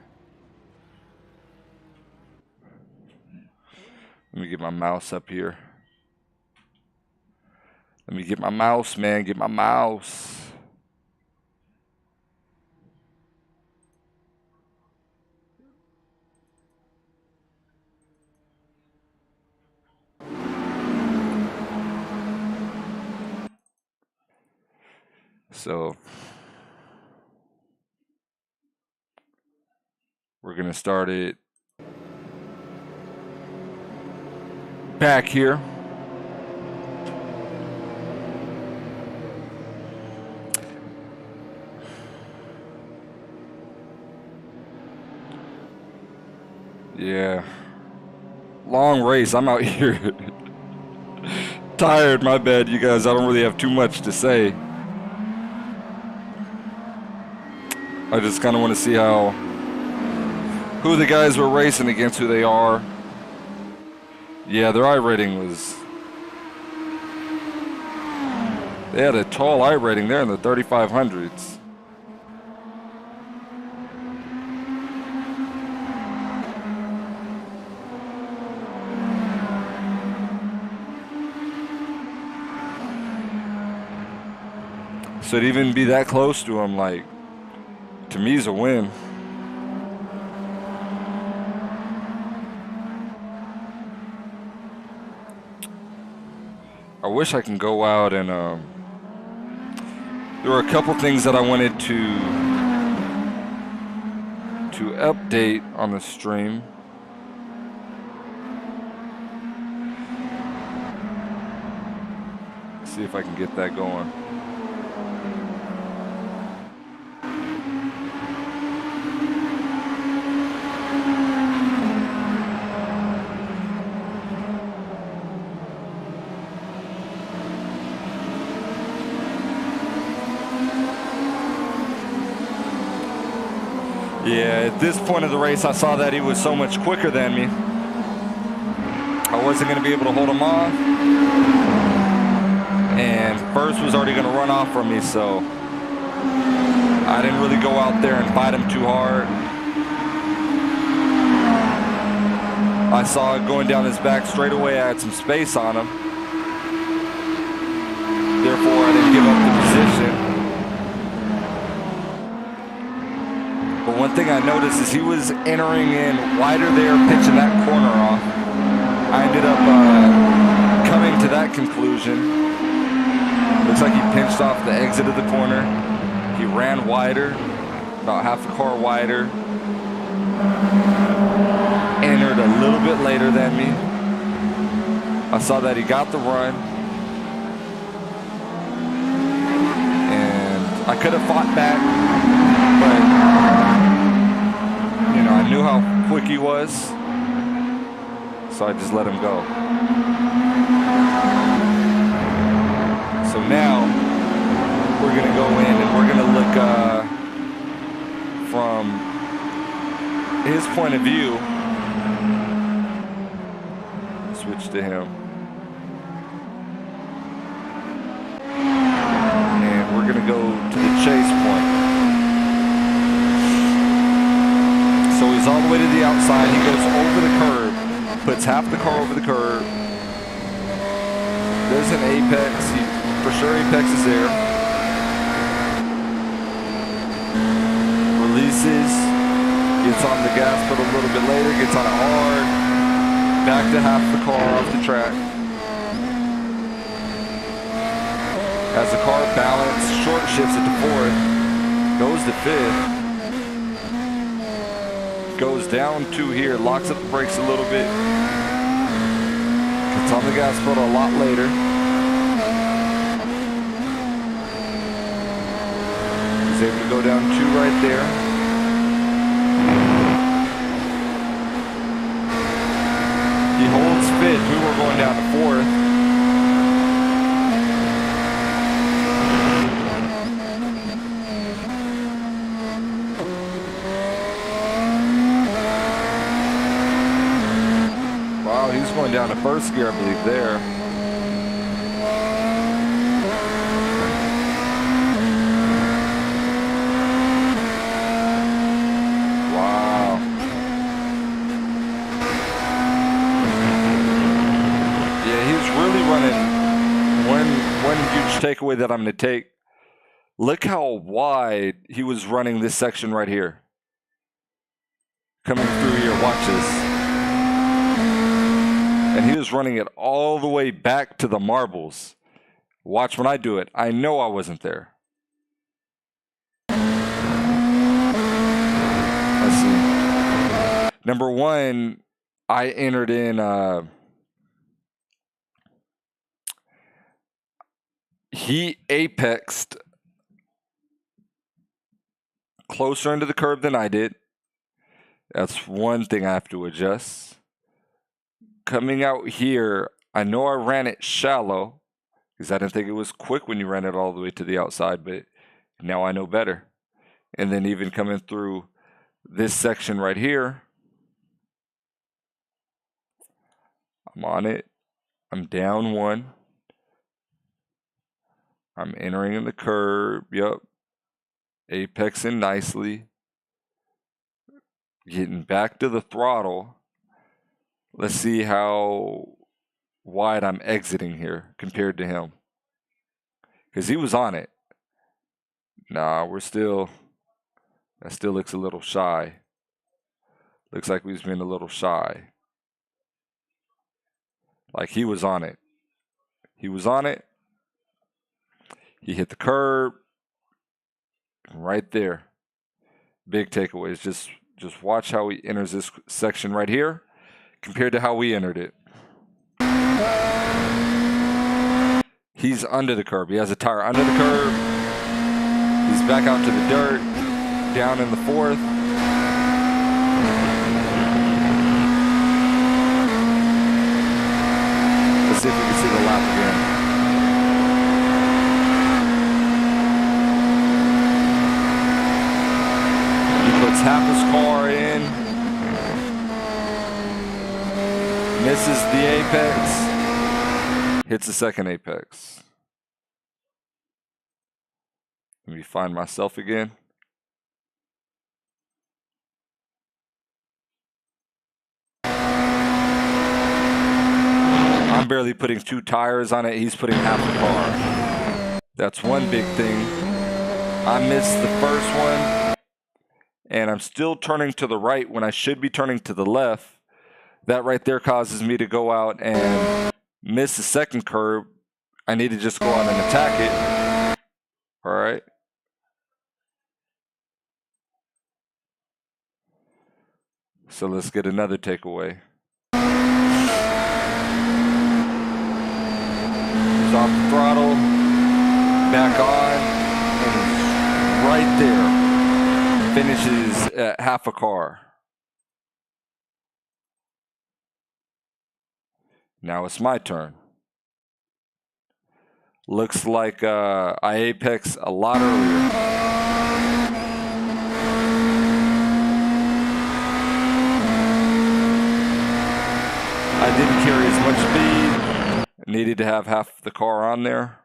Let me get my mouse up here. Let me get my mouse, man. Get my mouse. So we're going to start it back here. Yeah. Long race. I'm out here tired. My bad, you guys. I don't really have too much to say. I just kind of want to see who the guys were racing against, who they are. Yeah, their I rating was They had a tall I rating there in the 3500s. So to even be that close to him, like, to me is a win. I wish I can go out and there were a couple things that I wanted to update on the stream. See if I can get that going. Yeah, at this point of the race, I saw that he was so much quicker than me. I wasn't going to be able to hold him off. And first was already going to run off from me, so I didn't really go out there and fight him too hard. I saw it going down his back straightaway. I had some space on him. Therefore, I didn't give up the position. But one thing I noticed is he was entering in wider there, pitching that corner off. I ended up coming to that conclusion. Looks like he pinched off the exit of the corner. He ran wider, about half a car wider. Entered a little bit later than me. I saw that he got the run. And I could have fought back, but you know, I knew how quick he was, so I just let him go. So now we're gonna go in and we're gonna look from his point of view. Switch to him. And we're gonna go to the chase point. So he's all the way to the outside. He goes over the curb, puts half the car over the curb. There's an apex. He for sure apexes there. Releases. Gets on the gas pedal a little bit later. Gets on it hard. Back to half the car off the track. As the car balance, short shifts it to fourth. Goes to fifth. Goes down to here. Locks up the brakes a little bit. Gets on the gas pedal a lot later. He's able to go down two right there. He holds fifth. We were going down to fourth. Wow, he's going down to first gear, I believe, there. One huge takeaway that I'm going to take, look how wide he was running this section right here. Coming through here, watch this. And he was running it all the way back to the marbles. Watch when I do it. I know I wasn't there. Let's see. Number one, I entered in... he apexed closer into the curb than I did. That's one thing I have to adjust. Coming out here, I know I ran it shallow because I didn't think it was quick when you ran it all the way to the outside, but now I know better. And then even coming through this section right here, I'm on it. I'm down one. I'm entering in the curb. Yep. Apexing nicely. Getting back to the throttle. Let's see how wide I'm exiting here compared to him. Because he was on it. Nah, that still looks a little shy. Looks like we've been a little shy. Like he was on it. He was on it. He hit the curb. Right there. Big takeaways. Just watch how he enters this section right here compared to how we entered it. He's under the curb. He has a tire under the curb. He's back out to the dirt. Down in the fourth. Let's see if we can see the lap again. Puts half his car in, misses the apex, hits the second apex. Let me find myself again. I'm barely putting 2 tires on it. He's putting half the car. That's one big thing. I missed the first one. And I'm still turning to the right when I should be turning to the left. That right there causes me to go out and miss the second curb. I need to just go out and attack it. All right. So let's get another takeaway. He's off the throttle, back on, and right there. Finishes at half a car. Now it's my turn. Looks like I apex a lot earlier. I didn't carry as much speed. Needed to have half the car on there.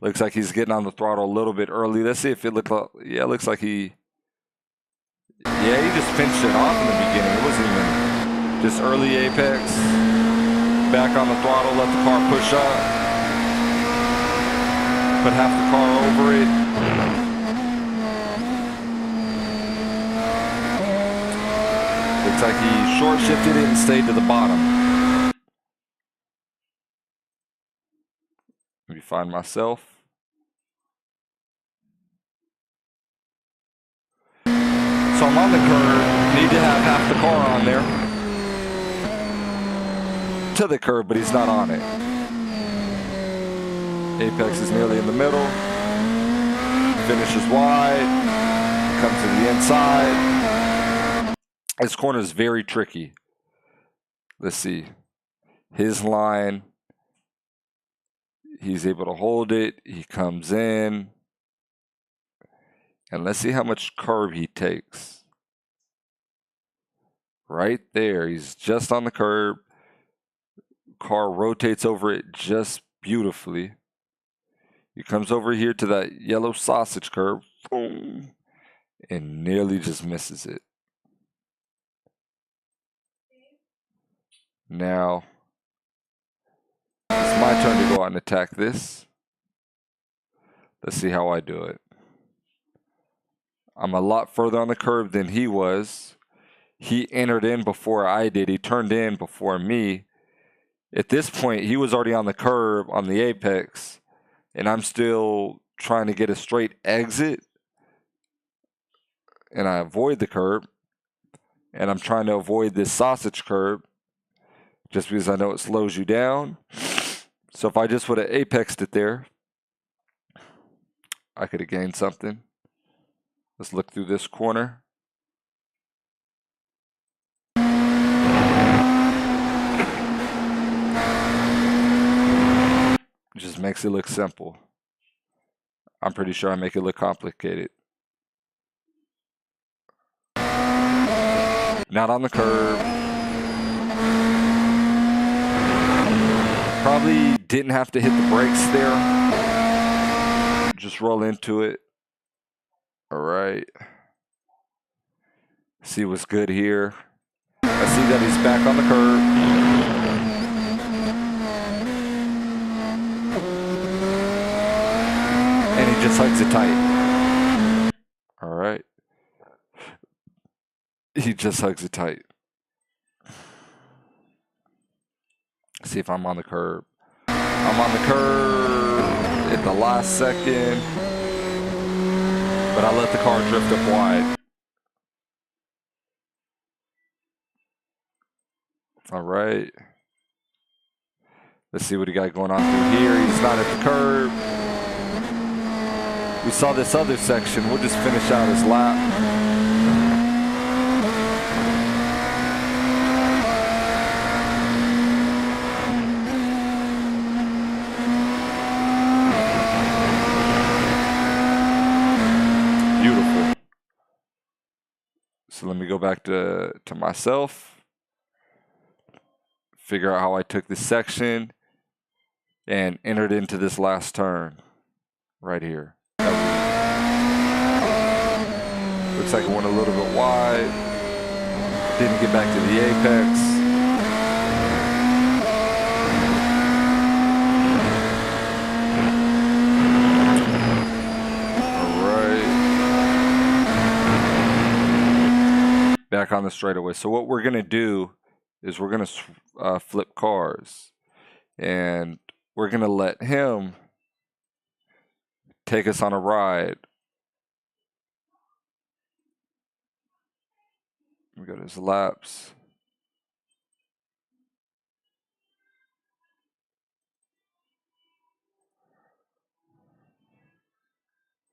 Looks like he's getting on the throttle a little bit early. Let's see if it looks like, yeah, it looks like he just finished it off in the beginning. It wasn't even just early apex. Back on the throttle, let the car push up. Put half the car over it. Looks like he short shifted it and stayed to the bottom. Let me find myself. So I'm on the curb, need to have half the car on there. To the curb, but he's not on it. Apex is nearly in the middle. Finishes wide. Comes to the inside. This corner is very tricky. Let's see. His line. He's able to hold it. He comes in. And let's see how much curb he takes. Right there. He's just on the curb. Car rotates over it just beautifully. He comes over here to that yellow sausage curb. Boom. And nearly just misses it. Now, it's my turn to go out and attack this. Let's see how I do it. I'm a lot further on the curb than he was. He entered in before I did. He turned in before me. At this point, he was already on the curb on the apex, and I'm still trying to get a straight exit. And I avoid the curb, and I'm trying to avoid this sausage curb just because I know it slows you down. So if I just would have apexed it there, I could have gained something. Let's look through this corner. It just makes it look simple. I'm pretty sure I make it look complicated. Not on the curb. Probably didn't have to hit the brakes there. Just roll into it. All right. See what's good here. I see that he's back on the curb. And he just hugs it tight. All right. He just hugs it tight. See if I'm on the curb. I'm on the curb at the last second. But I let the car drift up wide. All right. Let's see what he got going on through here. He's not at the curb. We saw this other section. We'll just finish out his lap. Beautiful. So let me go back to myself. Figure out how I took this section and entered into this last turn right here. Looks like it went a little bit wide. Didn't get back to the apex. All right. Back on the straightaway. So what we're going to do is we're going to flip cars, and we're going to let him take us on a ride. We got his laps.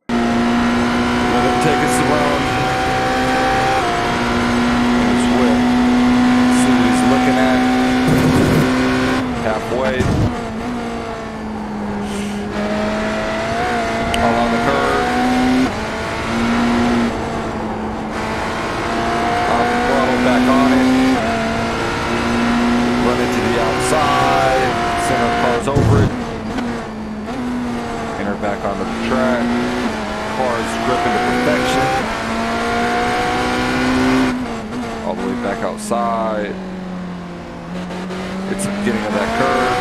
Let him take us around his whip. See what he's looking at. Halfway. All on the curve. Off the throttle, back on it. Run it to the outside. Center cars over it. Enter back onto the track. Cars gripping to perfection. All the way back outside. It's the beginning of that curve.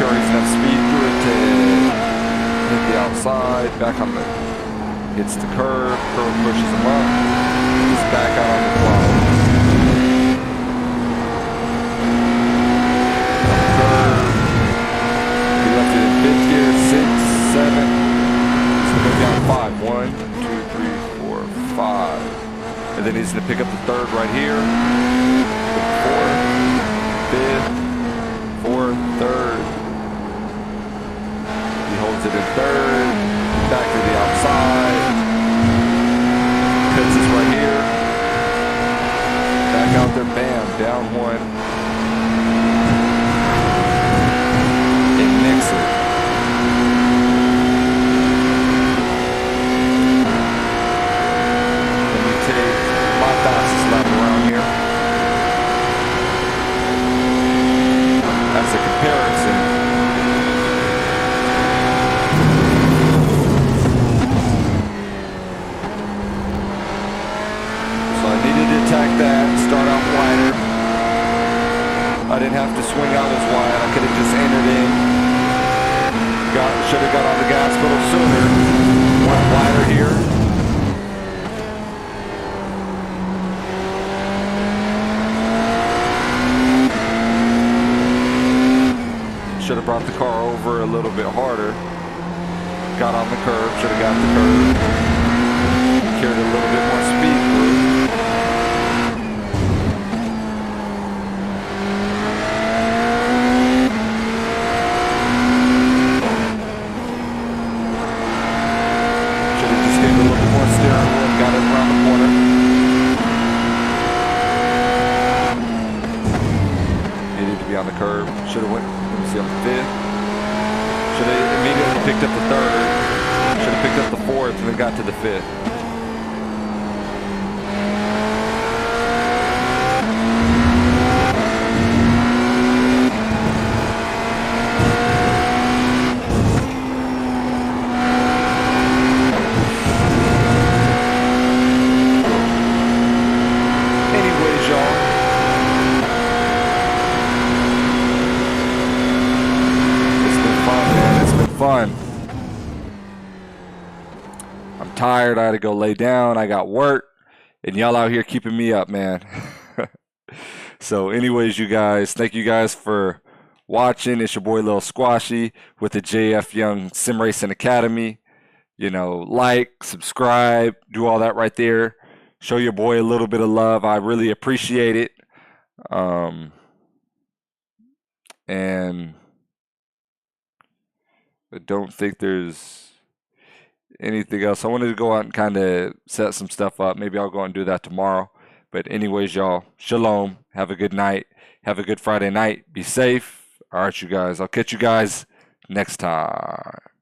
Carries enough speed through it to hit the outside. Back on the, hits the curve. Curve pushes him up. He's back out on the throttle. On the curve. He left it in fifth gear, 6, 7. He's going down 5. 1, 2, 3, 4, 5. And then he's going to pick up the third right here. 4. Fifth, fourth, third. He holds it in third. Back to the outside. Pits is right here. Back out there, bam, down 1. And mix it. Let me take my fastest lap around here. As a comparison, so I needed to attack that, start out wider. I didn't have to swing out as wide. I could have just entered in. Should have got on the gas a little sooner. Went wider here. Should have brought the car over a little bit harder. Got on the curb, should have got the curb. Carried a little bit more speed through. Should have just gave it a little bit more steering wheel and got it around the corner. Needed to be on the curb. Should have went. On the fifth. Should have immediately picked up the third. Should have picked up the fourth and then got to the fifth. tired. I had to go lay down. I got work, and y'all out here keeping me up, man. So, anyways, you guys, thank you guys for watching. It's your boy Lil Squashy with the JF Young Sim Racing Academy. You know, like, subscribe, do all that right there. Show your boy a little bit of love. I really appreciate it. And I don't think there's anything else. I wanted to go out and kind of set some stuff up. Maybe I'll go and do that tomorrow. But anyways, y'all, shalom. Have a good night. Have a good Friday night. Be safe. All right, you guys. I'll catch you guys next time.